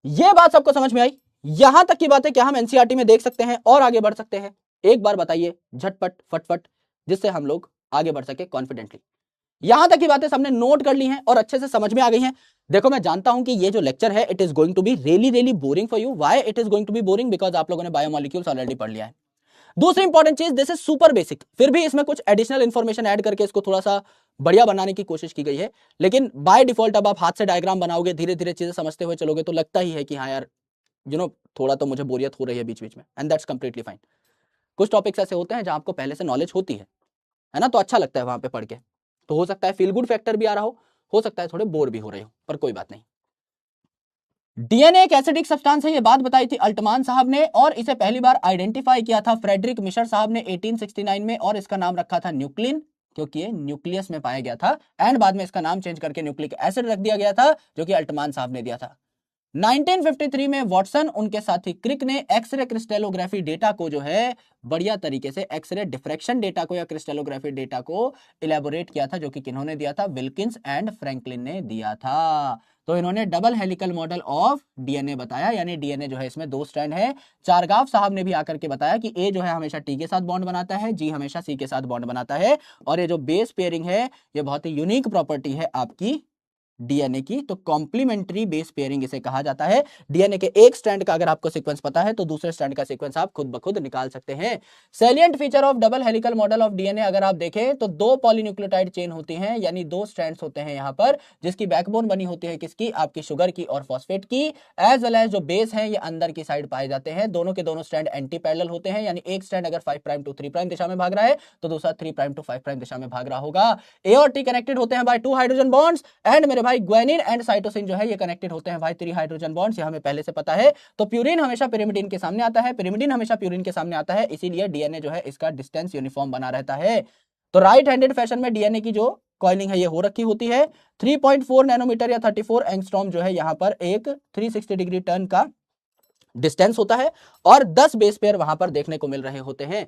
ये बात सबको समझ में आई? यहां तक की बातें क्या हम एनसीईआरटी में देख सकते हैं और आगे बढ़ सकते हैं? एक बार बताइए झटपट फटफट, जिससे हम लोग आगे बढ़ सके कॉन्फिडेंटली। यहां तक की बातें सबने नोट कर ली हैं और अच्छे से समझ में आ गई हैं। देखो, मैं जानता हूं कि ये जो लेक्चर है, it is going to be really really boring for you. Why it is going to be boring? Because आप लोगों ने बायोमोलिक्यूल्स ऑलरेडी पढ़ लिया है। दूसरी इंपॉर्टेंट चीज, दिस इज सुपर बेसिक, फिर भी इसमें कुछ एडिशनल इंफॉर्मेशन ऐड करके इसको थोड़ा सा बढ़िया बनाने की कोशिश की गई है। लेकिन बाय डिफॉल्ट अब आप हाथ से डायग्राम बनाओगे, धीरे धीरे चीजें समझते हुए चलोगे, तो लगता ही है कि हाँ यार, थोड़ा तो मुझे बोरियत हो रही है बीच बीच में, एंड दैट्स कंप्लीटली फाइन। कुछ टॉपिक्स ऐसे होते हैं जहां आपको पहले से नॉलेज होती है ना, तो अच्छा लगता है वहां पे पढ़ के। तो हो सकता है फील गुड फैक्टर भी आ रहा हो सकता है थोड़े बोर भी हो रहे हो, पर कोई बात नहीं। डीएनए एक एसिडिक सब्सटेंस है, ये बात बताई थी अल्टमान साहब ने, और इसे पहली बार आइडेंटिफाई किया था फ्रेडरिक मिशर साहब ने 1869 में, और इसका नाम रखा था न्यूक्लिन, क्योंकि ये न्यूक्लियस में पाया गया था। एंड बाद में इसका नाम चेंज करके न्यूक्लिक एसिड रख दिया गया था, जो कि अल्टमान साहब ने दिया था। 1953 में वॉटसन उनके साथी क्रिक ने एक्सरे क्रिस्टलोग्राफी डेटा को जो है बढ़िया तरीके से, एक्सरे डिफ्रैक्शन डेटा को या क्रिस्टलोग्राफी डेटा को इलेबोरेट किया था, जो कि किन्होंने दिया था? विल्किंस एंड फ्रैंकलिन ने दिया था। तो इन्होंने double helical model of DNA बताया, यानी डीएनए जो है इसमें 2 स्ट्रैंड है। चारगाफ साहब ने भी आकर के बताया कि ए जो है हमेशा टी के साथ बॉन्ड बनाता है, जी हमेशा सी के साथ बॉन्ड बनाता है, और ये जो बेस पेयरिंग है ये बहुत ही यूनिक प्रॉपर्टी है आपकी डीएनए की। तो कॉम्प्लीमेंट्री बेस पेयरिंग इसे कहा जाता है। डीएनए के एक स्ट्रैंड का अगर आपको सीक्वेंस पता है तो दूसरे स्ट्रैंड का सीक्वेंस आप खुद ब खुद निकाल सकते हैं। Salient feature of double helical model of DNA अगर आप देखें तो 2 पॉलीन्यूक्लियोटाइड चेन होती हैं, यानी 2 स्ट्रैंड्स होते हैं यहां पर, जिसकी बैकबोन बनी होती है किसकी? आपकी शुगर की और फॉस्फेट की। एज वेल एज जो बेस है ये अंदर की साइड पाए जाते हैं। दोनों के दोनों स्ट्रैंड एंटी पैरेलल होते हैं, यानी एक स्ट्रैंड अगर 5 प्राइम टू 3 प्राइम दिशा में भाग रहा है तो दूसरा 3 प्राइम टू 5 प्राइम दिशा में भाग रहा होगा। ए और टी कनेक्टेड होते हैं बाय 2 हाइड्रोजन बॉन्ड्स, एंड मेरे भाई ग्वानिन एंड साइटोसिन जो है ये कनेक्टेड होते हैं भाई 3 हाइड्रोजन बॉन्ड्स, ये हमें पहले से पता है। तो प्यूरिन हमेशा पिरिमिडिन के सामने आता है, पिरिमिडिन हमेशा प्यूरिन के सामने आता है, इसीलिए डीएनए जो है इसका डिस्टेंस यूनिफॉर्म बना रहता है। तो राइट हैंडेड फैशन में डीएनए की जो कॉइलिंग है ये हो रखी होती है। 3.4 नैनोमीटर या 34 एंगस्ट्रॉम जो है यहाँ पर एक 360 डिग्री टर्न का डिस्टेंस होता है, और 10 बेस पेयर वहां पर देखने को मिल रहे होते हैं।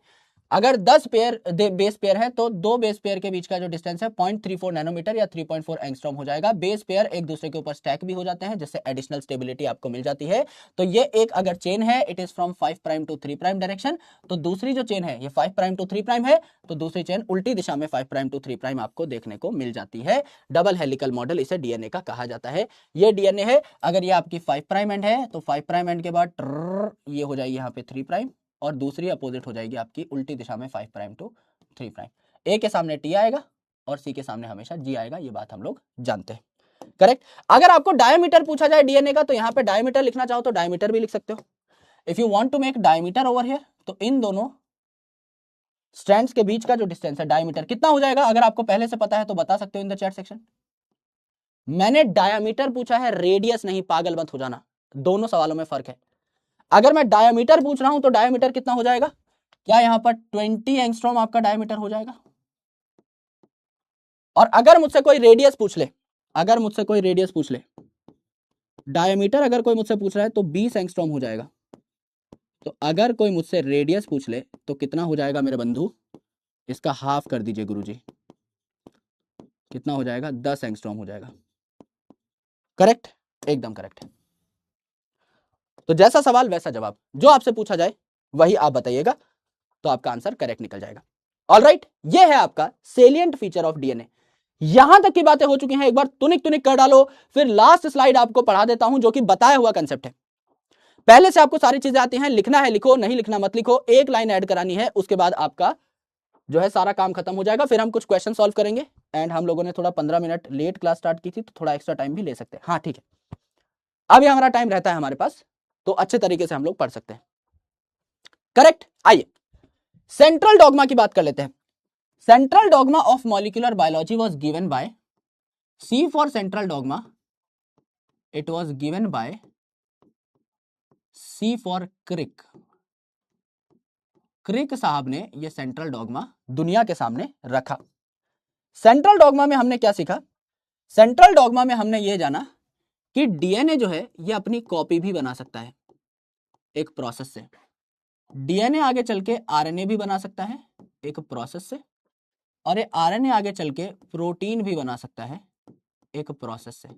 अगर 10 पेयर बेस पेयर है तो 2 बेस पेयर के बीच का जो डिस्टेंस है 0.34 नैनोमीटर या 3.4 एंगस्ट्रॉम हो जाएगा। बेस पेयर एक दूसरे के ऊपर स्टैक भी हो जाते हैं, जिससे एडिशनल स्टेबिलिटी आपको मिल जाती है। तो ये एक अगर चेन है, it is from 5 prime to 3 prime direction, तो दूसरी जो चेन है ये 5 प्राइम टू 3 प्राइम है, तो दूसरी चेन उल्टी दिशा में 5 प्राइम टू 3 प्राइम आपको देखने को मिल जाती है। डबल हेलिकल मॉडल इसे डीएनए का कहा जाता है। ये डीएनए है, अगर ये आपकी 5 प्राइम एंड है तो 5 प्राइम एंड के बाद ये हो जाएगी यहाँ पे 3 प्राइम, और दूसरी अपोजिट हो जाएगी आपकी उल्टी दिशा में 5 प्राइम टू 3 प्राइम। ए के सामने टी आएगा और सी के सामने हमेशा जी आएगा, ये बात हम लोग जानते हैं। करेक्ट। अगर आपको डायमीटर पूछा जाए डीएनए का, तो यहां पे डायमीटर लिखना चाहो तो डायमीटर भी लिख सकते हो। If you want to make diameter over here, तो इन दोनों स्ट्रैंड्स के बीच का जो डिस्टेंस है डायमीटर कितना हो जाएगा? अगर आपको पहले से पता है तो बता सकते हो इन द चैट सेक्शन। मैंने डायमीटर पूछा है, रेडियस नहीं, पागल मत हो जाना, दोनों सवालों में फर्क है। अगर मैं डायमीटर पूछ रहा हूं तो डायमीटर कितना हो जाएगा? क्या यहां पर 20 एंगस्ट्रॉम आपका डायमीटर हो जाएगा? और अगर मुझसे कोई रेडियस पूछ ले, अगर मुझसे कोई रेडियस पूछ ले, डायमीटर अगर कोई मुझसे पूछ रहा है तो 20 एंगस्ट्रॉम हो जाएगा। तो अगर कोई मुझसे रेडियस पूछ ले तो कितना हो जाएगा मेरे बंधु? इसका हाफ कर दीजिए गुरुजी, कितना हो जाएगा? 10 एंगस्ट्रॉम हो जाएगा। करेक्ट, एकदम करेक्ट है। तो जैसा सवाल वैसा जवाब, जो आपसे पूछा जाए वही आप बताइएगा, तो आपका आंसर करेक्ट निकल जाएगा। ऑलराइट, ये है आपका सेलिएंट फीचर ऑफ डीएनए। यहां तक की बातें हो चुकी हैं, एक बार तुनिक तुनिक कर डालो, फिर लास्ट स्लाइड आपको पढ़ा देता हूं जो कि बताया हुआ कंसेप्ट है। पहले से आपको सारी चीजें आती हैं, लिखना है लिखो, नहीं लिखना मत लिखो, एक लाइन ऐड करानी है, उसके बाद आपका जो है सारा काम खत्म हो जाएगा। फिर हम कुछ क्वेश्चन सॉल्व करेंगे, एंड हम लोगों ने थोड़ा 15 मिनट लेट क्लास स्टार्ट की थी, तो थोड़ा एक्स्ट्रा टाइम भी ले सकते हैं। हाँ ठीक है, अभी हमारा टाइम रहता है हमारे पास, तो अच्छे तरीके से हम लोग पढ़ सकते हैं। करेक्ट। आइए सेंट्रल डॉगमा की बात कर लेते हैं। Central dogma of molecular biology was given by, C for central dogma, it was given by C for Crick. Crick साहब ने यह सेंट्रल डॉगमा दुनिया के सामने रखा। सेंट्रल डॉगमा में हमने क्या सीखा? सेंट्रल डॉगमा में हमने यह जाना कि डीएनए जो है यह अपनी कॉपी भी बना सकता है एक प्रोसेस से। डीएनए आगे चल के आरएनए भी बना सकता है एक प्रोसेस से, और ये आरएनए आगे चल के प्रोटीन भी बना सकता है एक प्रोसेस से।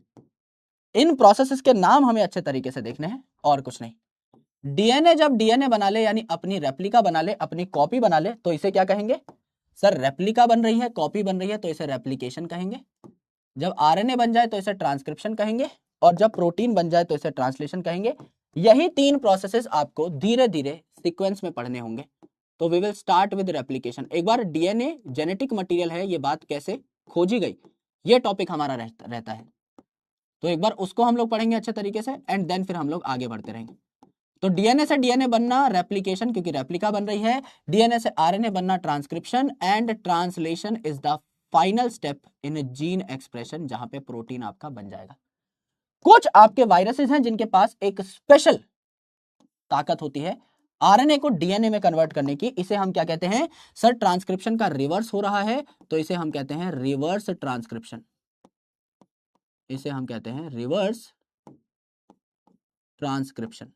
इन प्रोसेसेस के नाम हमें अच्छे तरीके से देखने हैं और कुछ नहीं। डीएनए जब डीएनए बना ले, यानी अपनी रेप्लिका बना ले, अपनी कॉपी बना ले, तो इसे क्या कहेंगे? सर रेप्लिका बन रही है, कॉपी बन रही है, तो इसे रेप्लिकेशन कहेंगे। जब आरएनए बन जाए तो इसे ट्रांसक्रिप्शन कहेंगे, और जब प्रोटीन बन जाए तो इसे ट्रांसलेशन कहेंगे। यही तीन प्रोसेसेस आपको धीरे धीरे सीक्वेंस में पढ़ने होंगे। तो we will start with replication. एक बार डीएनए जेनेटिक मटेरियल है, ये बात कैसे खोजी गई, ये टॉपिक हमारा रहता है, तो एक बार उसको हम लोग पढ़ेंगे अच्छे तरीके से, एंड देन फिर हम लोग आगे बढ़ते रहेंगे। तो डीएनए से डीएनए बनना रेप्लिकेशन, क्योंकि रेप्लिका बन रही है। डीएनए से आरएनए बनना transcription, and translation is the final step in gene expression, जहां पे प्रोटीन आपका बन जाएगा। कुछ आपके वायरसेस हैं जिनके पास एक स्पेशल ताकत होती है आरएनए को डीएनए में कन्वर्ट करने की। इसे हम क्या कहते हैं? सर ट्रांसक्रिप्शन का रिवर्स हो रहा है, तो इसे हम कहते हैं रिवर्स ट्रांसक्रिप्शन। इसे हम कहते हैं रिवर्स ट्रांसक्रिप्शन।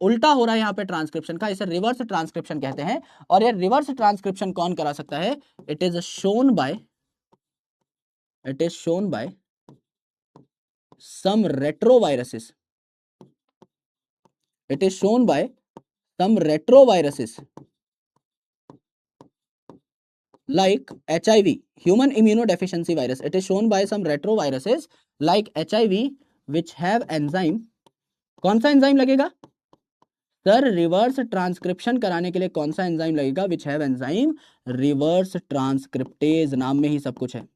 उल्टा हो रहा है यहां पे ट्रांसक्रिप्शन का, इसे रिवर्स ट्रांसक्रिप्शन कहते हैं। और ये रिवर्स ट्रांसक्रिप्शन कौन करा सकता है? It is shown by some retroviruses. It is shown by some retroviruses like HIV, human immunodeficiency virus. It is shown by some retroviruses like HIV which have enzyme. कौन सा एंजाइम लगेगा? Sir reverse transcription कराने के लिए कौन सा enzyme लगेगा? Which have enzyme reverse transcriptase, नाम में ही सब कुछ है।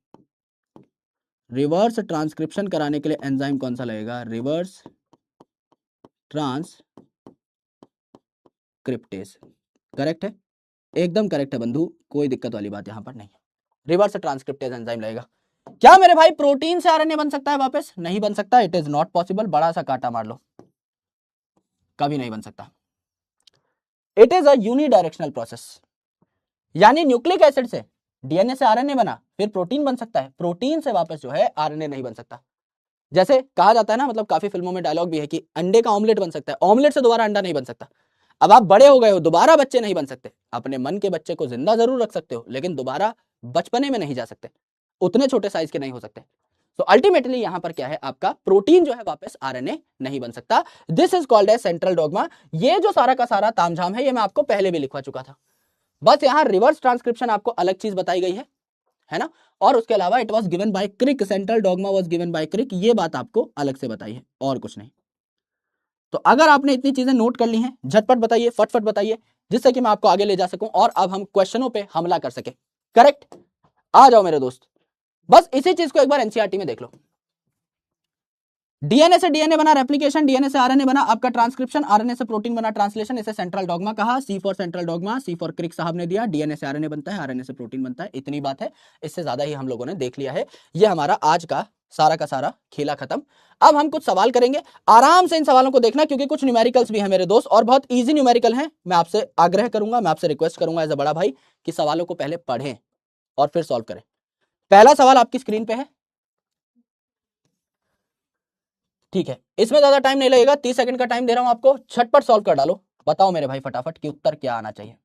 रिवर्स ट्रांसक्रिप्शन कराने के लिए एंजाइम कौन सा लगेगा? Reverse transcriptase. करेक्ट है, एकदम करेक्ट है बंधु, कोई दिक्कत वाली बात यहां पर नहीं है। रिवर्स ट्रांसक्रिप्टेज एंजाइम लगेगा। क्या मेरे भाई प्रोटीन से आरएनए बन सकता है वापस? नहीं बन सकता, इट इज नॉट पॉसिबल। बड़ा सा कांटा मार लो, कभी नहीं बन सकता। It is a unidirectional process, यानी न्यूक्लिक एसिड से डीएनए से आरएनए बना, फिर प्रोटीन बन सकता है, प्रोटीन से वापस जो है आरएनए नहीं बन सकता। जैसे कहा जाता है ना, मतलब काफी फिल्मों में डायलॉग भी है कि अंडे का ऑमलेट बन सकता है, ऑमलेट से दोबारा अंडा नहीं बन सकता। अब आप बड़े हो गए हो, दोबारा बच्चे नहीं बन सकते। अपने मन के बच्चे को जिंदा जरूर रख सकते हो, लेकिन दोबारा बचपने में नहीं जा सकते, उतने छोटे साइज के नहीं हो सकते। तो अल्टीमेटली यहां पर क्या है, आपका प्रोटीन जो है वापस आरएनए नहीं बन सकता। This is called as central dogma. ये जो सारा का सारा तामझाम है, ये मैं आपको पहले भी लिखवा चुका था, बस यहां रिवर्स ट्रांसक्रिप्शन आपको अलग चीज बताई गई है ना, और उसके अलावा it was given by Crick, central dogma was given by Crick, ये बात आपको अलग से बताई है और कुछ नहीं। तो अगर आपने इतनी चीजें नोट कर ली हैं, झटपट बताइए, फटफट बताइए, जिससे कि मैं आपको आगे ले जा सकूं और अब हम क्वेश्चनों पे हमला कर सके। करेक्ट, आ जाओ मेरे दोस्त, बस इसी चीज को एक बार एनसीईआरटी में देख लो। डीएनए से डीएनए बना रेप्लिकेशन, डीएनए से आरएनए बना आपका ट्रांसक्रिप्शन, आरएनए से प्रोटीन बना ट्रांसलेशन, इसे सेंट्रल डॉगमा कहा। C for central dogma, C for Crick साहब ने दिया। डीएनए से आरएनए बनता है, आरएनए से प्रोटीन बनता है, इतनी बात है, इससे ज्यादा ही हम लोगों ने देख लिया है। ये हमारा आज का सारा खेला खत्म। अब हम कुछ सवाल करेंगे, आराम से इन सवालों को देखना, क्योंकि कुछ न्यूमेरिकल्स भी हैं मेरे दोस्त, और बहुत ईजी न्यूमेरिकल हैं। मैं आपसे आग्रह करूंगा, मैं आपसे रिक्वेस्ट करूंगा एज अ बड़ा भाई कि सवालों को पहले पढ़ें और फिर सॉल्व करें। पहला सवाल आपकी स्क्रीन पे है, ठीक है, इसमें ज्यादा टाइम नहीं लगेगा, 30 सेकंड का टाइम दे रहा हूं आपको, झटपट सॉल्व कर डालो। बताओ मेरे भाई फटाफट कि उत्तर क्या आना चाहिए।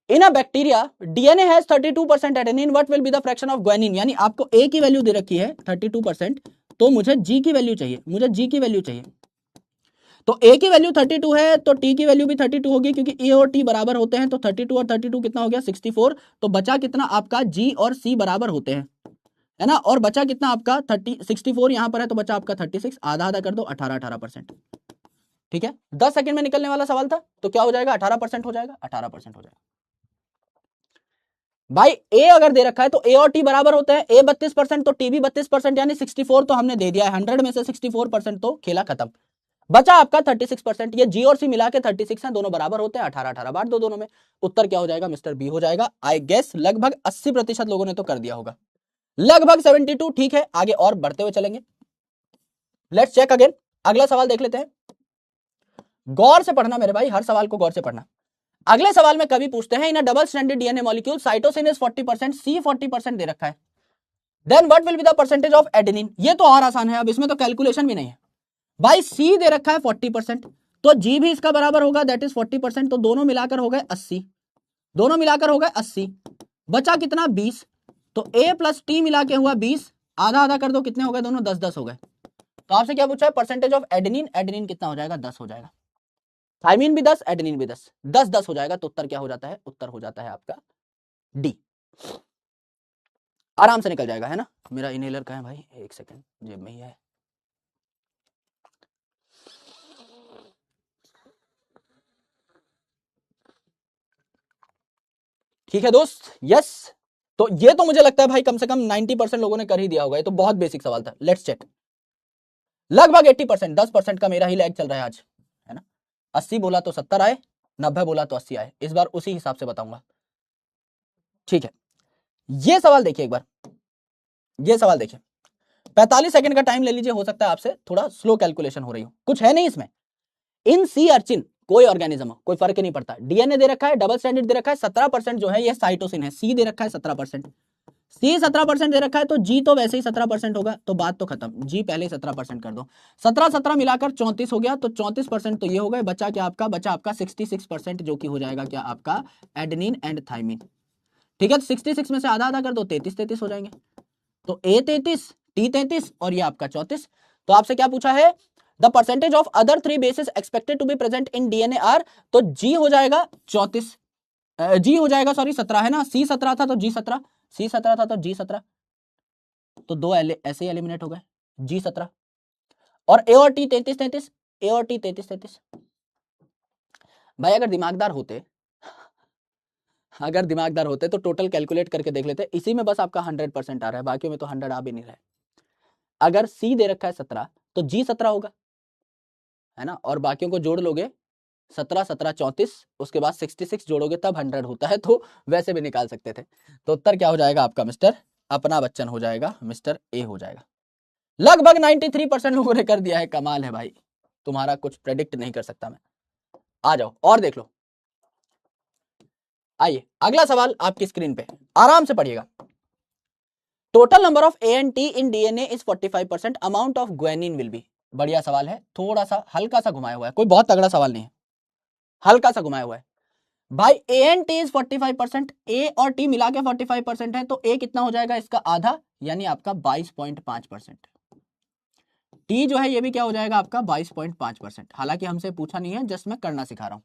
In a bacteria DNA has 32% adenine, what will be the fraction of guanine. यानी आपको ए की वैल्यू दे रखी है 32%, तो मुझे जी की वैल्यू चाहिए, मुझे जी की वैल्यू चाहिए। तो ए की वैल्यू 32 है तो टी की वैल्यू भी 32 होगी, क्योंकि ए और टी बराबर होते हैं। तो 32 और 32 कितना हो गया 64। तो बचा कितना आपका जी और सी बराबर होते हैं, है ना। और बचा कितना आपका 64 यहां पर है, तो बचा आपका 36, आधा आधा कर दो 18%। ठीक है, 10 सेकंड में निकलने वाला सवाल था, तो क्या हो जाएगा 18% हो जाएगा, 18% हो जाएगा। भाई ए अगर दे रखा है तो ए और टी बराबर होते हैं, ए 32% तो टी भी 32%, यानी 64 तो हमने दे दिया है, 100 में से 64% तो खेला खत्म। बचा आपका 36%, ये जी और सी मिला के 36 है, दोनों बराबर होते हैं, 18-18 बांट दो दोनों में। उत्तर क्या हो जाएगा मिस्टर बी हो जाएगा। आई गेस लगभग 80% लोगों ने तो कर दिया होगा, लगभग 72। ठीक है, आगे और बढ़ते हुए चलेंगे। लेट्स चेक अगेन, अगला सवाल देख लेते हैं। गौर से पढ़ना मेरे भाई, हर सवाल को गौर से पढ़ना। अगले सवाल में कभी पूछते हैं in a double stranded DNA molecule cytosine is 40%, C 40% दे रखा है, then what will be the percentage of adenine. ये तो और आसान है, अब इसमें तो कैलकुलेशन भी नहीं है। भाई सी दे रखा है 40%, तो जी भी इसका बराबर होगा, दैट इज 40%, तो दोनों मिलाकर हो गए 80, दोनों मिलाकर हो गए 80। बचा कितना 20, तो ए प्लस टी मिला के हुआ 20, आधा आधा कर दो कितने हो गए दोनों, 10-10 हो गए। तो आपसे क्या पूछा है परसेंटेज ऑफ एडेनिन, एडेनिन कितना हो जाएगा 10 हो जाएगा, थाइमिन भी 10, एडेनिन भी 10, 10-10 हो जाएगा। तो उत्तर क्या हो जाता है, उत्तर हो जाता है आपका डी, आराम से निकल जाएगा, है ना। मेरा इनहेलर कहाँ है भाई, एक सेकंड, जेब में ही है। ठीक है दोस्त, यस। तो ये तो मुझे लगता है भाई कम से कम 90% लोगों ने कर ही दिया होगा, ये तो बहुत बेसिक सवाल था। लेट्स चेक, लगभग 80%, 10% का मेरा ही लैग चल रहा है आज, है ना। 80 बोला तो 70 आए, 90 बोला तो 80 आए, इस बार उसी हिसाब से बताऊंगा। ठीक है, ये सवाल देखिए एक बार, ये सवाल देखिए, 45 सेकंड का टाइम ले लीजिए, हो सकता है आपसे थोड़ा स्लो कैलकुलेशन हो रही हो, कुछ है नहीं इसमें। इन सी अर्चिन कोई ऑर्गेनिज्म हो, कोई फर्क नहीं पड़ता, डीएनए दे रखा है, डबल स्ट्रैंडेड दे रखा है, 17% जो है ये साइटोसिन है, सी दे रखा है 17%, सी 17% दे रखा है, तो जी तो वैसे ही 17% होगा, तो बात तो खत्म, जी पहले ही 17% कर दो, 17-17 मिलाकर 34 हो गया, तो 34% तो ये हो गए, बचा क्या आपका, बचा आपका 66%, जो कि हो जाएगा क्या आपका एडेनिन एंड थाइमिन। ठीक है, तो 66 में से आधा आधा कर दो, 33-33 हो जाएंगे, तो ए 33, टी 33 और ये आपका 34। तो आपसे क्या पूछा है, the percentage of other 3 bases expected to be present in DNA are, तो जी हो जाएगा 34, जी हो जाएगा सॉरी 17, है ना, सी 17 था तो जी 17, सी 17 था तो जी 17, तो दो ऐसे ही एलिमिनेट हो गए, जी 17 और ए और टी 33-33, ए और टी 33-33। भाई अगर दिमागदार होते, अगर दिमागदार होते तो टोटल कैलकुलेट करके देख लेते, इसी में बस आपका 100% आ रहा है, बाकी में तो 100 आ भी नहीं रहा है। अगर सी दे रखा है 17 तो जी 17 होगा, है ना, और बाकियों को जोड़ लोगे 17-17 34, उसके बाद 66 जोड़ोगे तब 100 होता है, तो वैसे भी निकाल सकते थे। तो उत्तर क्या हो जाएगा आपका मिस्टर अपना बच्चन हो जाएगा, मिस्टर ए हो जाएगा। लगभग 93% लोगों ने कर दिया है, कमाल है भाई, तुम्हारा कुछ प्रेडिक्ट नहीं कर सकता मैं। आ जाओ और देख लो, आइए अगला सवाल आपकी स्क्रीन पे, आराम से पढ़िएगा। Total number of A and T in DNA is 45%, amount of guanine will be. बढ़िया सवाल है, थोड़ा सा हल्का सा घुमाया हुआ है, कोई बहुत तगड़ा सवाल नहीं है, हल्का सा घुमाया हुआ है। भाई ए एंड टी इज 45%, ए और टी मिला के 45% है, तो ए कितना हो जाएगा इसका आधा, यानी आपका 22.5%। टी जो है ये भी क्या हो जाएगा आपका 22.5%, हालांकि हमसे पूछा नहीं है, जस्ट मैं करना सिखा रहा हूं।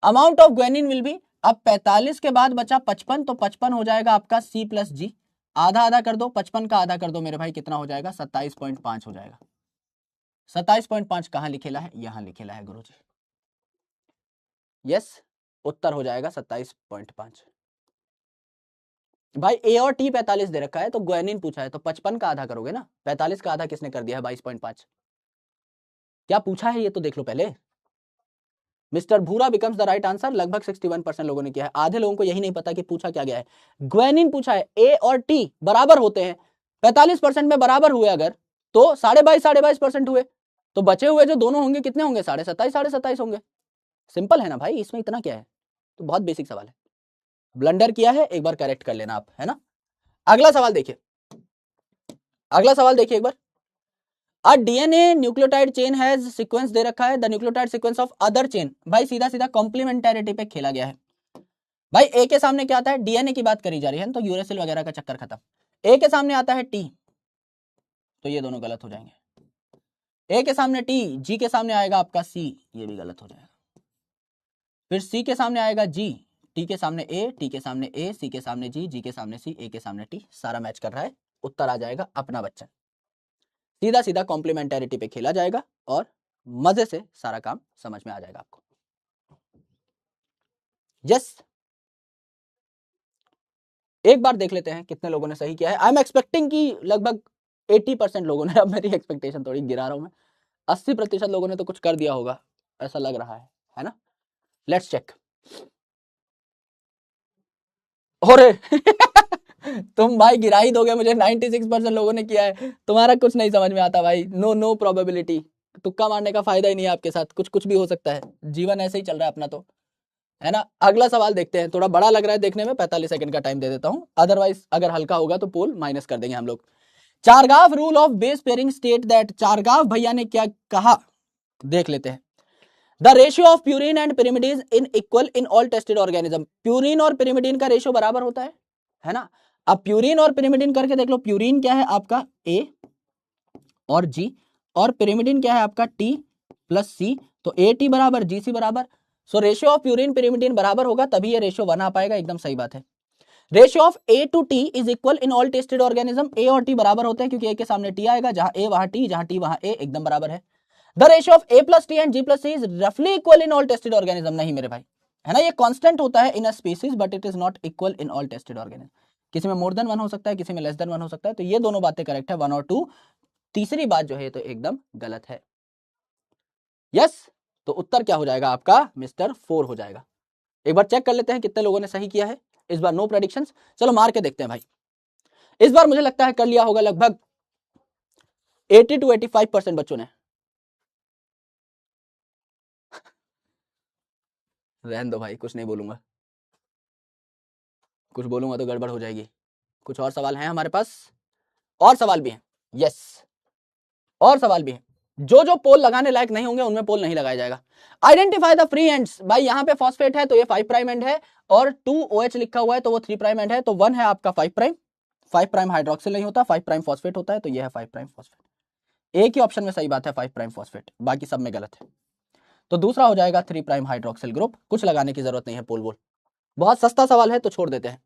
Amount of guanine will be, अब 45 के बाद बचा 55, तो 55 हो जाएगा आपका सी प्लस जी, आधा आधा कर दो, 55 का आधा कर दो मेरे भाई, कितना हो जाएगा 27.5 हो जाएगा। 27.5 कहां लिखेला है, यहां लिखेला है गुरुजी, यस, उत्तर हो जाएगा 27.5। भाई ए और टी 45 दे रखा है, तो ग्वेनिन पूछा है, तो 55 का आधा करोगे ना, 45 का आधा किसने कर दिया है 22.5, क्या पूछा है ये तो देख लो पहले। मिस्टर भूरा बिकम्स द राइट आंसर, लगभग 61% लोगों ने किया है, आधे लोगों को यही नहीं पता कि पूछा क्या गया है। ग्वेनिन पूछा है, ए और टी बराबर होते हैं, 45% में बराबर हुए अगर, तो 22.5% हुए, तो बचे हुए जो दोनों होंगे कितने होंगे, 27.5 होंगे। सिंपल है ना भाई, इसमें इतना क्या है, तो बहुत बेसिक सवाल है। ब्लंडर किया है एक बार करेक्ट कर लेना आप, है ना। अगला सवाल देखिए, अगला सवाल देखिए एक बार, a DNA nucleotide chain has sequence दे रखा है, the nucleotide sequence of other chain. भाई सीधा सीधा कॉम्प्लीमेंटेरिटी पे खेला गया है। भाई ए के सामने क्या आता है, डीएनए की बात करी जा रही है, तो यूरेसिल वगैरह का चक्कर खत्म। ए के सामने आता है टी, तो ये दोनों गलत हो जाएंगे। ए के सामने टी, जी के सामने आएगा आपका सी, ये भी गलत हो जाएगा। फिर सी के सामने आएगा जी, टी के सामने ए, टी के सामने ए, सी के सामने जी, जी के सामने सी, ए के सामने टी, सारा मैच कर रहा है। उत्तर आ जाएगा अपना बच्चन। सीधा सीधा कॉम्प्लीमेंटेरिटी पे खेला जाएगा और मजे से सारा काम समझ में आ जाएगा आपको। यस, एक बार देख लेते हैं कितने लोगों ने सही किया है। आई एम एक्सपेक्टिंग कि लगभग 80% लोगों ने, अब मेरी एक्सपेक्टेशन थोड़ी गिरा रहा हूं मैं, 80% लोगों ने तो कुछ कर दिया होगा, ऐसा लग रहा है ना? Let's check. अरे तुम भाई गिरा ही दोगे मुझे, 96% लोगों ने किया है, तुम्हारा कुछ नहीं समझ में आता भाई। नो नो प्रोबेबिलिटी, तुक्का मारने का फायदा ही नहीं है आपके साथ, कुछ कुछ भी हो सकता है, जीवन ऐसे ही चल रहा है अपना तो, है ना? अगला सवाल देखते हैं, थोड़ा बड़ा लग रहा है देखने में, 45 सेकंड का टाइम दे देता हूं, अदरवाइज अगर हल्का होगा तो पोल माइनस कर देंगे हम लोग। Chargaff rule of base pairing state that, Chargaff भैया ने क्या कहा, देख लेते हैं। The ratio of purine and pyrimidine in equal in all tested organism, purine और पिरिमिडीन का रेशियो बराबर होता है ना? अब प्यूरिन और पिरिमिडीन करके देख लो, प्यूरिन क्या है आपका ए और जी, और पिरिमिडीन क्या है आपका टी प्लस सी, तो ए टी बराबर जी सी बराबर, so ratio of purine pyrimidine बराबर होगा तभी ये रेशियो 1 आ पाएगा, एकदम सही बात है। Ratio of A to T is equal in all tested organism, A और टी बराबर होते हैं क्योंकि ए के सामने टी आएगा, जहां ए वहां टी, जहां टी वहां ए, एकदम बराबर है। The ratio of A plus T and G plus C is रफली equal in all tested organism, नहीं मेरे भाई, है ना? ये कांस्टेंट होता है in a species but it is not equal in all tested organism, किसी में मोर देन 1 हो सकता है, किसी में लेस देन 1 हो सकता है, तो ये दोनों बातें करेक्ट है, 1 और 2। तीसरी बात जो है तो एकदम गलत है। यस, तो उत्तर क्या हो जाएगा आपका मिस्टर 4 हो जाएगा। एक बार चेक कर लेते हैं कितने लोगों ने सही किया है इस बार, नो प्रेडिक्शंस, चलो मार के देखते हैं भाई। इस बार मुझे लगता है कर लिया होगा लगभग 80 to 85% बच्चों ने। रहने दो भाई, कुछ नहीं बोलूंगा, कुछ बोलूंगा तो गड़बड़ हो जाएगी। कुछ और सवाल हैं हमारे पास, और सवाल भी हैं, यस, और सवाल भी हैं। जो जो पोल लगाने लायक नहीं होंगे उनमें पोल नहीं लगाया जाएगा। आइडेंटिफाई द फ्री एंड्स, भाई यहाँ पे फॉस्फेट है तो ये 5 प्राइम एंड है, और 2 OH लिखा हुआ है तो वो 3 प्राइम एंड है, तो 1 है आपका 5 प्राइम, 5 प्राइम हाइड्रोक्सिल नहीं होता, 5 प्राइम फॉस्फेट होता है, तो ये है 5 प्राइम फॉस्फेट। एक ही ऑप्शन में सही बात है 5 प्राइम फॉस्फेट, बाकी सब में गलत है, तो दूसरा हो जाएगा 3 प्राइम हाइड्रोक्सिल ग्रुप। कुछ लगाने की जरूरत नहीं है पोल वोल, बहुत सस्ता सवाल है तो छोड़ देते हैं।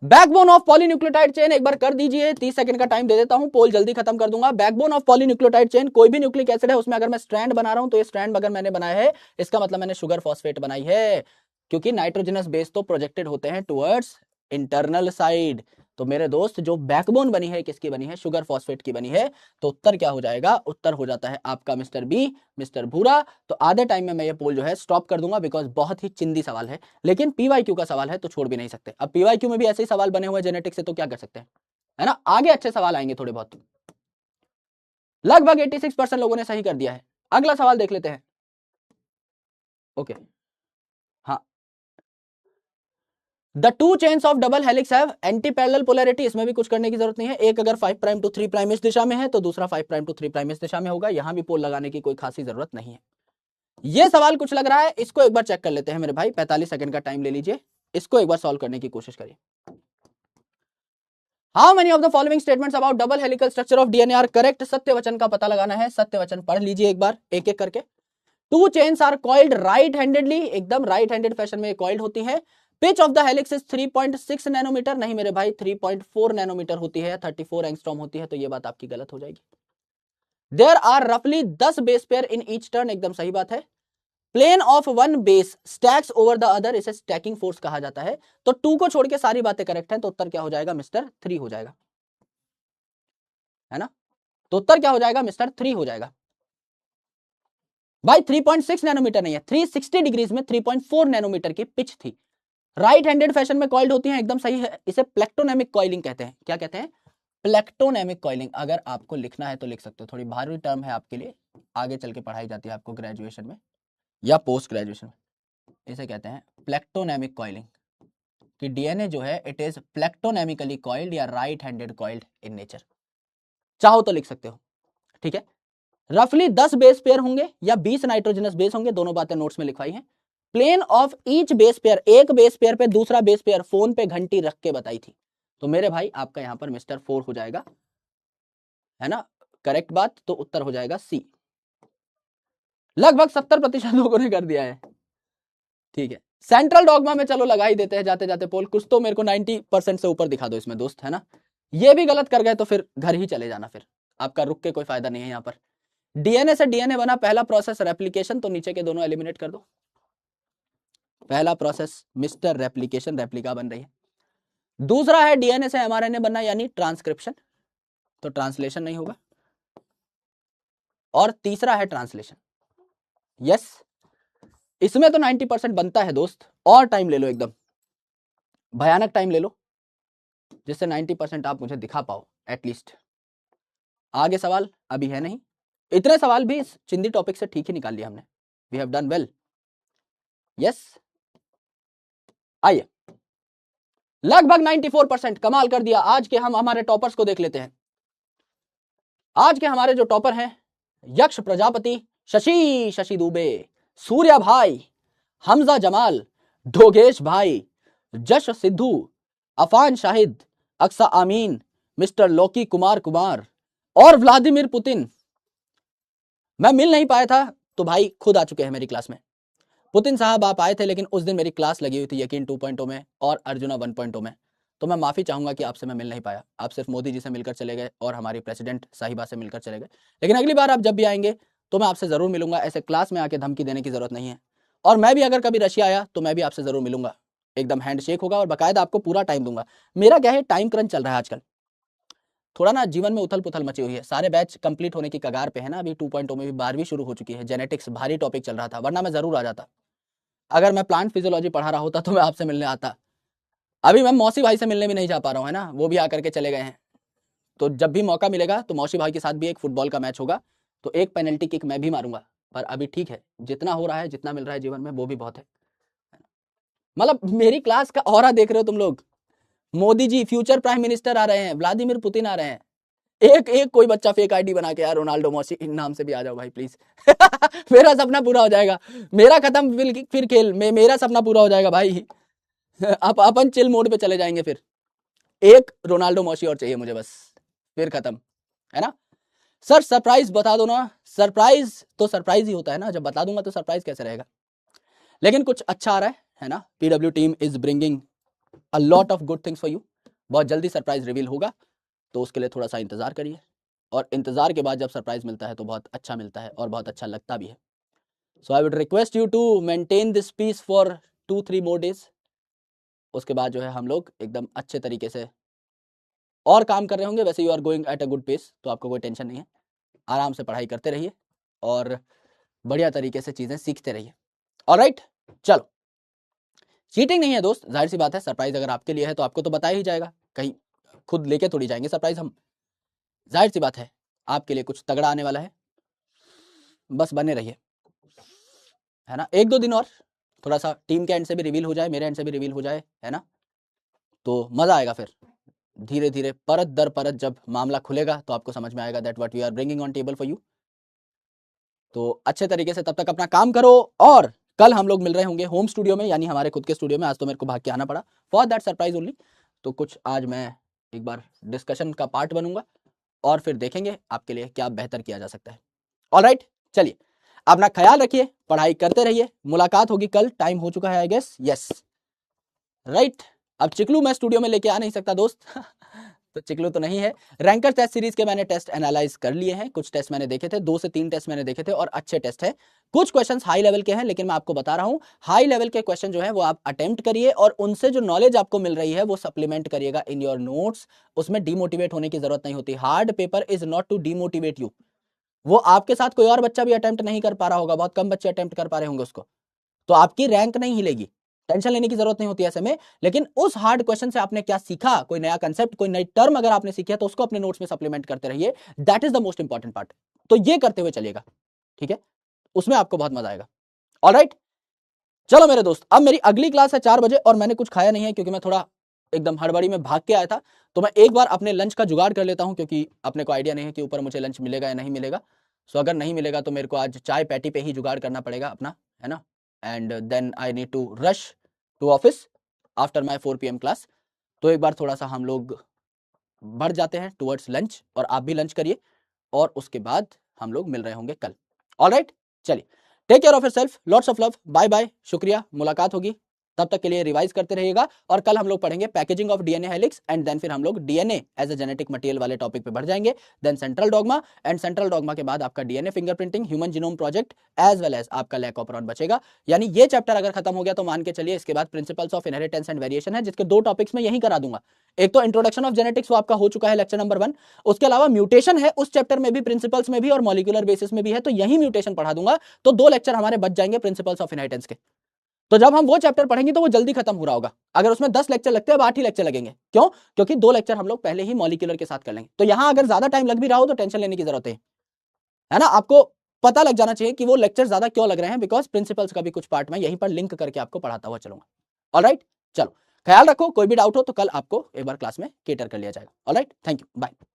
बैकबोन ऑफ पॉलीन्यूक्लियोटाइड चेन एक बार कर दीजिए, 30 सेकंड का टाइम दे देता हूं, पोल जल्दी खत्म कर दूंगा। बैकबोन ऑफ पॉलीन्यूक्लियोटाइड चेन, कोई भी न्यूक्लिक एसिड है उसमें अगर मैं स्ट्रैंड बना रहा हूं तो ये स्ट्रैंड अगर मैंने बनाया है इसका मतलब मैंने शुगर फॉस्फेट बनाई है, क्योंकि नाइट्रोजनस बेस तो प्रोजेक्टेड होते हैं टुवर्ड्स इंटरनल साइड। तो मेरे दोस्त जो बैकबोन बनी है किसकी बनी है, शुगर फॉस्फेट की बनी है, तो उत्तर क्या हो जाएगा, उत्तर हो जाता है आपका मिस्टर बी, मिस्टर भूरा। तो आधे टाइम में मैं ये पोल जो है स्टॉप कर दूंगा, बिकॉज बहुत ही चिंदी सवाल है, लेकिन पीवाईक्यू का सवाल है तो छोड़ भी नहीं सकते। अब पीवाईक्यू में भी ऐसे ही सवाल बने हुए जेनेटिक्स से, तो क्या कर सकते हैं, है ना? आगे अच्छे सवाल आएंगे थोड़े बहुत। लगभग 86% लोगों ने सही कर दिया है। अगला सवाल देख लेते हैं। ओके, हाँ, the two chains of double helix have anti parallel polarity, इसमें भी कुछ करने की जरूरत नहीं है। एक अगर 5 प्राइम टू 3 प्राइम इस दिशा में है तो दूसरा 5 प्राइम टू 3 प्राइम इस दिशा में होगा, यहां भी पोल लगाने की कोई खासी जरूरत नहीं है। ये सवाल कुछ लग रहा है, इसको एक बार चेक कर लेते हैं मेरे भाई, 45 सेकंड का टाइम ले लीजिए, इसको एक बार सॉल्व करने की कोशिश करिए। How many of the following statements about double helical structure of DNA are correct, सत्य वचन का पता लगाना है, सत्य वचन पढ़ लीजिए एक बार एक एक करके। Two chains are coiled right handedly, एकदम राइट हैंडेड फैशन में कॉइल्ड होती है। Pitch of the helix is 3.6 nanometer, नहीं मेरे भाई 3.4 नैनोमीटर होती है, 34 एंगस्ट्रॉम होती है, तो ये बात आपकी गलत हो जाएगी। देयर आर रफली 10 base pair in each turn, एकदम सही बात है। Plane of one base stacks over the other, इसे स्टैकिंग फोर्स कहा जाता है। तो 2 को छोड़ के सारी बातें करेक्ट हैं, तो उत्तर क्या हो जाएगा मिस्टर 3 हो जाएगा, है ना? तो उत्तर क्या हो जाएगा मिस्टर 3 हो जाएगा भाई। 3.6 नैनोमीटर नहीं है, 360 डिग्रीज में 3.4 नैनोमीटर की पिच थी, राइट हैंडेड फैशन में कॉइल्ड होती हैं, एकदम सही है। इसे प्लेक्टोनेमिक कॉइलिंग कहते हैं। क्या कहते हैं? प्लेक्टोनेमिक कॉइलिंग। अगर आपको लिखना है तो लिख सकते हो, थोड़ी भारी टर्म है आपके लिए, आगे चल के पढ़ाई जाती है आपको ग्रेजुएशन में या पोस्ट ग्रेजुएशन में। इसे कहते हैं प्लेक्टोनेमिक कॉइलिंग, कि डीएनए जो है इट इज प्लेक्टोनेमिकली कॉइल्ड या right handed coiled in nature, चाहो तो लिख सकते हो, ठीक है। रफली 10 बेस पेयर होंगे या 20 नाइट्रोजनस बेस होंगे, दोनों बातें नोट्स में लिखवाई हैं। Plane of each base pair, एक बेस पेयर पे दूसरा बेस पेयर फोन पे घंटी रख के बताई थी, तो मेरे भाई आपका यहां पर मिस्टर 4 हो जाएगा, है ना? करेक्ट बात, तो उत्तर हो जाएगा सी। लगभग 70% लोगों ने कर दिया है। ठीक है, सेंट्रल डॉगमा में चलो लगा ही देते हैं जाते जाते पोल, कुछ तो मेरे को 90% से ऊपर दिखा दो इसमें दोस्त, है ना। ये भी गलत कर गए तो फिर घर ही चले जाना, फिर आपका रुक के कोई फायदा नहीं है यहाँ पर। डीएनए से डीएनए बना, पहला प्रोसेस रेप्लिकेशन, तो नीचे के दोनों एलिमिनेट कर दो। पहला प्रोसेस मिस्टर रेप्लिकेशन, रेप्लिका बन रही है। दूसरा है डीएनए से एमआरएनए बनना यानी ट्रांसक्रिप्शन, तो ट्रांसलेशन नहीं होगा। और तीसरा है ट्रांसलेशन। यस, इसमें तो 90% बनता है दोस्त, और टाइम ले लो, एकदम भयानक टाइम ले लो, जिससे 90% आप मुझे दिखा पाओ एटलीस्ट। आगे सवाल अभी है नहीं, इतने सवाल भी इस चिंदी टॉपिक से ठीक ही निकाल लिया हमने। We have done well. Yes, आइए, लगभग 94%, कमाल कर दिया। आज के हम हमारे टॉपर्स को देख लेते हैं। आज के हमारे जो टॉपर हैं, यक्ष प्रजापति, शशि दुबे, सूर्या भाई, हमजा जमाल, ढोगेश भाई, जश सिद्धू, अफान शाहिद, अक्सा आमीन, मिस्टर लोकी कुमार और व्लादिमीर पुतिन। मैं मिल नहीं पाया था तो भाई खुद आ चुके हैं मेरी क्लास में। पुतिन साहब आप आए थे, लेकिन उस दिन मेरी क्लास लगी हुई थी यकीन 2.0 में और अर्जुना 1.0 में, तो मैं माफी चाहूंगा कि आपसे मैं मिल नहीं पाया। आप सिर्फ मोदी जी से मिलकर चले गए और हमारी प्रेसिडेंट साहिबा से मिलकर चले गए। लेकिन अगली बार आप जब भी आएंगे तो मैं आपसे जरूर मिलूंगा। ऐसे क्लास में आके धमकी देने की जरूरत नहीं है। और मैं भी अगर कभी रशिया आया तो मैं भी आपसे जरूर मिलूंगा, एकदम हैंडशेक होगा और बाकायदा आपको पूरा टाइम दूंगा। मेरा क्या है, टाइम क्रंच चल रहा है आजकल, थोड़ा ना जीवन में उथल पुथल मची हुई है। सारे बैच कंप्लीट होने की कगार पे है ना, अभी 2.0 में भी 12वीं शुरू हो चुकी है। जेनेटिक्स भारी टॉपिक चल रहा था, वरना मैं जरूर आ जाता। अगर मैं प्लांट फिजियोलॉजी पढ़ा रहा होता तो मैं आपसे मिलने आता। अभी मैं मौसी भाई से मिलने भी नहीं जा पा रहा हूँ, है ना, वो भी आकर के चले गए हैं। तो जब भी मौका मिलेगा तो मौसी भाई के साथ भी एक फुटबॉल का मैच होगा, तो एक पेनल्टी किक मैं भी मारूंगा। पर अभी ठीक है, जितना हो रहा है, जितना मिल रहा है जीवन में, वो भी बहुत है। मतलब मेरी क्लास का ऑरा देख रहे हो तुम लोग, Modi ji, future prime minister आ रहे हैं, व्लादिमीर पुतिन आ रहे हैं। एक एक कोई बच्चा फेक आईडी बना के यार रोनाल्डो मौसी इन नाम से भी आ जाओ भाई प्लीज। मेरा सपना पूरा हो जाएगा, मेरा खत्म फिर खेल में, मेरा सपना पूरा हो जाएगा भाई। अपन चिल मोड पे चले जाएंगे फिर। एक रोनाल्डो मौसी और चाहिए मुझे बस, फिर खत्म, है ना। सर सरप्राइज बता दो ना। सरप्राइज तो सरप्राइज ही होता है ना, जब बता दूंगा तो सरप्राइज कैसे रहेगा। लेकिन कुछ अच्छा आ रहा है ना। PW team is bringing a lot of good things for you. बहुत जल्दी सरप्राइज रिवील होगा, तो उसके लिए थोड़ा सा इंतजार करिए। और इंतजार के बाद जब सरप्राइज मिलता है तो बहुत अच्छा मिलता है और बहुत अच्छा लगता भी है। So I would request you to maintain this peace for 2-3 more days. उसके बाद जो है हम लोग एकदम अच्छे तरीके से और काम कर रहे होंगे। वैसे you are going at a good pace, तो आपको कोई टेंशन नहीं है। आराम से पढ़ाई करते रहिए और बढ़िया तरीके से चीजें सीखते रहिए। ऑलराइट, चलो, चीटिंग नहीं है दोस्त, जाहिर सी बात है। सरप्राइज अगर आपके लिए है तो आपको तो बताया ही जाएगा, कहीं खुद लेके थोड़ी जाएंगे सरप्राइज हम। जाहिर सी बात है, आपके लिए कुछ तगड़ा आने वाला है, बस बने रहिए, है ना। 1-2 दिन और थोड़ा सा टीम के एंड से भी रिवील हो जाए, मेरे एंड से भी रिवील हो जाए, है ना, तो मजा आएगा। फिर धीरे धीरे परत दर परत जब मामला खुलेगा तो आपको समझ में आएगा that what we are bringing on table for you. तो अच्छे तरीके से तब तक अपना काम करो। और कल हम लोग मिल रहे होंगे होम स्टूडियो में, यानी हमारे खुद के स्टूडियो में। आज तो मेरे को भाग के आना पड़ा फॉर दैट सरप्राइज ओनली। तो कुछ आज मैं एक बार डिस्कशन का पार्ट बनूंगा और फिर देखेंगे आपके लिए क्या बेहतर किया जा सकता है। ऑलराइट, चलिए, अपना ख्याल रखिए, पढ़ाई करते रहिए। मुलाकात होगी कल, टाइम हो चुका है आई गेस। Yes, right. अब चिकलू मैं स्टूडियो में लेके आ नहीं सकता दोस्त। तो चिकलू तो नहीं है। रैंकर टेस्ट सीरीज के मैंने टेस्ट एनालाइज कर लिए हैं। कुछ टेस्ट मैंने देखे थे, 2 से 3 टेस्ट मैंने देखे थे और अच्छे टेस्ट है। कुछ क्वेश्चंस हाई लेवल के हैं, लेकिन मैं आपको बता रहा हूं, हाई लेवल के क्वेश्चन जो है वो आप अटेम्प्ट करिए और उनसे जो नॉलेज आपको मिल रही है वो सप्लीमेंट करिएगा इन योर नोट्स। उसमें डिमोटिवेट होने की जरूरत नहीं होती। Hard paper is not to demotivate you. वो आपके साथ कोई और बच्चा भी अटेम्प्ट नहीं कर पा रहा होगा, बहुत कम बच्चे अटेम्प्ट कर पा रहे होंगे उसको, तो आपकी रैंक नहीं हिलेगी। टेंशन लेने की जरूरत नहीं होती ऐसे में। लेकिन उस हार्ड क्वेश्चन से आपने क्या सीखा, कोई नया कंसेप्ट, कोई नई टर्म अगर आपने सीखी है तो उसको अपने नोट्स में सप्लीमेंट करते रहिए। That is the most important part. तो ये करते हुए चलिएगा, ठीक है, उसमें आपको बहुत मजा आएगा। ऑलराइट, चलो मेरे दोस्त, अब मेरी अगली क्लास है 4 बजे और मैंने कुछ खाया नहीं है क्योंकि मैं थोड़ा एकदम हड़बड़ी में भाग के आया था। तो मैं एक बार अपने लंच का जुगाड़ कर लेता हूं, क्योंकि अपने को आइडिया नहीं है कि ऊपर मुझे लंच मिलेगा या नहीं मिलेगा। सो अगर नहीं मिलेगा तो मेरे को आज चाय पैटी पे ही जुगाड़ करना पड़ेगा अपना, है ना। And then I need to rush to office after my 4 PM class. तो एक बार थोड़ा सा हम लोग बढ़ जाते हैं टुवर्ड्स लंच, और आप भी लंच करिए और उसके बाद हम लोग मिल रहे होंगे कल। ऑलराइट, चलिए, take care of yourself, lots of love, bye bye, शुक्रिया, मुलाकात होगी, तब तक के लिए रिवाइज करते रहिएगा। और कल हम लोग पढ़ेंगे packaging of DNA helix and then फिर हम लोग DNA as a genetic material वाले टॉपिक पे बढ़ जाएंगे, then central dogma, and central dogma के बाद आपका DNA fingerprinting, human genome project as well as आपका लैकोपरॉन बचेगा। यानी ये चैप्टर अगर खत्म हो गया तो मान के चलिए इसके बाद principles of inheritance and variation है, जिसके 2 टॉपिक्स में यही करा दूंगा। एक तो इंट्रोडक्शन ऑफ जेनेटिक्स वो आपका हो चुका है लेक्चर नंबर 1, उसके अलावा म्यूटेशन है उस चैप्टर में भी, प्रिंसिपल्स में भी और मॉलिक्यूलर बेसिस में भी है, तो यही म्यूटेशन पढ़ा दूंगा। तो 2 लेक्चर हमारे बच जाएंगे प्रिंसिपल्स ऑफ इनहेरिटेंस के। तो जब हम वो चैप्टर पढ़ेंगे तो वो जल्दी खत्म हो रहा होगा। अगर उसमें 10 लेक्चर लगते हैं, अब 8 ही लेक्चर लगेंगे। क्यों? क्योंकि 2 लेक्चर हम लोग पहले ही मॉलिक्यूलर के साथ कर लेंगे। तो यहां अगर ज्यादा टाइम लग भी रहा हो तो टेंशन लेने की जरूरत है ना। आपको पता लग जाना चाहिए कि वो लेक्चर ज्यादा क्यों लग रहे हैं, बिकॉज प्रिंसिपल्स का भी कुछ पार्ट मैं यहीं पर लिंक करके आपको पढ़ाता हुआ चलूंगा। ऑलराइट, चलो ख्याल रखो, कोई भी डाउट हो तो कल आपको एक बार क्लास में केटर कर लिया जाएगा। Alright, thank you, bye.